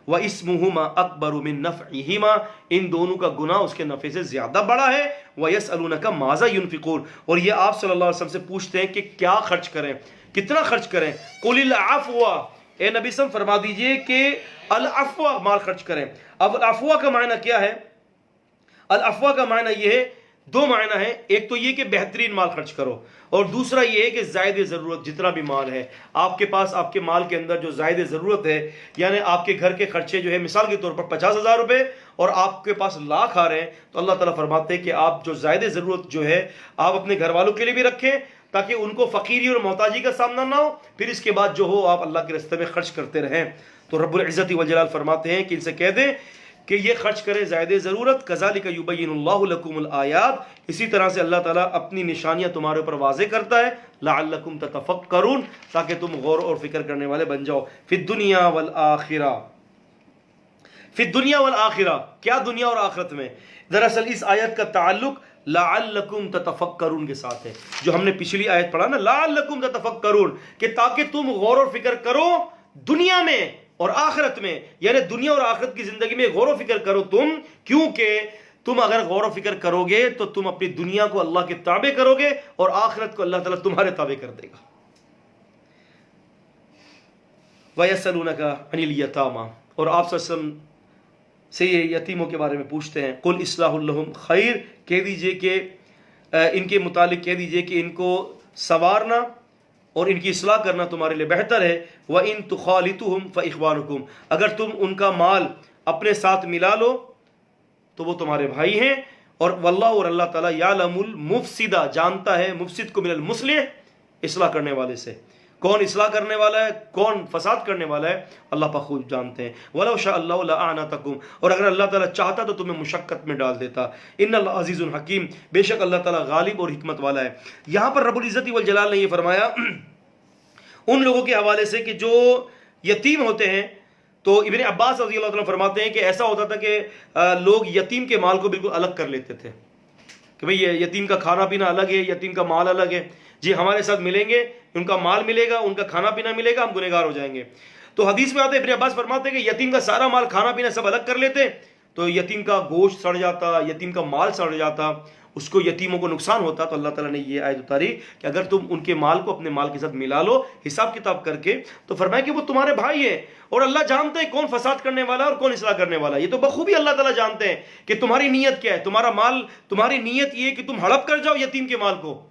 وَإِسْمُهُمَا أَكْبَرُ مِن نَفْعِهِمَا، ان دونوں کا گناہ اس کے نفع سے زیادہ بڑا ہے. وَيَسْأَلُونَكَ مَاذَا يُنْفِقُونَ، اور یہ آپ صلی اللہ علیہ وسلم سے پوچھتے ہیں کہ کیا خرچ کریں، کتنا خرچ کریں. قُلِ الْعَفْوَ، اے نبی صلی اللہ علیہ وسلم فرما دیجئے کہ العفو، مال خرچ کریں. اب العفو کا معنی کیا ہے؟ العفو کا معنی یہ ہے، دو معنی ہے. ایک تو یہ کہ بہترین مال خرچ کرو، اور دوسرا یہ ہے کہ زائد ضرورت جتنا بھی مال ہے آپ کے پاس، آپ کے مال کے اندر جو زائد ضرورت ہے، یعنی آپ کے گھر کے خرچے جو ہے مثال کے طور پر 50,000 روپے اور آپ کے پاس لاکھ آ رہے ہیں، تو اللہ تعالیٰ فرماتے ہیں کہ آپ جو زائد ضرورت جو ہے آپ اپنے گھر والوں کے لیے بھی رکھیں تاکہ ان کو فقیری اور محتاجی کا سامنا نہ ہو، پھر اس کے بعد جو ہو آپ اللہ کے راستے میں خرچ کرتے رہیں. تو رب العزت والجلال فرماتے ہیں کہ ان سے کہہ دیں کہ یہ خرچ کرے زائد ضرورت. کذالک یبین اللہ لکم الآیات، اسی طرح سے اللہ تعالیٰ اپنی نشانیاں تمہارے اوپر واضح کرتا ہے. لعلکم تتفکرون، تاکہ تم غور اور فکر کرنے والے بن جاؤ. فی الدنیا والآخرہ، فی الدنیا والآخرہ، کیا دنیا اور آخرت میں؟ دراصل اس آیت کا تعلق لعلکم تتفکرون کے ساتھ ہے، جو ہم نے پچھلی آیت پڑھا نا، لعلکم تتفکرون، کہ تاکہ تم غور و فکر کرو دنیا میں اور آخرت میں، یعنی دنیا اور آخرت کی زندگی میں غور و فکر کرو تم. کیونکہ تم اگر غور و فکر کرو گے تو تم اپنی دنیا کو اللہ کے تابع کرو گے اور آخرت کو اللہ تعالیٰ تمہارے تابع کر دے گا. وَيَسْأَلُونَكَ عَنِ الْيَتَامَى، اور آپ صلی اللہ علیہ وسلم سے یہ یتیموں کے بارے میں پوچھتے ہیں. قُلْ إِصْلَاحٌ لَهُمْ خَيْرٌ، کہہ دیجئے کہ ان کے متعلق کہہ دیجئے کہ ان کو سنوارنا اور ان کی اصلاح کرنا تمہارے لیے بہتر ہے. وَإِن تُخَالِطُهُمْ فَإِخْوَانُكُمْ، اگر تم ان کا مال اپنے ساتھ ملا لو تو وہ تمہارے بھائی ہیں. اور واللہ، اور اللہ تعالیٰ یعلم المفسد، جانتا ہے مفسد کو من المصلح، اصلاح کرنے والے سے. کون اصلاح کرنے والا ہے، کون فساد کرنے والا ہے، اللہ پاک خوب جانتے ہیں. وَلَوْ شَاءَ اللَّهُ لَأَعْنَتَكُمْ، اور اگر اللہ تعالیٰ چاہتا تو تمہیں مشقت میں ڈال دیتا. ان اللہ عزیز الحکیم، بے شک اللہ تعالیٰ غالب اور حکمت والا ہے. یہاں پر رب العزت والجلال نے یہ فرمایا ان لوگوں کے حوالے سے کہ جو یتیم ہوتے ہیں. تو ابن عباس رضی اللہ عنہ فرماتے ہیں کہ ایسا ہوتا تھا کہ لوگ یتیم کے مال کو بالکل الگ کر لیتے تھے کہ بھئی یتیم کا کھانا پینا الگ ہے، یتیم کا مال الگ ہے. جی ہمارے ساتھ ملیں گے، ان کا مال ملے گا، ان کا کھانا پینا ملے گا، ہم گنہگار ہو جائیں گے. تو حدیث میں آتے ابن عباس فرماتے ہیں کہ یتیم کا سارا مال، کھانا پینا سب الگ کر لیتے تو یتیم کا گوشت سڑ جاتا، یتیم کا مال سڑ جاتا، اس کو یتیموں کو نقصان ہوتا. تو اللہ تعالیٰ نے یہ آیت اتاری کہ اگر تم ان کے مال کو اپنے مال کے ساتھ ملا لو حساب کتاب کر کے، تو فرمایا کہ وہ تمہارے بھائی ہیں اور اللہ جانتے ہیں کون فساد کرنے والا ہے اور کون اصلاح کرنے والا ہے. یہ تو بخوبی اللہ تعالیٰ جانتے ہیں کہ تمہاری نیت کیا ہے. تمہارا مال، تمہاری نیت یہ ہے کہ تم ہڑپ کر جاؤ یتیم کے مال کو.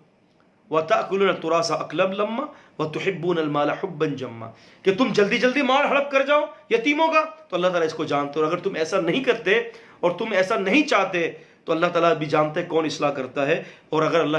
وَتَأْكُلُونَ التُّرَاثَ أَكْلًا لَمًّا وَتُحِبُّونَ الْمَالَ حُبًّا جَمًّا، کہ تم جلدی جلدی مال ہڑپ کر جاؤ یتیموں کا. تو اللہ تعالیٰ اس کو جانتے، اور اگر تم ایسا نہیں کرتے اور تم ایسا نہیں چاہتے تو اللہ تعالیٰ بھی جانتے ہیں کون اصلاح کرتا ہے. اور اگر اللہ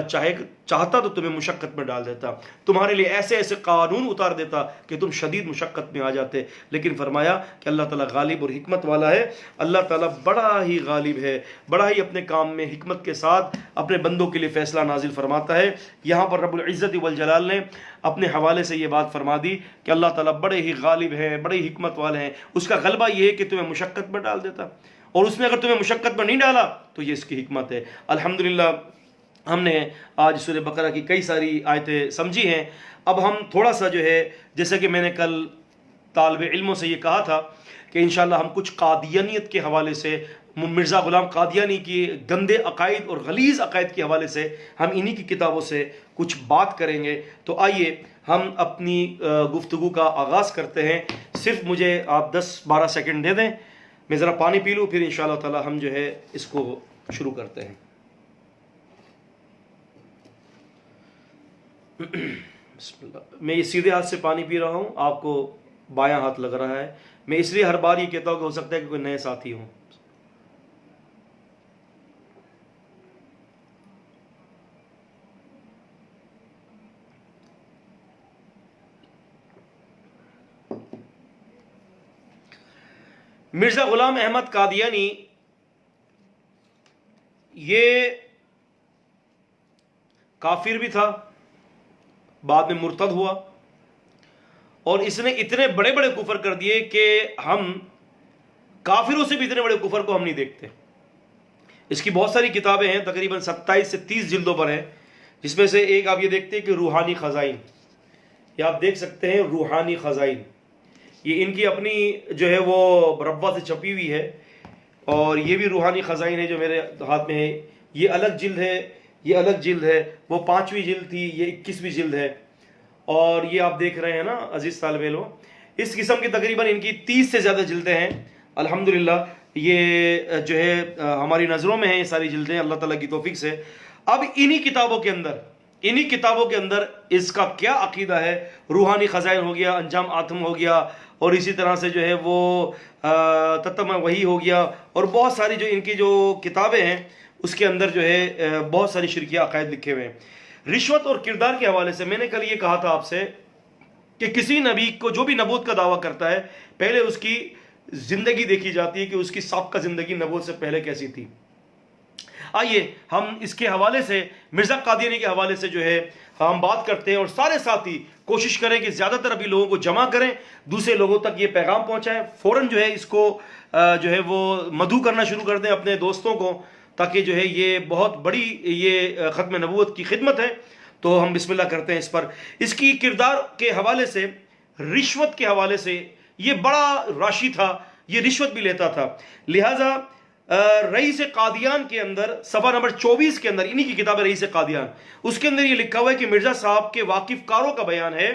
چاہتا تو تمہیں مشقت میں ڈال دیتا، تمہارے لیے ایسے ایسے قانون اتار دیتا کہ تم شدید مشقت میں آ جاتے. لیکن فرمایا کہ اللہ تعالیٰ غالب اور حکمت والا ہے. اللہ تعالیٰ بڑا ہی غالب ہے، بڑا ہی اپنے کام میں حکمت کے ساتھ اپنے بندوں کے لیے فیصلہ نازل فرماتا ہے. یہاں پر رب العزت والجلال نے اپنے حوالے سے یہ بات فرما دی کہ اللہ تعالیٰ بڑے ہی غالب ہیں، بڑے ہی حکمت والے ہیں. اس کا غلبہ یہ ہے کہ تمہیں مشقت میں ڈال دیتا، اور اس نے اگر تمہیں مشقت میں نہیں ڈالا تو یہ اس کی حکمت ہے. الحمدللہ ہم نے آج سورہ بقرہ کی کئی ساری آیتیں سمجھی ہیں. اب ہم تھوڑا سا جو ہے، جیسا کہ میں نے کل طالب علموں سے یہ کہا تھا کہ انشاءاللہ ہم کچھ قادیانیت کے حوالے سے، مرزا غلام قادیانی کی گندے عقائد اور غلیظ عقائد کے حوالے سے ہم انہی کی کتابوں سے کچھ بات کریں گے. تو آئیے ہم اپنی گفتگو کا آغاز کرتے ہیں. صرف مجھے آپ 10-12 سیکنڈ دے دیں، میں ذرا پانی پی لوں، پھر انشاءاللہ تعالی ہم جو ہے اس کو شروع کرتے ہیں. بسم اللہ. میں یہ سیدھے ہاتھ سے پانی پی رہا ہوں، آپ کو بایاں ہاتھ لگ رہا ہے. میں اس لیے ہر بار یہ کہتا ہوں کہ ہو سکتا ہے کہ کوئی نئے ساتھی ہوں. مرزا غلام احمد قادیانی یہ کافر بھی تھا، بعد میں مرتد ہوا، اور اس نے اتنے بڑے بڑے کفر کر دیے کہ ہم کافروں سے بھی اتنے بڑے کفر کو ہم نہیں دیکھتے. اس کی بہت ساری کتابیں ہیں، تقریباً 27 سے 30 جلدوں پر ہیں، جس میں سے ایک آپ یہ دیکھتے ہیں کہ روحانی خزائن، یہ آپ دیکھ سکتے ہیں روحانی خزائن، یہ ان کی اپنی جو ہے وہ مربع سے چھپی ہوئی ہے، اور یہ بھی روحانی خزائن ہے جو میرے ہاتھ میں ہے. یہ الگ جلد ہے، یہ الگ جلد ہے، وہ 5ویں جلد تھی، یہ 21ویں جلد ہے. اور یہ آپ دیکھ رہے ہیں نا عزیز طالب علم، اس قسم کی تقریباً ان کی 30 سے زیادہ جلدیں ہیں. الحمدللہ یہ جو ہے ہماری نظروں میں ہیں یہ ساری جلدیں اللہ تعالیٰ کی توفیق سے. اب انہی کتابوں کے اندر اس کا کیا عقیدہ ہے، روحانی خزائن ہو گیا، انجام آتم ہو گیا، اور اسی طرح سے جو ہے وہ تتم وحی ہو گیا، اور بہت ساری جو ان کی جو کتابیں ہیں اس کے اندر جو ہے بہت ساری شرکیہ عقائد لکھے ہوئے ہیں. رشوت اور کردار کے حوالے سے میں نے کل یہ کہا تھا آپ سے کہ کسی نبی کو جو بھی نبوت کا دعویٰ کرتا ہے پہلے اس کی زندگی دیکھی جاتی ہے کہ اس کی سابقہ زندگی نبوت سے پہلے کیسی تھی. آئیے ہم اس کے حوالے سے مرزا قادیانی کے حوالے سے جو ہے ہم بات کرتے ہیں، اور سارے ساتھی کوشش کریں کہ زیادہ تر ابھی لوگوں کو جمع کریں، دوسرے لوگوں تک یہ پیغام پہنچائیں، فوراً جو ہے اس کو جو ہے وہ مدعو کرنا شروع کر دیں اپنے دوستوں کو، تاکہ جو ہے یہ بہت بڑی یہ ختم نبوت کی خدمت ہے. تو ہم بسم اللہ کرتے ہیں اس پر. اس کی کردار کے حوالے سے، رشوت کے حوالے سے، یہ بڑا راشی تھا، یہ رشوت بھی لیتا تھا. لہٰذا رئیس قادیان کے اندر صفحہ نمبر 24 کے اندر، انہی کی کتاب ہے رئیس قادیان، اس کے اندر یہ لکھا ہوا ہے کہ مرزا صاحب کے واقف کاروں کا بیان ہے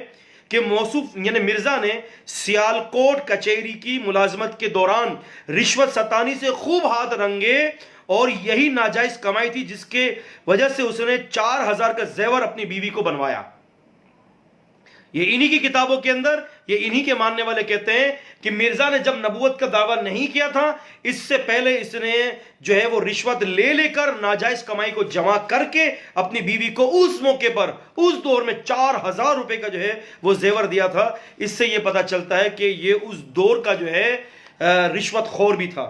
کہ موصوف یعنی مرزا نے سیالکوٹ کچہری کی ملازمت کے دوران رشوت ستانی سے خوب ہاتھ رنگے، اور یہی ناجائز کمائی تھی جس کے وجہ سے اس نے 4000 کا زیور اپنی بیوی کو بنوایا. یہ انہی کی کتابوں کے اندر، یہ انہی کے ماننے والے کہتے ہیں کہ مرزا نے جب نبوت کا دعویٰ نہیں کیا تھا، اس سے پہلے اس نے جو ہے وہ رشوت لے کر ناجائز کمائی کو جمع کر کے اپنی بیوی کو اس موقع پر اس دور میں 4000 روپے کا جو ہے وہ زیور دیا تھا. اس سے یہ پتہ چلتا ہے کہ یہ اس دور کا جو ہے رشوت خور بھی تھا.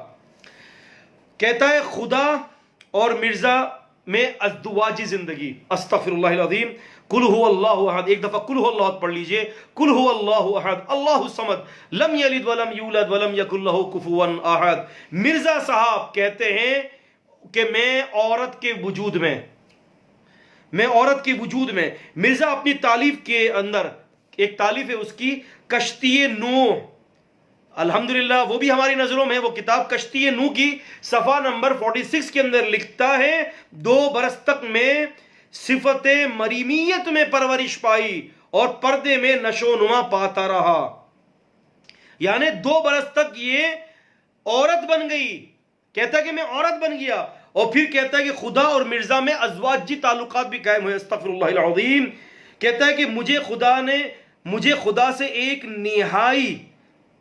کہتا ہے خدا اور مرزا میں ازدواجی زندگی. استغفر اللہ العظیم. قل هو اللہ احد، ایک دفعہ قل هو اللہ پڑھ لیجئے. قل هو اللہ احد اللہ الصمد لم یلد ولم یولد ولم یکن له کفوا احد. مرزا صاحب کہتے ہیں کہ میں عورت کے وجود میں مرزا اپنی تالیف کے اندر، ایک تالیف ہے اس کی کشتی نوح، الحمدللہ وہ بھی ہماری نظروں میں، وہ کتاب کشتی نوح کی صفحہ نمبر 46 کے اندر لکھتا ہے 2 برس تک میں صفت مریمیت میں پرورش پائی اور پردے میں نشو نما پاتا رہا. یعنی 2 برس تک یہ عورت بن گئی، کہتا ہے کہ میں عورت بن گیا، اور پھر کہتا ہے کہ خدا اور مرزا میں ازواجی تعلقات بھی قائم ہوئے. استغفر اللہ العظیم. کہتا ہے کہ مجھے خدا سے ایک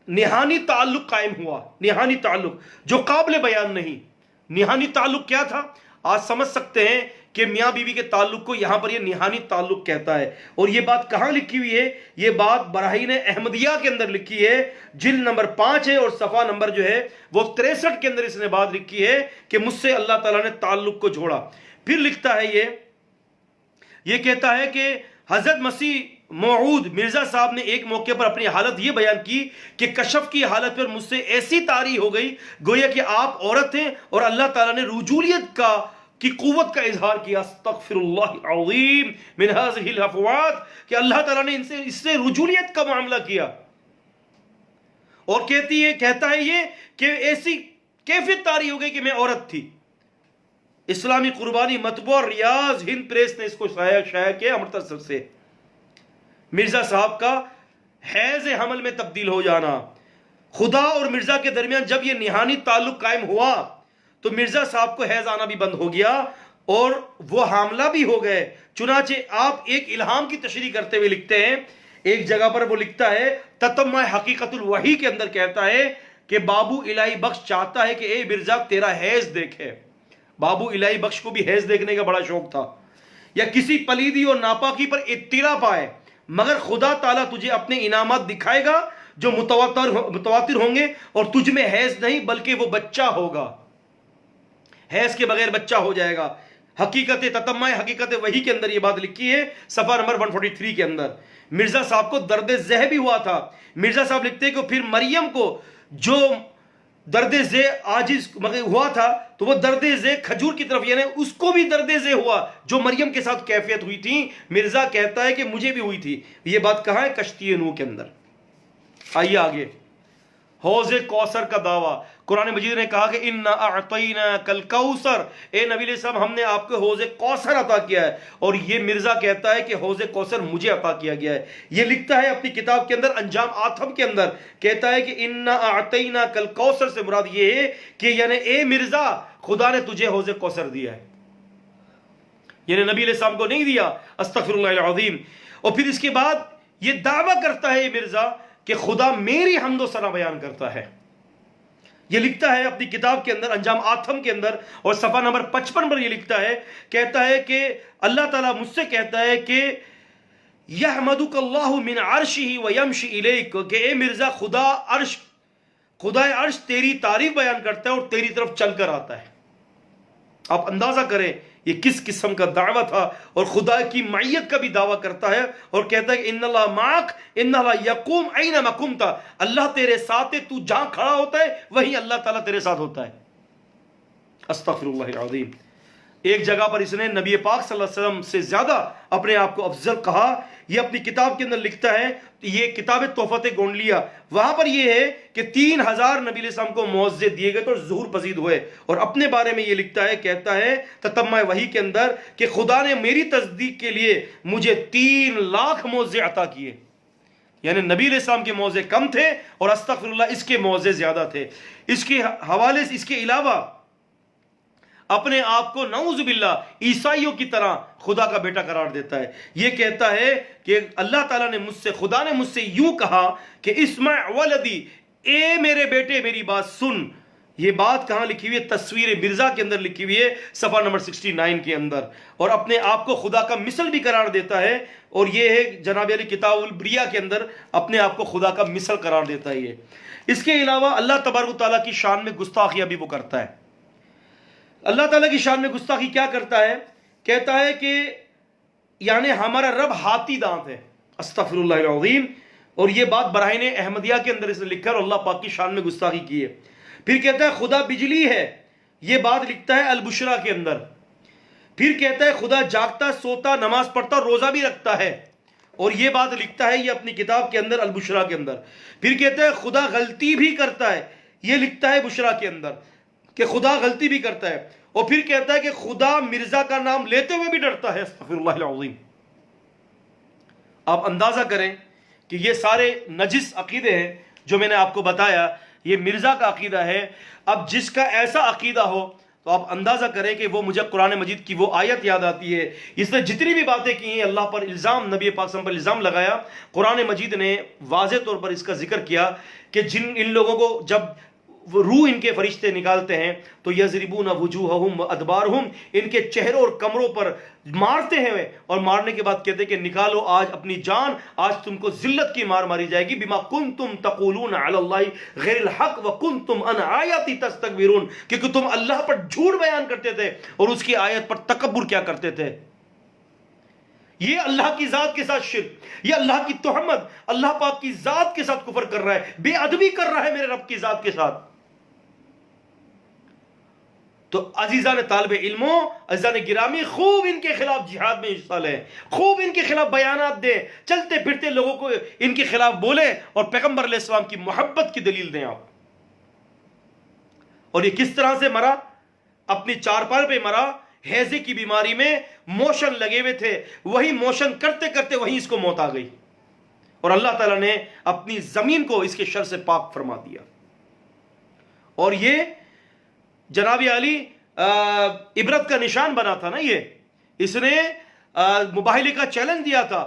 نہانی تعلق قائم ہوا، نہانی تعلق جو قابل بیان نہیں. نہانی تعلق کیا تھا؟ آج سمجھ سکتے ہیں کہ میاں بیوی کے تعلق کو یہاں پر یہ نہانی تعلق کہتا ہے. اور یہ بات کہاں لکھی ہوئی ہے؟ یہ بات براہین احمدیہ کے اندر لکھی ہے، جلد نمبر 5 ہے، اور صفحہ نمبر جو ہے وہ 63 کے اندر اس نے بات لکھی ہے کہ مجھ سے اللہ تعالیٰ نے تعلق کو جوڑا. پھر لکھتا ہے یہ کہتا ہے کہ حضرت مسیح موعود مرزا صاحب نے ایک موقع پر اپنی حالت یہ بیان کی کہ کشف کی حالت پر مجھ سے ایسی طاری ہو گئی گویا کہ آپ عورت ہیں، اور اللہ تعالیٰ نے رجولیت کی قوت کا اظہار کیا. استغفر اللہ العظیم من هذه الافوات، کہ اللہ تعالیٰ نے اس سے رجولیت کا معاملہ کیا. اور کہتا ہے یہ کہ ایسی کیفیت طاری ہو گئی کہ میں عورت تھی. اسلامی قربانی مطبوع ریاض ہند پریس نے اس کو شائع کیا امرتسر سے. مرزا صاحب کا حیض حمل میں تبدیل ہو جانا. خدا اور مرزا کے درمیان جب یہ نہانی تعلق قائم ہوا تو مرزا صاحب کو حیض آنا بھی بند ہو گیا اور وہ حاملہ بھی ہو گئے. چنانچہ آپ ایک الہام کی تشریح کرتے ہوئے لکھتے ہیں ایک جگہ پر وہ لکھتا ہے تتمہ حقیقت الوحی کے اندر کہتا ہے کہ بابو الہی بخش چاہتا ہے کہ اے مرزا تیرا حیض دیکھے. بابو الہی بخش کو بھی حیض دیکھنے کا بڑا شوق تھا. یا کسی پلیدی اور ناپاکی پر اطلاع پائے مگر خدا تعالیٰ تجھے اپنے انعامات دکھائے گا جو متواتر ہوں گے اور تجھ میں حیض نہیں بلکہ وہ بچہ ہوگا. حیض کے بغیر بچہ ہو جائے گا. حقیقت تتمہ حقیقت وحی کے اندر یہ بات لکھی ہے صفحہ نمبر 143 کے اندر. مرزا صاحب کو درد ذہ بھی ہوا تھا. مرزا صاحب لکھتے ہیں کہ پھر مریم کو جو درد ذہ عاجز ہوا تھا تو وہ درد ذہ کھجور کی طرف، یعنی اس کو بھی درد ذہ ہوا جو مریم کے ساتھ کیفیت ہوئی تھی. مرزا کہتا ہے کہ مجھے بھی ہوئی تھی. یہ بات کہاں ہے؟ کشتی نوح کے اندر. آئیے آگے. حوض کوثر کا دعویٰ. قرآن مجید نے کہا کہ انا اعطیناک الکوثر، اے نبی علیہ السلام ہم نے آپ کو حوض کوثر عطا کیا ہے. اور یہ مرزا کہتا ہے کہ حوض کوثر مجھے عطا کیا گیا ہے. یہ لکھتا ہے اپنی کتاب کے اندر انجام آتھم کے اندر، کہتا ہے کہ انا اعطیناک الکوثر سے مراد یہ ہے کہ یعنی اے مرزا خدا نے تجھے حوض کوثر دیا ہے، یعنی نبی علیہ السلام کو نہیں دیا. استغفر اللہ العظیم. اور پھر اس کے بعد یہ دعویٰ کرتا ہے یہ مرزا کہ خدا میری حمد و ثنا بیان کرتا ہے. یہ لکھتا ہے اپنی کتاب کے اندر انجام آتھم کے اندر اور صفحہ نمبر 55 پر یہ لکھتا ہے، کہتا ہے کہ اللہ تعالیٰ مجھ سے کہتا ہے کہ یحمدک اللہ من عرشہ ویمشی الیک، کہ اے مرزا خدا عرش تیری تعریف بیان کرتا ہے اور تیری طرف چل کر آتا ہے. آپ اندازہ کریں یہ کس قسم کا دعویٰ تھا. اور خدا کی معیت کا بھی دعویٰ کرتا ہے اور کہتا ہے کہ ان اللہ معک ان اللہ یقوم اینما کنت، اللہ تیرے ساتھ ہے، تو جہاں کھڑا ہوتا ہے وہیں اللہ تعالیٰ تیرے ساتھ ہوتا ہے. استغفر اللہ العظیم. ایک جگہ پر اس نے نبی پاک صلی اللہ علیہ وسلم سے زیادہ اپنے آپ کو افضل کہا. یہ اپنی کتاب کے اندر لکھتا ہے، یہ کتاب تحفت گونڈلیا، وہاں پر یہ ہے کہ 3000 نبی علیہ السلام کو معاوضے دیے گئے تو ظہور پذیر ہوئے. اور اپنے بارے میں یہ لکھتا ہے، کہتا ہے تتمہ وحی کے اندر کہ خدا نے میری تصدیق کے لیے مجھے 3 لاکھ معاوضے عطا کیے. یعنی نبی علیہ السلام کے معاوضے کم تھے اور استغفر اللہ اس کے معاوضے زیادہ تھے. اس کے حوالے سے اس کے علاوہ اپنے آپ کو نعوذ باللہ عیسائیوں کی طرح خدا کا بیٹا قرار دیتا ہے. یہ کہتا ہے کہ اللہ تعالیٰ نے خدا نے مجھ سے یوں کہا کہ اسمع ولدی، اے میرے بیٹے میری بات سن. یہ بات کہاں لکھی ہوئی ہے؟ تصویر مرزا کے اندر لکھی ہوئی ہے صفحہ نمبر 69 کے اندر. اور اپنے آپ کو خدا کا مثل بھی قرار دیتا ہے. اور یہ ہے جناب علی کتاب البریہ کے اندر اپنے آپ کو خدا کا مثل قرار دیتا ہے. اس کے علاوہ اللہ تبارک و تعالیٰ کی شان میں گستاخیاں بھی وہ کرتا ہے. اللہ تعالیٰ کی شان میں گستاخی کیا کرتا ہے؟ کہتا ہے کہ یعنی ہمارا رب ہاتھی دانت ہے. استغفر اللہ العظیم. اور یہ بات براہین احمدیہ کے اندر اس نے لکھا اور اللہ پاک کی شان میں گستاخی کی ہے. پھر کہتا ہے خدا بجلی ہے، یہ بات لکھتا ہے البشرا کے اندر. پھر کہتا ہے خدا جاگتا سوتا نماز پڑھتا روزہ بھی رکھتا ہے، اور یہ بات لکھتا ہے یہ اپنی کتاب کے اندر البشرا کے اندر. پھر کہتا ہے خدا غلطی بھی کرتا ہے، یہ لکھتا ہے بشرا کے اندر کہ خدا غلطی بھی کرتا ہے. اور پھر کہتا ہے کہ خدا مرزا کا نام لیتے ہوئے بھی ڈرتا ہے. استغفر اللہ العظیم. آپ اندازہ کریں کہ یہ سارے نجس عقیدے ہیں جو میں نے آپ کو بتایا، یہ مرزا کا عقیدہ ہے. اب جس کا ایسا عقیدہ ہو تو آپ اندازہ کریں کہ وہ مجھے قرآن مجید کی وہ آیت یاد آتی ہے. اس نے جتنی بھی باتیں کی ہیں اللہ پر الزام، نبی پاک صلی اللہ علیہ وسلم پر الزام لگایا. قرآن مجید نے واضح طور پر اس کا ذکر کیا کہ ان لوگوں کو جب وہ روح ان کے فرشتے نکالتے ہیں تو یضربون وجوہہم وادبارہم، ان کے چہروں اور کمروں پر مارتے ہیں، اور مارنے کے بعد کہتے ہیں کہ نکالو آج اپنی جان، آج تم کو ذلت کی مار ماری جائے گی. بما کنتم تقولون علی اللہ غیر الحق وکنتم عن آیاتی تستکبرون، کیونکہ تم اللہ پر جھوٹ بیان کرتے تھے اور اس کی آیت پر تکبر کیا کرتے تھے. یہ اللہ کی ذات کے ساتھ شرک، یہ اللہ کی تہمت، اللہ پاک کی ذات کے ساتھ کفر کر رہا ہے، بے ادبی کر رہا ہے میرے رب کی ذات کے ساتھ. تو عزیزان طالب علموں، عزیزان گرامی، خوب ان کے خلاف جہاد میں حصہ لیں، خوب ان کے خلاف بیانات دیں، چلتے پھرتے لوگوں کو ان کے خلاف بولیں اور پیغمبر علیہ السلام کی محبت کی دلیل دیں آپ. اور یہ کس طرح سے مرا؟ اپنی چارپائی پہ مرا، ہیضے کی بیماری میں موشن لگے ہوئے تھے، وہی موشن کرتے کرتے وہیں اس کو موت آ گئی اور اللہ تعالیٰ نے اپنی زمین کو اس کے شر سے پاک فرما دیا. اور یہ جناب علی عبرت کا نشان بنا تھا نا. یہ اس نے مباہلے کا چیلنج دیا تھا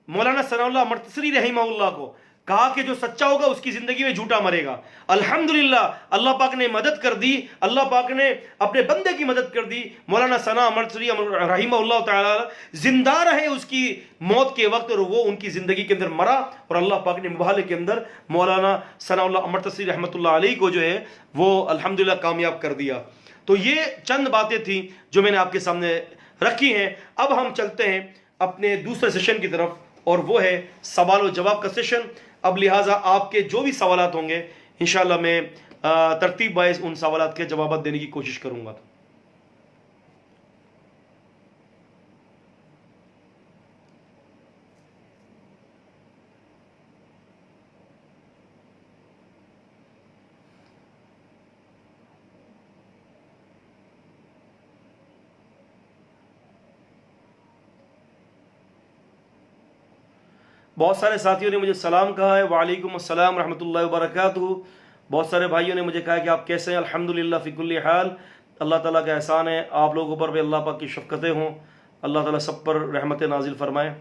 مولانا ثناء اللہ مرتضی رحمہ اللہ کو کہا کہ جو سچا ہوگا اس کی زندگی میں جھوٹا مرے گا. الحمدللہ اللہ پاک نے مدد کر دی, اللہ پاک نے اپنے بندے کی مدد کر دی. مولانا ثناء مرتضی رحمہ اللہ تعالی زندہ رہے اس کی موت کے وقت, اور وہ ان کی زندگی کے اندر مرا, اور اللہ پاک نے مباحلے کے اندر مولانا ثناء اللہ مرتضی رحمۃ اللہ علیہ کو جو ہے وہ الحمدللہ کامیاب کر دیا. تو یہ چند باتیں تھیں جو میں نے آپ کے سامنے رکھی ہیں. اب ہم چلتے ہیں اپنے دوسرے سیشن کی طرف, اور وہ ہے سوال و جواب کا سیشن. اب لہٰذا آپ کے جو بھی سوالات ہوں گے انشاءاللہ میں ترتیب وائز ان سوالات کے جوابات دینے کی کوشش کروں گا. بہت سارے ساتھیوں نے مجھے سلام کہا ہے, وعلیکم السلام ورحمۃ اللہ وبرکاتہ. بہت سارے بھائیوں نے مجھے کہا کہ آپ کیسے ہیں؟ الحمدللہ فی کل حال, اللہ تعالیٰ کا احسان ہے, آپ لوگوں پر بھی اللہ پاک کی شفقتیں ہوں, اللہ تعالیٰ سب پر رحمت نازل فرمائے.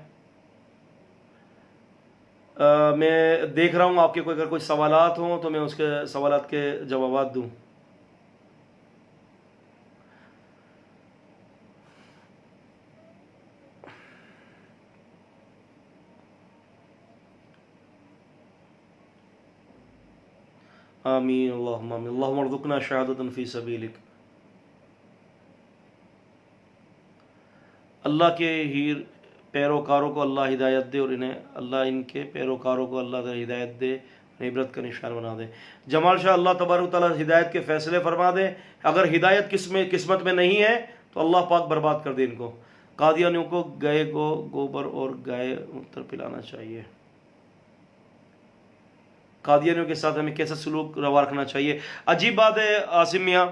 میں دیکھ رہا ہوں آپ کے اگر کوئی سوالات ہوں تو میں اس کے سوالات کے جوابات دوں. آمین اللہم آمین. اللہم ارزقنا شہادۃ فی سبیلک. اللہ کے ہی پیروکاروں کو اللہ ہدایت دے, اور انہیں اللہ ان کے پیروکاروں کو اللہ ہدایت دے, عبرت کا نشان بنا دے. جمال شاہ اللہ تبارک و تعالیٰ ہدایت کے فیصلے فرما دے. اگر ہدایت قسمت میں نہیں ہے تو اللہ پاک برباد کر دے ان کو. قادیانیوں کو گائے کو گوبر اور گائے متر پلانا چاہیے. قادیانیوں کے ساتھ ہمیں کیسا سلوک روا رکھنا چاہیے؟ عجیب بات ہے عاصم میاں,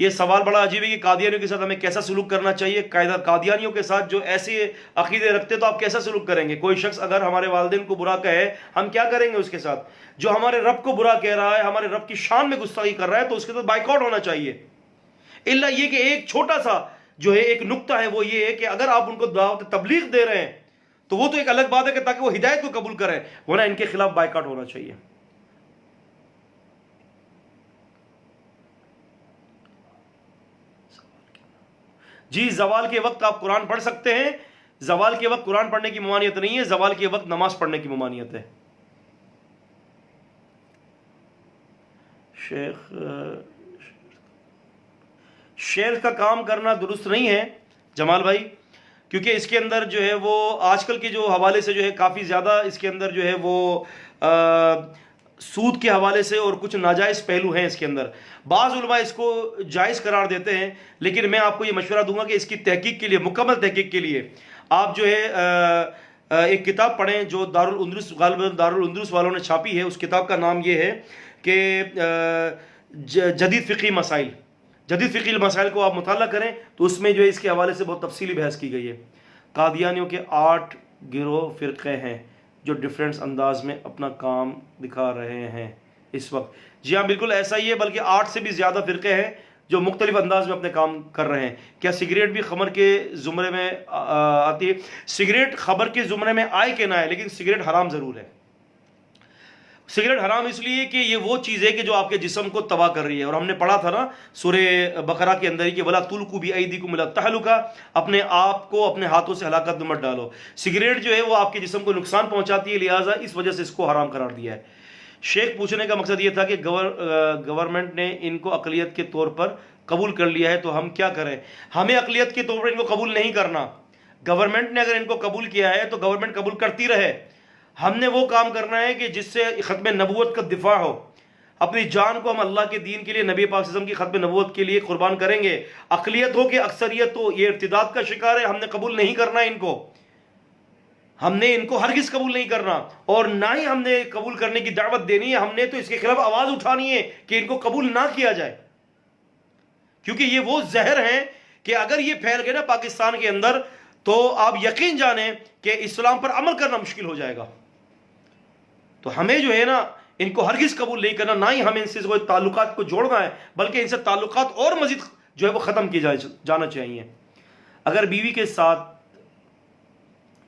یہ سوال بڑا عجیب ہے کہ قادیانیوں کے ساتھ ہمیں کیسا سلوک کرنا چاہیے. قادیانیوں کے ساتھ جو ایسے عقیدے رکھتے تو آپ کیسا سلوک کریں گے؟ کوئی شخص اگر ہمارے والدین کو برا کہے ہم کیا کریں گے اس کے ساتھ؟ جو ہمارے رب کو برا کہہ رہا ہے, ہمارے رب کی شان میں گستاخی کر رہا ہے, تو اس کے ساتھ بائیکاٹ ہونا چاہیے. الا یہ کہ ایک چھوٹا سا جو ہے ایک نقطہ ہے, وہ یہ ہے کہ اگر آپ ان کو دعوت تبلیغ دے رہے ہیں تو وہ تو ایک الگ بات ہے کہ تاکہ وہ ہدایت کو قبول کریں, ورنہ ان کے خلاف بائیکاٹ ہونا چاہیے. جی زوال کے وقت آپ قرآن پڑھ سکتے ہیں. زوال کے وقت قرآن پڑھنے کی ممانعت نہیں ہے, زوال کے وقت نماز پڑھنے کی ممانعت ہے. شیخ کا کام کرنا درست نہیں ہے جمال بھائی, کیونکہ اس کے اندر جو ہے وہ آج کل کے جو حوالے سے جو ہے کافی زیادہ اس کے اندر جو ہے وہ سود کے حوالے سے اور کچھ ناجائز پہلو ہیں اس کے اندر. بعض علماء اس کو جائز قرار دیتے ہیں, لیکن میں آپ کو یہ مشورہ دوں گا کہ اس کی تحقیق کے لیے, مکمل تحقیق کے لیے آپ جو ہے ایک کتاب پڑھیں جو دارالاندلس, غالباً دارالاندلس والوں نے چھاپی ہے. اس کتاب کا نام یہ ہے کہ جدید فقہی مسائل. جدید فقہی مسائل کو آپ مطالعہ کریں تو اس میں جو ہے اس کے حوالے سے بہت تفصیلی بحث کی گئی ہے. قادیانیوں کے 8 گروہ فرقے ہیں جو ڈیفرنس انداز میں اپنا کام دکھا رہے ہیں اس وقت. جی ہاں بالکل ایسا ہی ہے, بلکہ 8 سے بھی زیادہ فرقے ہیں جو مختلف انداز میں اپنے کام کر رہے ہیں. کیا سگریٹ بھی خمر کے زمرے میں آتی ہے؟ سگریٹ خمر کے زمرے میں آئے کہ نہ آئے, لیکن سگریٹ حرام ضرور ہے. سگریٹ حرام اس لیے کہ یہ وہ چیز ہے کہ جو آپ کے جسم کو تباہ کر رہی ہے, اور ہم نے پڑھا تھا نا سورہ بقرہ کے اندر ہی کہ وَلَا تُلْقُوا بِأَيْدِيكُمْ إِلَى التَّهْلُكَةِ, اپنے آپ کو اپنے ہاتھوں سے ہلاکت میں مت ڈالو. سگریٹ جو ہے وہ آپ کے جسم کو نقصان پہنچاتی ہے, لہٰذا اس وجہ سے اس کو حرام قرار دیا ہے. شیخ پوچھنے کا مقصد یہ تھا کہ گورنمنٹ نے ان کو اقلیت کے طور پر قبول کر لیا ہے تو ہم کیا کریں؟ ہمیں اقلیت کے طور پر ان کو قبول نہیں کرنا. گورنمنٹ نے اگر ان کو قبول کیا ہے تو گورنمنٹ قبول کرتی رہے. ہم نے وہ کام کرنا ہے کہ جس سے ختم نبوت کا دفاع ہو. اپنی جان کو ہم اللہ کے دین کے لیے, نبی پاک صلی اللہ علیہ وسلم کی ختم نبوت کے لیے قربان کریں گے. اقلیت ہو کہ اکثریت ہو, یہ ارتداد کا شکار ہے, ہم نے قبول نہیں کرنا ان کو. ہم نے ان کو ہرگز قبول نہیں کرنا, اور نہ ہی ہم نے قبول کرنے کی دعوت دینی ہے. ہم نے تو اس کے خلاف آواز اٹھانی ہے کہ ان کو قبول نہ کیا جائے, کیونکہ یہ وہ زہر ہیں کہ اگر یہ پھیل گئے نا پاکستان کے اندر تو آپ یقین جانیں کہ اسلام پر عمل کرنا مشکل ہو جائے گا. تو ہمیں جو ہے نا ان کو ہرگز قبول نہیں کرنا, نہ ہی ہمیں ان سے کوئی تعلقات کو جوڑنا ہے, بلکہ ان سے تعلقات اور مزید جو ہے وہ ختم کیے جانا چاہیے. اگر بیوی کے ساتھ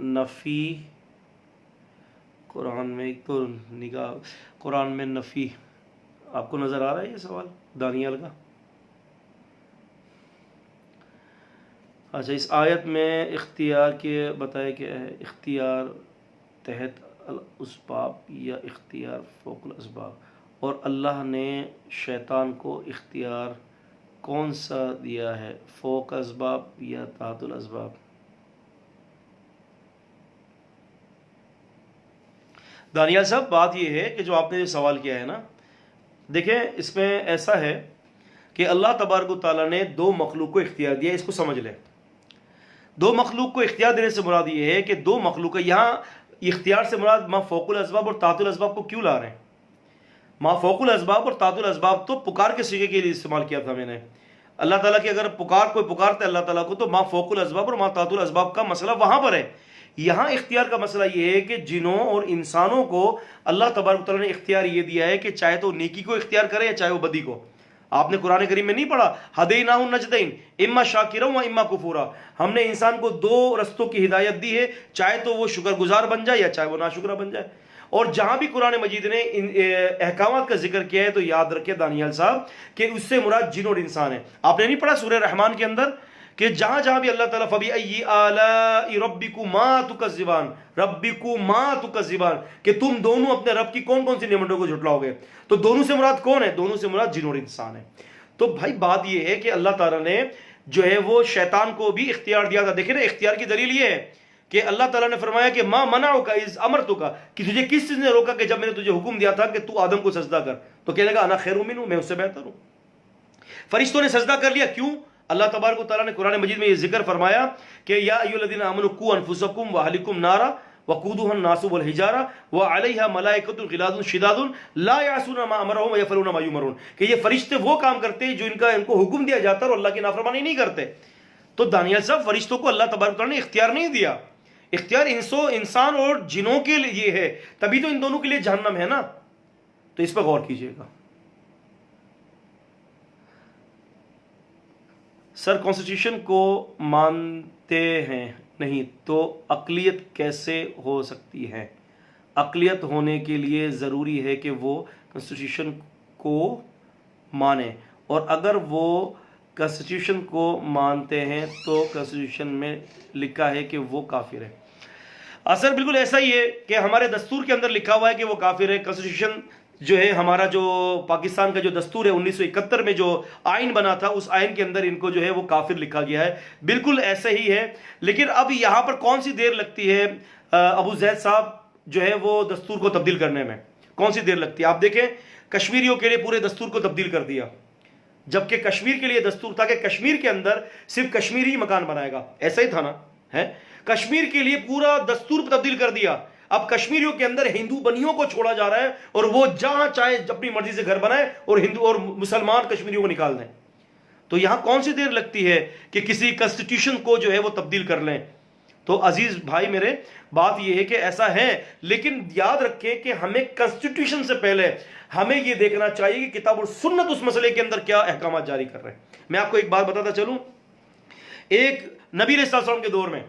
نفی قرآن میں ایک تو نگاہ قرآن میں نفی، آپ کو نظر آ رہا ہے یہ سوال دانیال کا؟ اچھا، اس آیت میں اختیار کے بتائے کہ اختیار تحت الاسباب یا اختیار فوق الاسباب، اور اللہ نے شیطان کو اختیار کون سا دیا ہے، فوق اسباب یا تحت الاسباب؟ دانیال صاحب بات یہ ہے کہ جو آپ نے یہ سوال کیا ہے نا، دیکھیں اس میں ایسا ہے کہ اللہ تبارک و تعالیٰ نے دو مخلوق کو اختیار دیا، اس کو سمجھ لیں۔ دو مخلوق کو اختیار دینے سے مراد یہ ہے کہ دو مخلوق، یہاں اختیار سے مراد ما فوق الاسباب اور تحت الاسباب کو کیوں لا رہے ہیں؟ ما فوق الاسباب اور تحت الاسباب تو پکار کے صیغے کے لیے استعمال کیا تھا میں نے۔ اللہ تعالیٰ کی اگر کوئی پکارتا ہے اللہ تعالیٰ کو، تو ما فوق الاسباب اور ما تحت الاسباب کا مسئلہ وہاں پر ہے۔ یہاں اختیار کا مسئلہ یہ ہے کہ جنوں اور انسانوں کو اللہ تبارک و تعالیٰ نے اختیار یہ دیا ہے کہ چاہے تو نیکی کو اختیار کرے یا چاہے وہ بدی کو۔ آپ نے قرآن کریم میں نہیں پڑھا ہدیناہ النجدین اما شاکرا و اما کفورا، ہم نے انسان کو دو رستوں کی ہدایت دی ہے، چاہے تو وہ شکر گزار بن جائے یا چاہے وہ ناشکرہ بن جائے۔ اور جہاں بھی قرآن مجید نے ان احکامات کا ذکر کیا ہے تو یاد رکھے دانیال صاحب کہ اس سے مراد جن اور انسان ہے۔ آپ نے نہیں پڑھا سورہ رحمان کے اندر کہ جہاں جہاں بھی اللہ تعالیٰ فَبِأَيِّ آلَاءِ رَبِّكُمَا تُكَذِّبَانِ رَبِّكُمَا تُكَذِّبَانِ، کہ تم دونوں اپنے رب کی کون کون سی نعمتوں کو جھٹلاؤ گے۔ تو دونوں سے مراد کون ہے؟ دونوں سے مراد جن اور انسان ہے۔ تو بھائی بات یہ ہے کہ اللہ تعالیٰ نے جو ہے وہ شیطان کو بھی اختیار دیا تھا۔ دیکھیں نا، اختیار کی دلیل یہ ہے کہ اللہ تعالیٰ نے فرمایا کہ ما منعک اذ امرتک، کہ تجھے کس چیز نے روکا کہ جب میں نے تجھے حکم دیا تھا کہ تو آدم کو سجدہ کر، تو کہنے لگا انا خیر منہ، میں اس سے بہتر ہوں۔ فرشتوں نے سجدہ کر لیا، کیوں؟ اللہ تبارک و تعالیٰ نے قرآن مجید میں یہ ذکر فرمایا کہ یا ایھا الذین آمنوا قوا انفسکم واہلکم نارا وقودها الناس والحجارہ وعلیہا ملائکۃ غلاظ شداد لا یعصون ما امرهم ویفعلون ما یؤمرون، کہ یہ فرشتے وہ کام کرتے ہیں جو ان کو حکم دیا جاتا ہے اور اللہ کی نافرمانی نہیں کرتے۔ تو دانیال صاحب فرشتوں کو اللہ تبارک و تعالیٰ نے اختیار نہیں دیا، اختیار انسان اور جنوں کے لیے ہے، تبھی تو ان دونوں کے لیے جہنم ہے نا۔ تو اس پر غور کیجئے گا۔ سر کانسٹیٹیوشن کو مانتے ہیں نہیں تو اقلیت کیسے ہو سکتی ہے؟ اقلیت ہونے کے لیے ضروری ہے کہ وہ کانسٹیٹیوشن کو مانے، اور اگر وہ کانسٹیٹیوشن کو مانتے ہیں تو کانسٹیٹیوشن میں لکھا ہے کہ وہ کافر ہے۔ اثر بالکل ایسا ہی ہے کہ ہمارے دستور کے اندر لکھا ہوا ہے کہ وہ کافر ہے۔ کانسٹیٹیوشن جو ہے ہمارا جو پاکستان کا جو دستور ہے 1971 میں جو آئین بنا تھا، اس آئین کے اندر ان کو جو ہے وہ کافر لکھا گیا ہے، بالکل ایسا ہی ہے۔ لیکن اب یہاں پر کون سی دیر لگتی ہے ابو زید صاحب جو ہے وہ دستور کو تبدیل کرنے میں، کون سی دیر لگتی ہے؟ آپ دیکھیں کشمیریوں کے لیے پورے دستور کو تبدیل کر دیا، جبکہ کشمیر کے لیے دستور تھا کہ کشمیر کے اندر صرف کشمیری مکان بنائے گا، ایسا ہی تھا نا ہے؟ کشمیر کے لیے پورا دستور تبدیل کر دیا۔ اب کشمیریوں کے اندر ہندو بنیوں کو چھوڑا جا رہا ہے اور وہ جہاں چاہے اپنی مرضی سے گھر بنائے اور ہندو اور مسلمان کشمیریوں کو نکال دیں۔ تو یہاں کون سی دیر لگتی ہے کہ کسی کنسٹیٹیوشن کو جو ہے وہ تبدیل کر لیں؟ تو عزیز بھائی میرے، بات یہ ہے کہ ایسا ہے، لیکن یاد رکھیں کہ ہمیں کنسٹیٹیوشن سے پہلے ہمیں یہ دیکھنا چاہیے کہ کتاب اور سنت اس مسئلے کے اندر کیا احکامات جاری کر رہے ہیں۔ میں آپ کو ایک بات بتاتا چلوں، ایک نبی علیہ السلام کے دور میں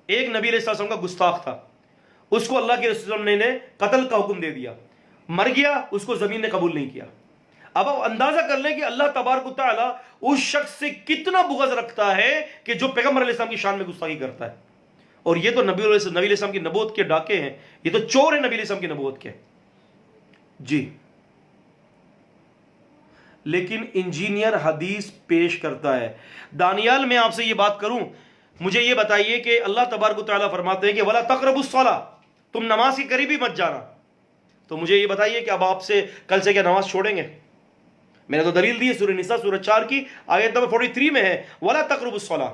ایک نبی علیہ السلام کا گستاخ تھا، اس کو اللہ کے رسول نے قتل کا حکم دے دیا، مر گیا، اس کو زمین نے قبول نہیں کیا۔ اب آپ اندازہ کر لیں کہ اللہ تبارک و تعالیٰ اس شخص سے کتنا بغض رکھتا ہے کہ جو پیغمبر علیہ السلام کی شان میں گستاخی کرتا ہے۔ اور یہ تو نبی علیہ السلام کی نبوت کے ڈاکے ہیں، یہ تو چور ہیں نبی علیہ السلام کی نبوت کے۔ جی، لیکن انجینئر حدیث پیش کرتا ہے۔ دانیال میں آپ سے یہ بات کروں، مجھے یہ بتائیے کہ اللہ تبارک و تعالیٰ فرماتے ہیں کہ وَلَا تَقْرَبُوا الصَّلَاةَ، تم نماز کے قریب ہی مت جانا۔ تو مجھے یہ بتائیے کہ اب آپ سے کل سے کیا نماز چھوڑیں گے؟ میں نے تو دلیل دی ہے، سورہ نساء سورہ 4 کی آیت نمبر 43 میں ہے وَلَا تَقْرَبُوا الصَّلَاةَ۔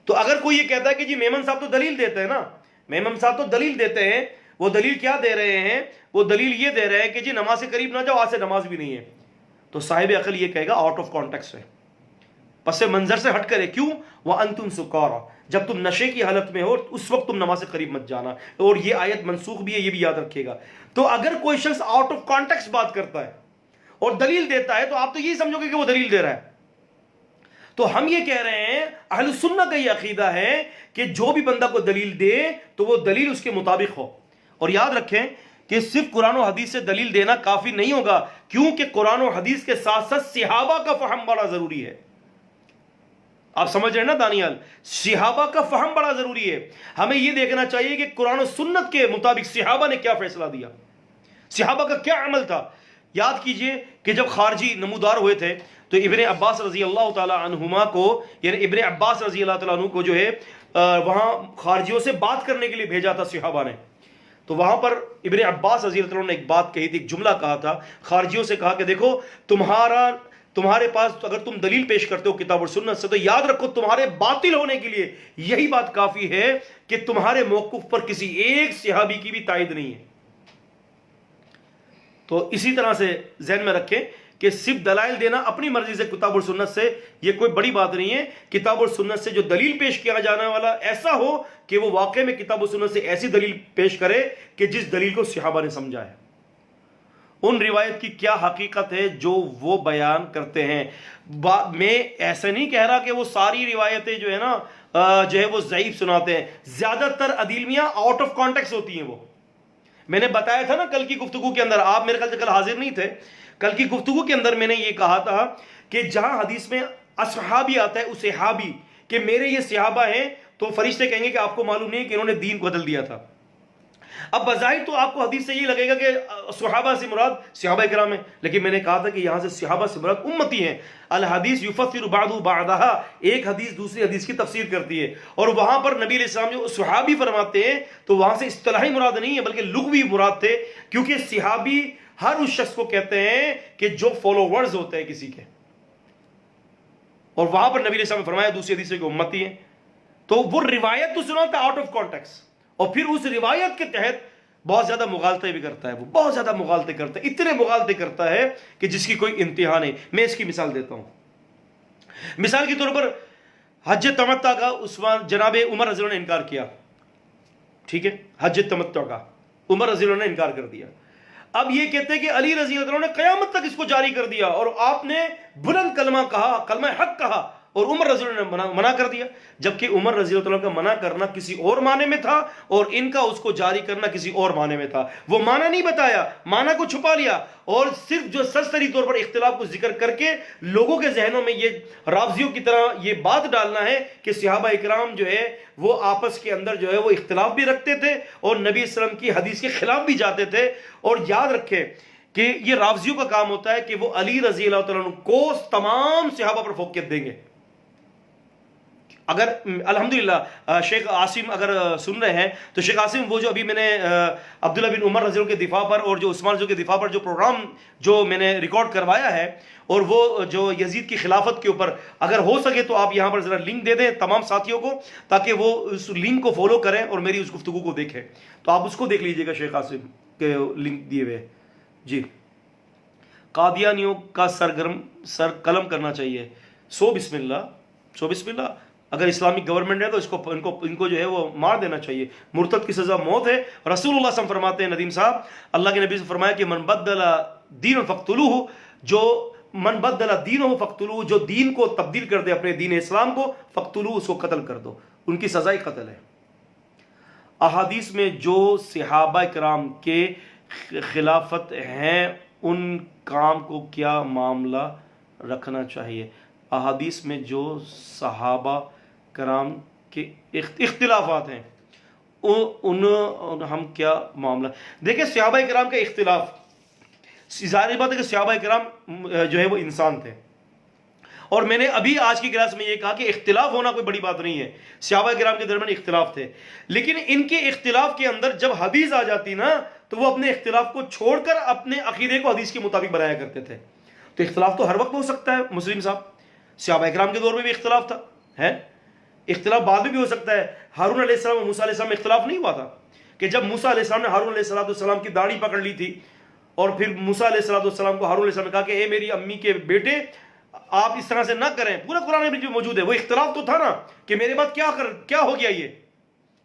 تو اگر کوئی یہ کہتا ہے کہ جی میمن صاحب تو دلیل دیتے ہیں نا، میمن صاحب تو دلیل دیتے ہیں، وہ دلیل کیا دے رہے ہیں؟ وہ دلیل یہ دے رہے ہیں کہ جی نماز سے قریب نہ جاؤ، آج سے نماز بھی نہیں ہے۔ تو صاحب عقل یہ کہے گا آؤٹ آف کانٹیکسٹ ہے، پس منظر سے ہٹ کرے، کیوں؟ وَأَنْتُمْ سُكَارَىٰ، جب تم نشے کی حالت میں ہو اس وقت تم نماز سے قریب مت جانا، اور یہ آیت منسوخ بھی ہے، یہ بھی یاد رکھیے گا۔ تو اگر کوئی شخص آؤٹ آف کانٹیکسٹ بات کرتا ہے اور دلیل دیتا ہے تو آپ تو یہی سمجھو گے کہ وہ دلیل دے رہا ہے۔ تو ہم یہ کہہ رہے ہیں اہل سنت کا یہ عقیدہ ہے کہ جو بھی بندہ کو دلیل دے تو وہ دلیل اس کے مطابق ہو. اور یاد رکھیں کہ صرف قرآن و حدیث سے دلیل دینا کافی نہیں ہوگا, کیونکہ قرآن و حدیث کے ساتھ ساتھ صحابہ کا فہم بڑا ضروری ہے. آپ سمجھ رہے ہیں نا دانیال, صحابہ کا فہم بڑا ضروری ہے. ہمیں یہ دیکھنا چاہیے کہ قرآن و سنت کے مطابق صحابہ نے کیا فیصلہ دیا, صحابہ کا کیا عمل تھا. یاد کیجئے کہ جب خارجی نمودار ہوئے تھے تو ابن عباس رضی اللہ تعالی عنہما کو, یعنی ابن عباس رضی اللہ تعالیٰ عنہ کو جو ہے وہاں خارجیوں سے بات کرنے کے لیے بھیجا تھا صحابہ نے. تو وہاں پر ابن عباس رضی اللہ عنہ نے ایک بات کہی تھی, ایک جملہ کہا تھا, خارجیوں سے کہا کہ دیکھو تمہارے پاس اگر تم دلیل پیش کرتے ہو کتاب اور سنت سے تو یاد رکھو تمہارے باطل ہونے کے لیے یہی بات کافی ہے کہ تمہارے موقف پر کسی ایک صحابی کی بھی تائید نہیں ہے. تو اسی طرح سے ذہن میں رکھیں کہ صرف دلائل دینا اپنی مرضی سے کتاب اور سنت سے یہ کوئی بڑی بات نہیں ہے. کتاب اور سنت سے جو دلیل پیش کیا جانے والا ایسا ہو کہ وہ واقع میں کتاب و سنت سے ایسی دلیل پیش کرے کہ جس دلیل کو صحابہ نے سمجھا ہے. ان روایت کی کیا حقیقت ہے جو وہ بیان کرتے ہیں. میں ایسا نہیں کہہ رہا کہ وہ ساری روایتیں جو ہے نا جو ہے وہ ضعیف سناتے ہیں. زیادہ تر عدیلمیاں آؤٹ آف کانٹیکس ہوتی ہیں. وہ میں نے بتایا تھا نا کل کی گفتگو کے اندر, آپ میرے خیال سے کل حاضر نہیں تھے. کل کی گفتگو کے اندر میں نے یہ کہا تھا کہ جہاں حدیث میں اصحابی آتا ہے اصحابی کہ میرے یہ صحابہ ہیں, تو فرشتے کہیں گے کہ آپ کو معلوم نہیں ہے کہ انہوں نے دین کو بدل دیا تھا. اب بظاہر تو آپ کو حدیث سے یہ لگے گا کہ صحابہ سے مراد صحابہ کرام ہیں, لیکن میں نے کہا تھا کہ یہاں سے صحابہ سے مراد امتی ہیں. الحدیث یفسر بعض بعضھا, ایک حدیث دوسری حدیث کی تفسیر کرتی ہے. اور وہاں پر نبی علیہ السلام جو صحابی فرماتے ہیں تو وہاں سے اصطلاحی مراد نہیں ہے بلکہ لغوی مراد تھے, کیونکہ صحابی ہر اس شخص کو کہتے ہیں کہ جو فالوورز ہوتے ہیں کسی کے. اور وہاں پر نبی علیہ السلام نے فرمایا دوسری حدیث سے کہ امتی ہیں. تو وہ روایت تو سناتا ہے آؤٹ آف کانٹیکس, اور پھر اس روایت کے تحت بہت زیادہ مغالطے بھی کرتا ہے. وہ بہت زیادہ مغالطے کرتا ہے, اتنے مغالطے کرتا ہے کہ جس کی کوئی انتہا نہیں. میں اس کی مثال دیتا ہوں. مثال کے طور پر حج تمتع کا جناب عمر رضی اللہ عنہ نے انکار کیا. ٹھیک ہے, حج تمتع کا عمر رضی اللہ عنہ نے انکار کر دیا. اب یہ کہتے ہیں کہ علی رضی اللہ عنہ نے قیامت تک اس کو جاری کر دیا, اور آپ نے بلند کلمہ کہا, کلمہ حق کہا, اور عمر رضی اللہ عنہ نے منع کر دیا. جبکہ عمر رضی اللہ عنہ کا منع کرنا کسی اور معنی میں تھا اور ان کا اس کو جاری کرنا کسی اور معنی میں تھا. وہ معنی نہیں بتایا, معنی کو چھپا لیا, اور صرف جو سرسری طور پر اختلاف کو ذکر کر کے لوگوں کے ذہنوں میں یہ رافضیوں کی طرح یہ بات ڈالنا ہے کہ صحابہ اکرام جو ہے وہ آپس کے اندر جو ہے وہ اختلاف بھی رکھتے تھے اور نبی صلی اللہ علیہ وسلم کی حدیث کے خلاف بھی جاتے تھے. اور یاد رکھیں کہ یہ رافضیوں کا کام ہوتا ہے کہ وہ علی رضی اللہ تعالیٰ عنہ کو تمام صحابہ پر فوقیت دیں گے. اگر الحمدللہ شیخ عاصم اگر سن رہے ہیں تو شیخ عاصم وہ جو ابھی میں نے عبداللہ بن عمر رضی اللہ کے دفاع پر اور جو عثمان رضی اللہ کے دفاع پر جو پروگرام جو میں نے ریکارڈ کروایا ہے, اور وہ جو یزید کی خلافت کے اوپر, اگر ہو سکے تو آپ یہاں پر ذرا لنک دے دیں تمام ساتھیوں کو تاکہ وہ اس لنک کو فالو کریں اور میری اس گفتگو کو دیکھیں. تو آپ اس کو دیکھ لیجئے گا, شیخ عاصم کے لنک دیے ہوئے. جی, قادیانیوں کا سر قلم کرنا چاہیے. سو بسم اللہ. اگر اسلامک گورنمنٹ ہے تو ان کو جو ہے وہ مار دینا چاہیے. مرتد کی سزا موت ہے. رسول اللہ صلی اللہ علیہ وسلم فرماتے ہیں, ندیم صاحب, اللہ کے نبی سے فرمایا کہ من بدل دین فقتلوہ, جو من بدل دینہ فقتلوہ, جو دین کو تبدیل کر دے اپنے دین اسلام کو, فقتلوہ, اس کو قتل کر دو. ان کی سزا ہی قتل ہے. احادیث میں جو صحابہ کرام کے خلافت ہیں ان کام کو کیا معاملہ رکھنا چاہیے. احادیث میں جو صحابہ کرام کے اختلافات ہیں ان ہم کیا معاملہ. دیکھیں صحابہ کرام کا اختلاف, ظاہر بات ہے کہ صحابہ کرام جو ہے وہ انسان تھے, اور میں نے ابھی آج کی کلاس میں یہ کہا کہ اختلاف ہونا کوئی بڑی بات نہیں ہے. صحابہ کرام کے درمیان اختلاف تھے, لیکن ان کے اختلاف کے اندر جب حدیث آ جاتی نا تو وہ اپنے اختلاف کو چھوڑ کر اپنے عقیدے کو حدیث کے مطابق بنایا کرتے تھے. تو اختلاف تو ہر وقت ہو سکتا ہے مسلم صاحب. صحابہ کرام کے دور میں بھی اختلاف تھا, ہے اختلاف بعد میں بھی ہو سکتا ہے. ہارون علیہ السلام اور موسیٰ علیہ السلام میں اختلاف نہیں ہوا تھا کہ جب موسیٰ علیہ السلام نے ہارون علیہ السلام کی داڑھی پکڑ لی تھی اور پھر موسیٰ علیہ السلام کو ہارون علیہ السلام نے کہا کہ اے میری امی کے بیٹے آپ اس طرح سے نہ کریں, پورا قرآن میں موجود ہے. وہ اختلاف تو تھا نا کہ میرے بعد کیا ہو گیا یہ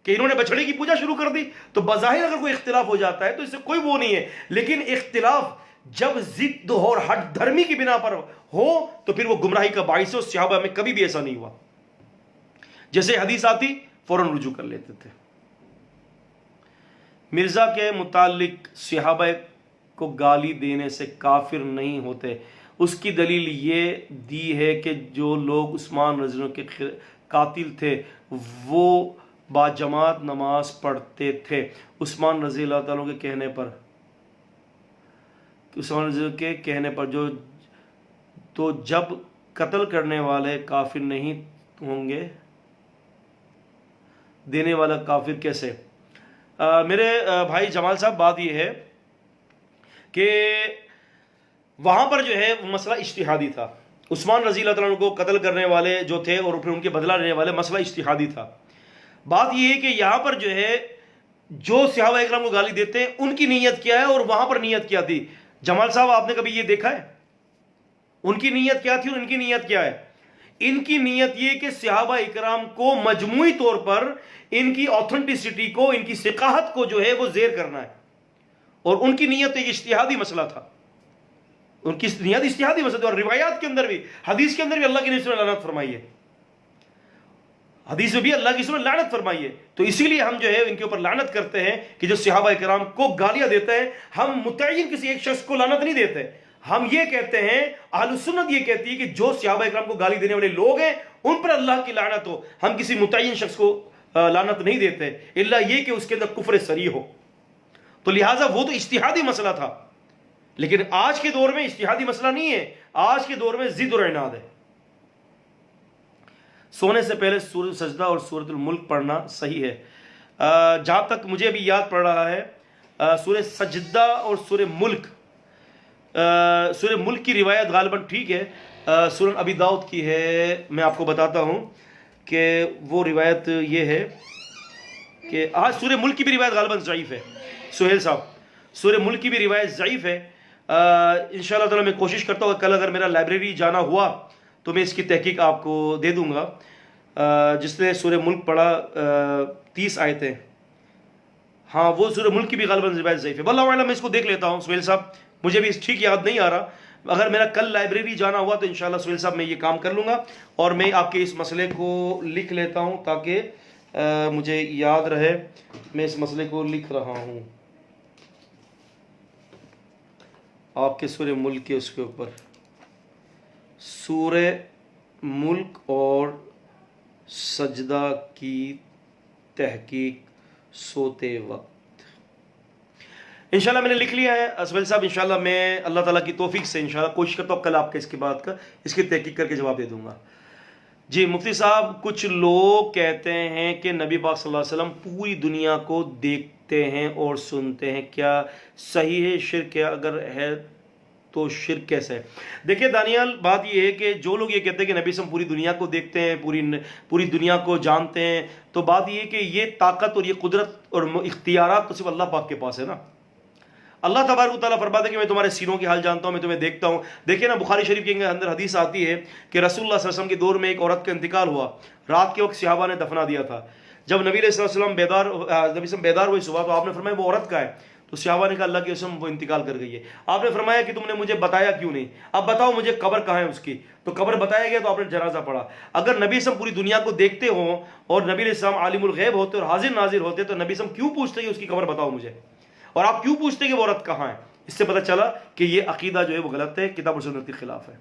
کہ انہوں نے بچڑے کی پوجا شروع کر دی. تو بظاہر اگر کوئی اختلاف ہو جاتا ہے تو اس سے کوئی وہ نہیں ہے, لیکن اختلاف جب ضد اور ہٹ دھرمی کی بنا پر ہو تو پھر وہ گمراہی کا باعث ہے. صحابہ میں کبھی بھی ایسا نہیں ہوا. جیسے حدیث آتی فوراً رجوع کر لیتے تھے. مرزا کے متعلق صحابہ کو گالی دینے سے کافر نہیں ہوتے. اس کی دلیل یہ دی ہے کہ جو لوگ عثمان رضی اللہ عنہ کے قاتل تھے وہ باجماعت نماز پڑھتے تھے. عثمان رضی اللہ تعالیٰ کے کہنے پر جو تو جب قتل کرنے والے کافر نہیں ہوں گے دینے والا کافر کیسے؟ میرے بھائی جمال صاحب بات یہ ہے کہ وہاں پر جو ہے مسئلہ اجتہادی تھا. عثمان رضی اللہ تعالیٰ کو قتل کرنے والے جو تھے اور پھر ان کے بدلہ لینے والے مسئلہ اجتہادی تھا. بات یہ ہے کہ یہاں پر جو ہے جو صحابہ اکرام کو گالی دیتے ہیں ان کی نیت کیا ہے اور وہاں پر نیت کیا تھی. جمال صاحب آپ نے کبھی یہ دیکھا ہے ان کی نیت کیا تھی اور ان کی نیت کیا ہے؟ ان کی نیت یہ کہ صحابہ اکرام کو مجموعی طور پر ان کی آتھنٹسٹی کو، ان کی ثقافت کو جو ہے وہ زیر کرنا ہے. اور ان کی نیت ایک اجتہادی مسئلہ تھا. ان کی نیت اجتہادی مسئلہ تھا. اور روایات کے اندر بھی، حدیث کے اندر بھی اللہ کی نبی نے لعنت فرمائی ہے. حدیث میں بھی اللہ کی نے لعنت فرمائی ہے. تو اسی لیے ہم جو ہے ان کے اوپر لعنت کرتے ہیں کہ جو صحابہ کرام کو گالیاں دیتے ہیں. ہم متعین کسی ایک شخص کو لعنت نہیں دیتے. ہم یہ کہتے ہیں، اہل سنت یہ کہتی ہے کہ جو صحابہ کرام کو گالی دینے والے لوگ ہیں ان پر اللہ کی لعنت ہو. ہم کسی متعین شخص کو لعنت نہیں دیتے الا یہ کہ اس کے اندر کفر صریح ہو. تو لہٰذا وہ تو اجتہادی مسئلہ تھا. لیکن آج کے دور میں اجتہادی مسئلہ نہیں ہے. آج کے دور میں ضد اور عناد ہے. سونے سے پہلے سورۃ سجدہ اور سورۃ الملک پڑھنا صحیح ہے. جہاں تک مجھے بھی یاد پڑ رہا ہے سورہ سجدہ اور سورہ ملک کی روایت غالباً ٹھیک ہے، سنن ابی داؤد کی ہے. میں آپ کو بتاتا ہوں کہ وہ روایت یہ ہے کہ آج سورہ ملک کی بھی روایت غالباً ضعیف ہے. سہیل صاحب سورہ ملک کی بھی روایت ضعیف ہے. انشاءاللہ تعالیٰ میں کوشش کرتا ہوں کہ کل اگر میرا لائبریری جانا ہوا تو میں اس کی تحقیق آپ کو دے دوں گا. جس نے سورہ ملک پڑھا 30 آیتیں، ہاں وہ سورہ ملک کی بھی غالباً روایت ضعیف ہے. واللہ اعلم میں اس کو دیکھ لیتا ہوں. سہیل صاحب مجھے بھی ٹھیک یاد نہیں آ رہا. اگر میرا کل لائبریری جانا ہوا تو انشاءاللہ سہیل صاحب میں یہ کام کر لوں گا اور میں آپ کے اس مسئلے کو لکھ لیتا ہوں تاکہ مجھے یاد رہے. میں اس مسئلے کو لکھ رہا ہوں آپ کے سورہ ملک کے اس کے اوپر. سورہ ملک اور سجدہ کی تحقیق سوتے وقت انشاءاللہ میں نے لکھ لیا ہے. اسماعیل صاحب انشاءاللہ میں اللہ تعالیٰ کی توفیق سے انشاءاللہ کوشش کرتا ہوں کل آپ کے اس کی بات کا اس کی تحقیق کر کے جواب دے دوں گا. جی مفتی صاحب کچھ لوگ کہتے ہیں کہ نبی پاک صلی اللہ علیہ وسلم پوری دنیا کو دیکھتے ہیں اور سنتے ہیں، کیا صحیح ہے؟ شرک ہے؟ اگر ہے تو شرک کیسے ہے؟ دیکھیں دانیال، بات یہ ہے کہ جو لوگ یہ کہتے ہیں کہ نبی صلی اللہ علیہ وسلم پوری دنیا کو دیکھتے ہیں، پوری دنیا کو جانتے ہیں، تو بات یہ ہے کہ یہ طاقت اور یہ قدرت اور اختیارات تو صرف اللہ پاک کے پاس ہے نا. اللہ تبارک و تعالیٰ فرماتا ہے کہ میں تمہارے سینوں کی حال جانتا ہوں، میں تمہیں دیکھتا ہوں. دیکھیں نا بخاری شریف کے اندر حدیث آتی ہے کہ رسول اللہ صلی اللہ علیہ وسلم کے دور میں ایک عورت کا انتقال ہوا. رات کے وقت صحابہ نے دفنا دیا تھا. جب نبی علیہ السلام بیدار ہوئے صبح تو آپ نے فرمایا وہ عورت کا ہے. تو صحابہ نے کہا اللہ کے قسم وہ انتقال کر گئی ہے. آپ نے فرمایا کہ تم نے مجھے بتایا کیوں نہیں؟ اب بتاؤ مجھے قبر کہاں ہے اس کی. تو قبر بتایا گیا تو آپ نے جنازہ پڑھا. اگر نبی صلی پوری دنیا کو دیکھتے ہوں اور نبی علیہ السلام عالم الغیب ہوتے اور حاضر ناظر ہوتے تو نبی صلی کیوں پوچھتے کہ اس کی قبر بتاؤ مجھے، اور آپ کیوں پوچھتے کہ وہ عورت کہاں ہے؟ اس سے پتہ چلا کہ یہ عقیدہ جو ہے وہ غلط ہے، کتاب اور سنت کے خلاف ہے.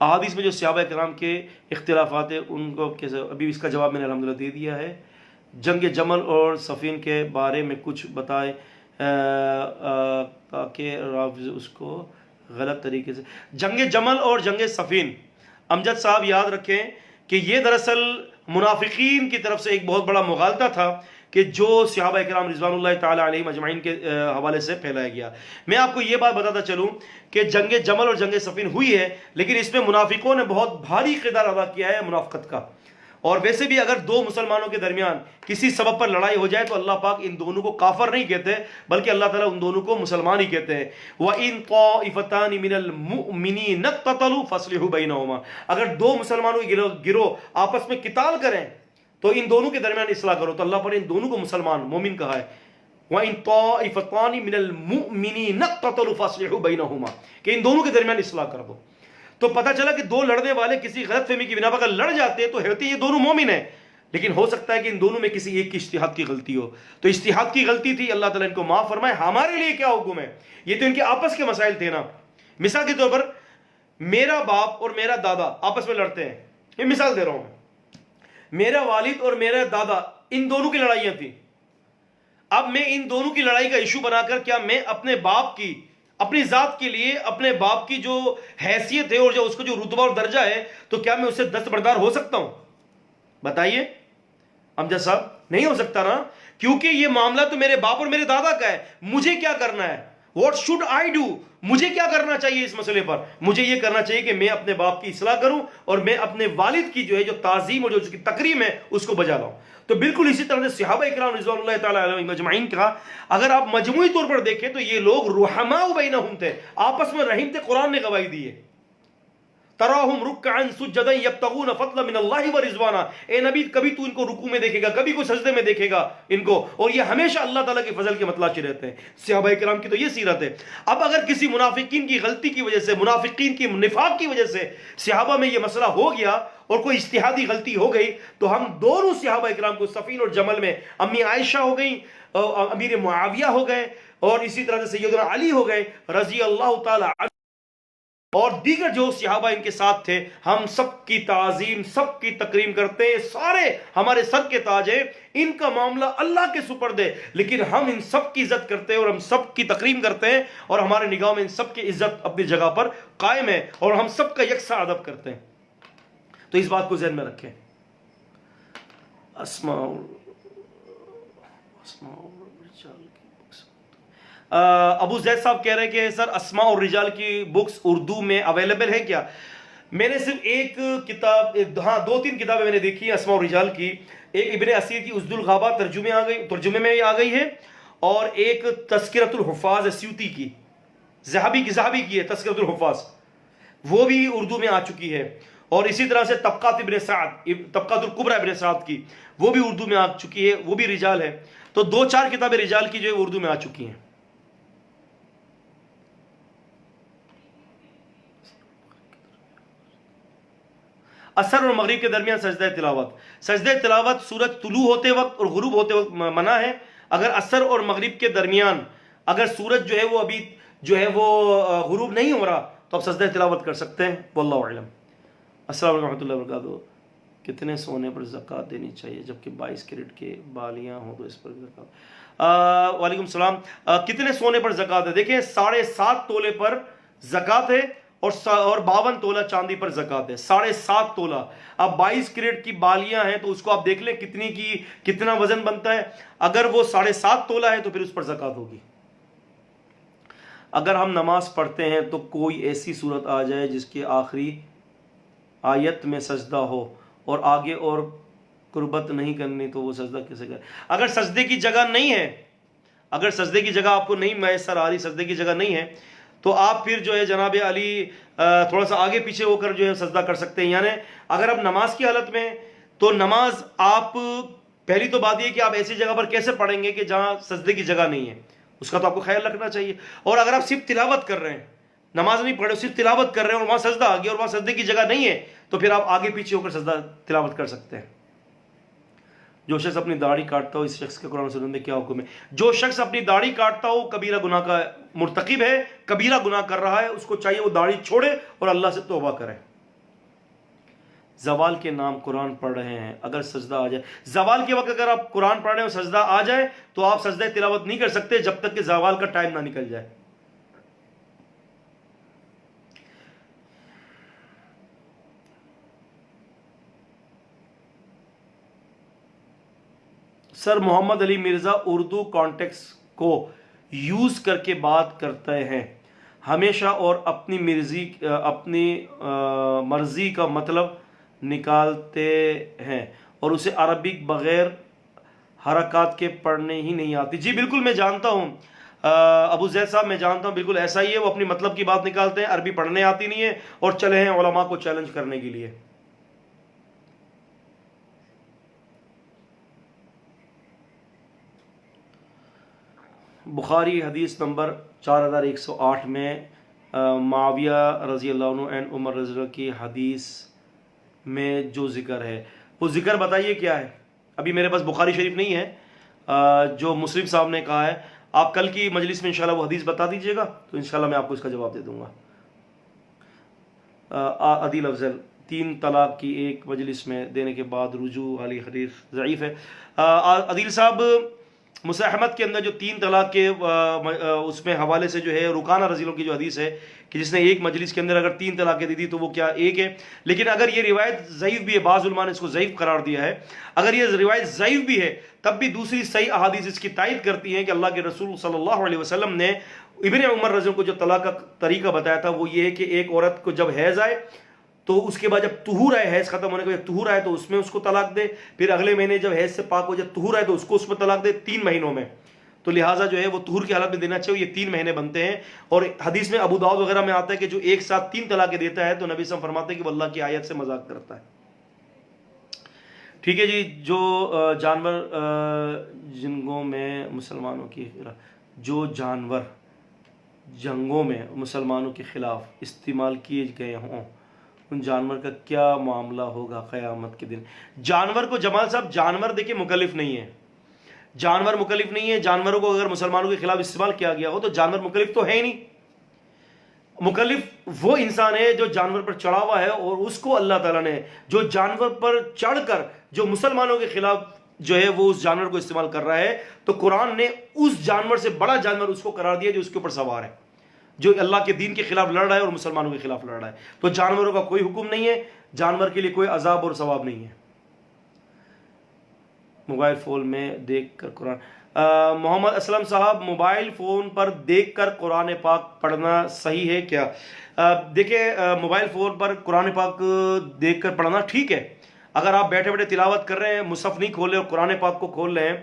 احادیث میں جو صحابہ کرام کے اختلافات ہیں ان کو کیسے، ابھی اس کا جواب میں نے الحمدللہ دے دیا ہے. جنگ جمل اور صفین کے بارے میں کچھ بتائیں تاکہ رافض اس کو غلط طریقے سے. جنگ جمل اور جنگ صفین امجد صاحب یاد رکھیں کہ یہ دراصل منافقین کی طرف سے ایک بہت بڑا مغالطہ تھا کہ جو صحابہ کرام رضوان اللہ تعالی علیہم اجمعین کے حوالے سے پھیلایا گیا. میں آپ کو یہ بات بتاتا چلوں کہ جنگ جمل اور جنگ صفین ہوئی ہے لیکن اس میں منافقوں نے بہت بھاری کردار ادا کیا ہے منافقت کا. اور ویسے بھی اگر دو مسلمانوں کے درمیان کسی سبب پر لڑائی ہو جائے تو اللہ پاک ان دونوں کو کافر نہیں کہتے بلکہ اللہ تعالیٰ ان دونوں کو مسلمان ہی کہتے ہیں. وَإِن طَائِفَتَانِ مِنَ الْمُؤْمِنِينَ اقْتَتَلُوا فَأَصْلِحُوا بَيْنَهُمَا. اگر دو مسلمانوں کے گروہ آپس میں قتال کریں تو ان دونوں کے درمیان اصلاح کرو. تو اللہ پر ان دونوں کو مسلمان مومن کہا ہے. وَإِن طَائِفَتَانِ مِنَ الْمُؤْمِنِينَ اقْتَتَلُوا فَأَصْلِحُوا بَيْنَهُمَا، کہ ان دونوں کے درمیان اصلاح کر دو. تو پتہ چلا کہ دو لڑنے والے کسی غلط فہمی کی بنا پر اگر لڑ جاتے ہیں تو ہوتے یہ دونوں مومن ہیں، لیکن ہو سکتا ہے کہ ان دونوں میں کسی ایک کی اجتہاد کی غلطی ہو. تو اجتہاد کی غلطی تھی، اللہ تعالیٰ ان کو معاف فرمائے. ہمارے لیے کیا حکم ہے؟ یہ تو ان کے آپس کے مسائل تھے نا. مثال کے طور پر میرا باپ اور میرا دادا آپس میں لڑتے ہیں، یہ مثال دے رہا ہوں میں. میرا والد اور میرا دادا، ان دونوں کی لڑائیاں تھیں. اب میں ان دونوں کی لڑائی کا ایشو بنا کر کیا میں اپنے باپ کی، اپنی ذات کے لیے اپنے باپ کی جو حیثیت ہے اور جو اس کو جو رتبہ اور درجہ ہے، تو کیا میں اس سے دستبردار ہو سکتا ہوں؟ بتائیے امجد صاحب، نہیں ہو سکتا نا، کیونکہ یہ معاملہ تو میرے باپ اور میرے دادا کا ہے. مجھے کیا کرنا ہے؟ What should I do? مجھے کیا کرنا چاہیے اس مسئلے پر؟ مجھے یہ کرنا چاہیے کہ میں اپنے باپ کی اصلاح کروں اور میں اپنے والد کی جو ہے جو تعظیم اور جو اس کی تکریم ہے اس کو بجا لاؤں. تو بالکل اسی طرح سے صحابہ اکرام رضوان اللہ تعالیٰ علیہم اجمعین کا اگر آپ مجموعی طور پر دیکھیں تو یہ لوگ رحماء بینہم تھے، آپس میں رحیم تھے. قرآن نے گواہی دی ہے، تراہم رکعا سجدا یبتغون فضلا من اللہ ورضوانا. اے نبی کبھی تو ان کو رکوع میں دیکھے گا، کبھی کو سجدے میں دیکھے گا ان کو، اور یہ ہمیشہ اللہ تعالیٰ کے فضل کے متلاشی رہتے ہیں. صحابہ کرام کی تو یہ سیرت ہے. اب اگر کسی منافقین کی غلطی کی وجہ سے، منافقین کی نفاق کی وجہ سے صحابہ میں یہ مسئلہ ہو گیا اور کوئی اجتہادی غلطی ہو گئی، تو ہم دونوں صحابہ کرام کو صفین اور جمل میں امی عائشہ ہو گئی، امیر معاویہ ہو گئے، اور اسی طرح سے سیدنا علی ہو گئے رضی اللہ تعالیٰ عنہ، اور دیگر جو صحابہ ان کے ساتھ تھے، ہم سب کی تعظیم، سب کی تکریم کرتے ہیں. سارے ہمارے سر کے تاج ہیں، ان کا معاملہ اللہ کے سپرد ہے، لیکن ہم ان سب کی عزت کرتے ہیں اور ہم سب کی تکریم کرتے ہیں، اور ہمارے نگاہ میں ان سب کی عزت اپنی جگہ پر قائم ہے، اور ہم سب کا یکساں ادب کرتے ہیں. تو اس بات کو ذہن میں رکھیں. ابو زید صاحب کہہ رہے ہیں کہ سر اسماء اور رجال کی بکس اردو میں اویلیبل ہے کیا؟ میں نے صرف ایک کتاب، ہاں 2-3 کتابیں میں نے دیکھی ہیں اسماء اور رجال کی. ایک ابن اسیر کی اسد الغابہ ترجمے میں آ گئی ہے، اور ایک تذکرۃ الحفاظ سیوطی کی، ذہبی کی ہے تذکرۃ الحفاظ، وہ بھی اردو میں آ چکی ہے. اور اسی طرح سے طبقات ابن سعد، طبقات الکبریٰ ابن سعد کی، وہ بھی اردو میں آ چکی ہے، وہ بھی رجال ہے. تو 2-4 کتابیں رجال کی جو ہے اردو میں آ چکی ہیں. اثر اور مغرب کے درمیان سجدہ تلاوت سورج طلوع ہوتے وقت اور غروب ہوتے وقت منع ہے. اگر اثر اور مغرب کے درمیان اگر سورج جو ہے وہ ابھی جو ہے وہ غروب نہیں ہو رہا تو آپ سجدہ تلاوت کر سکتے ہیں. واللہ اعلم. السلام علیکم ورحمۃ اللہ وبرکاتہ. کتنے سونے پر زکوٰۃ دینی چاہیے جبکہ 22 کیرٹ کے بالیاں ہوں تو اس پر زکوٰۃ؟ وعلیکم السلام. کتنے سونے پر زکوٰۃ ہے؟ دیکھیں 7.5 تولے پر زکوٰۃ ہے، اور 52 تولہ چاندی پر زکوٰۃ ہے. 7.5 تولہ، اب 22 کیرٹ کی بالیاں ہیں تو اس کو آپ دیکھ لیں کتنا وزن بنتا ہے. اگر وہ 7.5 تولہ ہے تو پھر اس پر زکوٰۃ ہوگی. اگر ہم نماز پڑھتے ہیں تو کوئی ایسی صورت آ جائے جس کے آخری آیت میں سجدہ ہو اور آگے اور قربت نہیں کرنی تو وہ سجدہ کیسے کرے؟ اگر سجدے کی جگہ نہیں ہے، اگر سجدے کی جگہ آپ کو نہیں میسر آ رہی، سجدے کی جگہ نہیں ہے، تو آپ پھر جو ہے جناب علی تھوڑا سا آگے پیچھے ہو کر جو ہے سجدہ کر سکتے ہیں. یعنی اگر آپ نماز کی حالت میں، تو نماز آپ پہلی تو بات یہ کہ آپ ایسی جگہ پر کیسے پڑھیں گے کہ جہاں سجدے کی جگہ نہیں ہے، اس کا تو آپ کو خیال رکھنا چاہیے. اور اگر آپ صرف تلاوت کر رہے ہیں، نماز نہیں پڑھ رہے، صرف تلاوت کر رہے ہیں اور وہاں سجدہ آ گیا اور وہاں سجدے کی جگہ نہیں ہے، تو پھر آپ آگے پیچھے ہو کر سجدہ تلاوت کر سکتے ہیں. جو شخص اپنی داڑھی کاٹتا ہو اس شخص کے قرآن سنت میں کیا حکم ہے؟ جو شخص اپنی داڑھی کاٹتا ہو کبیرہ گناہ کا مرتکب ہے، کبیرہ گناہ کر رہا ہے، اس کو چاہیے وہ داڑھی چھوڑے اور اللہ سے توبہ کرے. زوال کے نام قرآن پڑھ رہے ہیں، اگر سجدہ آ جائے، زوال کے وقت اگر آپ قرآن پڑھ رہے ہیں اور سجدہ آ جائے تو آپ سجدہ تلاوت نہیں کر سکتے جب تک کہ زوال کا ٹائم نہ نکل جائے. سر محمد علی مرزا اردو کانٹیکس کو یوز کر کے بات کرتے ہیں ہمیشہ، اور اپنی مرضی کا مطلب نکالتے ہیں، اور اسے عربک بغیر حرکات کے پڑھنے ہی نہیں آتی. جی بالکل میں جانتا ہوں ابو زید صاحب، میں جانتا ہوں، بالکل ایسا ہی ہے. وہ اپنی مطلب کی بات نکالتے ہیں، عربی پڑھنے آتی نہیں ہے، اور چلے ہیں علماء کو چیلنج کرنے کے لیے. بخاری حدیث نمبر 4108 میں معاویہ رضی اللہ عنہ اینڈ عمر رضی اللہ کی حدیث میں جو ذکر ہے وہ ذکر بتائیے کیا ہے. ابھی میرے پاس بخاری شریف نہیں ہے، جو مسلم صاحب نے کہا ہے. آپ کل کی مجلس میں انشاءاللہ وہ حدیث بتا دیجئے گا تو انشاءاللہ میں آپ کو اس کا جواب دے دوں گا. عدیل افضل 3 طلاق کی ایک مجلس میں دینے کے بعد رجوع والی حدیث ضعیف ہے. عدیل صاحب مساحمت کے اندر جو 3 طلاق کے اس میں حوالے سے جو ہے رکانہ رضی اللہ کی جو حدیث ہے کہ جس نے ایک مجلس کے اندر اگر 3 طلاقیں دی دی تو وہ کیا ایک ہے. لیکن اگر یہ روایت ضعیف بھی ہے، بعض علماء نے اس کو ضعیف قرار دیا ہے، اگر یہ روایت ضعیف بھی ہے تب بھی دوسری صحیح احادیث اس کی تائید کرتی ہیں کہ اللہ کے رسول صلی اللہ علیہ وسلم نے ابن عمر رضی اللہ کو جو طلاق کا طریقہ بتایا تھا وہ یہ ہے کہ ایک عورت کو جب حیض آئے تو اس کے بعد جب طہور آئے، حیض ختم ہونے کے بعد طہور آئے تو اس میں اس کو طلاق دے، پھر اگلے مہینے جب حیض سے پاک ہو جب طہور آئے تو اس کو اس میں طلاق دے 3 مہینوں میں. تو لہٰذا جو ہے وہ طہور کی حالت میں دینا چاہیے. یہ 3 مہینے بنتے ہیں. اور حدیث میں ابو داؤد وغیرہ میں آتا ہے کہ جو ایک ساتھ 3 طلاقیں دیتا ہے تو نبی صلی اللہ علیہ وسلم فرماتے ہیں کہ وہ اللہ کی آیت سے مذاق کرتا ہے. ٹھیک ہے جی. جو جانور جنگوں میں مسلمانوں کی جو جانور جنگوں میں مسلمانوں کے خلاف استعمال کیے گئے ہوں ان جانور کا کیا معاملہ ہوگا قیامت کے دن. جانور کو جمال صاحب جانور دیکھیں مکلف نہیں ہے، جانور مکلف نہیں ہے. جانوروں کو اگر مسلمانوں کے خلاف استعمال کیا گیا ہو تو جانور مکلف تو ہے ہی نہیں. مکلف وہ انسان ہے جو جانور پر چڑھا ہوا ہے اور اس کو اللہ تعالیٰ نے جو جانور پر چڑھ کر جو مسلمانوں کے خلاف جو ہے وہ اس جانور کو استعمال کر رہا ہے تو قرآن نے اس جانور سے بڑا جانور اس کو قرار دیا جو اس کے اوپر سوار ہے، جو اللہ کے دین کے خلاف لڑ رہا ہے اور مسلمانوں کے خلاف لڑ رہا ہے. تو جانوروں کا کوئی حکم نہیں ہے، جانور کے لیے کوئی عذاب اور ثواب نہیں ہے. موبائل فون میں دیکھ کر قرآن محمد اسلم صاحب موبائل فون پر دیکھ کر قرآن پاک پڑھنا صحیح ہے کیا؟ دیکھیں موبائل فون پر قرآن پاک دیکھ کر پڑھنا ٹھیک ہے. اگر آپ بیٹھے بیٹھے تلاوت کر رہے ہیں، مصحف نہیں کھول رہے اور قرآن پاک کو کھول رہے ہیں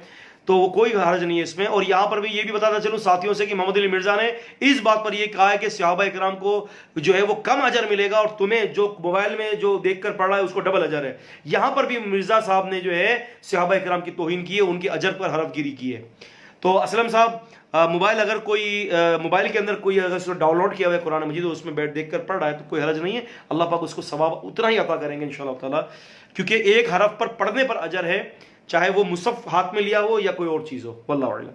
تو وہ کوئی حرج نہیں ہے اس میں. اور یہاں پر بھی یہ بھی بتاتا چلوں ساتھیوں سے کہ محمد علی مرزا نے اس بات پر یہ کہا ہے کہ صحابہ کرام کو جو ہے وہ کم اجر ملے گا اور تمہیں جو موبائل میں جو دیکھ کر پڑھ رہا ہے اس کو ڈبل اجر ہے. یہاں پر بھی مرزا صاحب نے جو ہے صحابہ کرام کی توہین کی ہے، ان کے اجر پر حرف گیری کی ہے. تو اسلم صاحب موبائل اگر کوئی موبائل کے اندر کوئی اگر ڈاؤن لوڈ کیا ہوا ہے قرآن مجید اس میں بیٹھ دیکھ کر پڑھ رہا ہے تو کوئی حرج نہیں ہے. اللہ پاک اس کو ثواب اتنا ہی عطا کریں گے انشاءاللہ تعالی، کیونکہ ایک حرف پر پڑھنے پر اجر ہے، چاہے وہ مصحف ہاتھ میں لیا ہو یا کوئی اور چیز ہو. واللہ اعلم.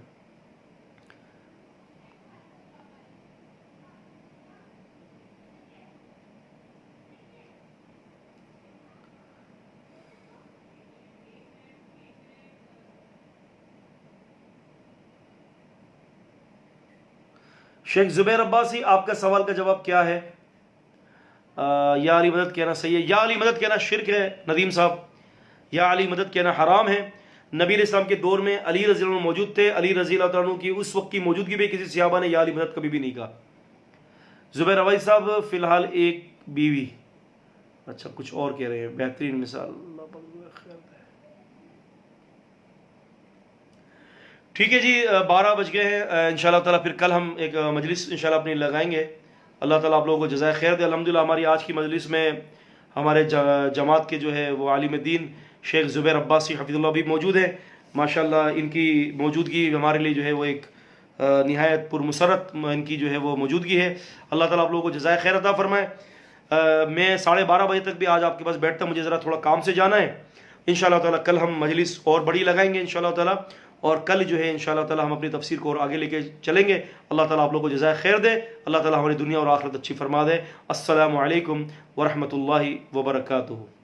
شیخ زبیر عباسی آپ کا سوال کا جواب کیا ہے؟ یا علی مدد کہنا صحیح ہے؟ یا علی مدد کہنا شرک ہے ندیم صاحب، یا علی مدد کہنا حرام ہے. نبی علیہ السلام کے دور میں علی رضی اللہ عنہ موجود تھے، علی رضی اللہ عنہ کی اس وقت کی موجودگی میں کسی صحابہ نے یا علی مدد کبھی بھی نہیں کہا. زبیر عباسی صاحب فی الحال ایک بیوی، اچھا کچھ اور کہہ رہے ہیں، بہترین مثال. ٹھیک ہے جی 12 بج گئے ہیں. انشاءاللہ تعالیٰ پھر کل ہم ایک مجلس انشاءاللہ اپنی لگائیں گے. اللہ تعالیٰ آپ لوگوں کو جزائے خیر دے. الحمدللہ ہماری آج کی مجلس میں ہمارے جماعت کے جو ہے وہ عالم دین شیخ زبیر عباسی حفظ اللہ بھی موجود ہیں. ماشاءاللہ ان کی موجودگی ہمارے لیے جو ہے وہ ایک نہایت پرمسرت ان کی جو ہے وہ موجودگی ہے. اللہ تعالیٰ آپ لوگوں کو جزائے خیر عطا فرمائے. میں 12:30 بجے تک بھی آج آپ کے پاس بیٹھتا ہوں، مجھے ذرا تھوڑا کام سے جانا ہے. انشاءاللہ تعالیٰ کل ہم مجلس اور بڑی لگائیں گے انشاءاللہ تعالیٰ، اور کل جو ہے انشاءاللہ تعالیٰ ہم اپنی تفسیر کو اور آگے لے کے چلیں گے. اللہ تعالیٰ آپ لوگوں کو جزائے خیر دے. اللہ تعالیٰ ہماری دنیا اور آخرت اچھی فرما دے. السلام علیکم ورحمۃ اللہ وبرکاتہ.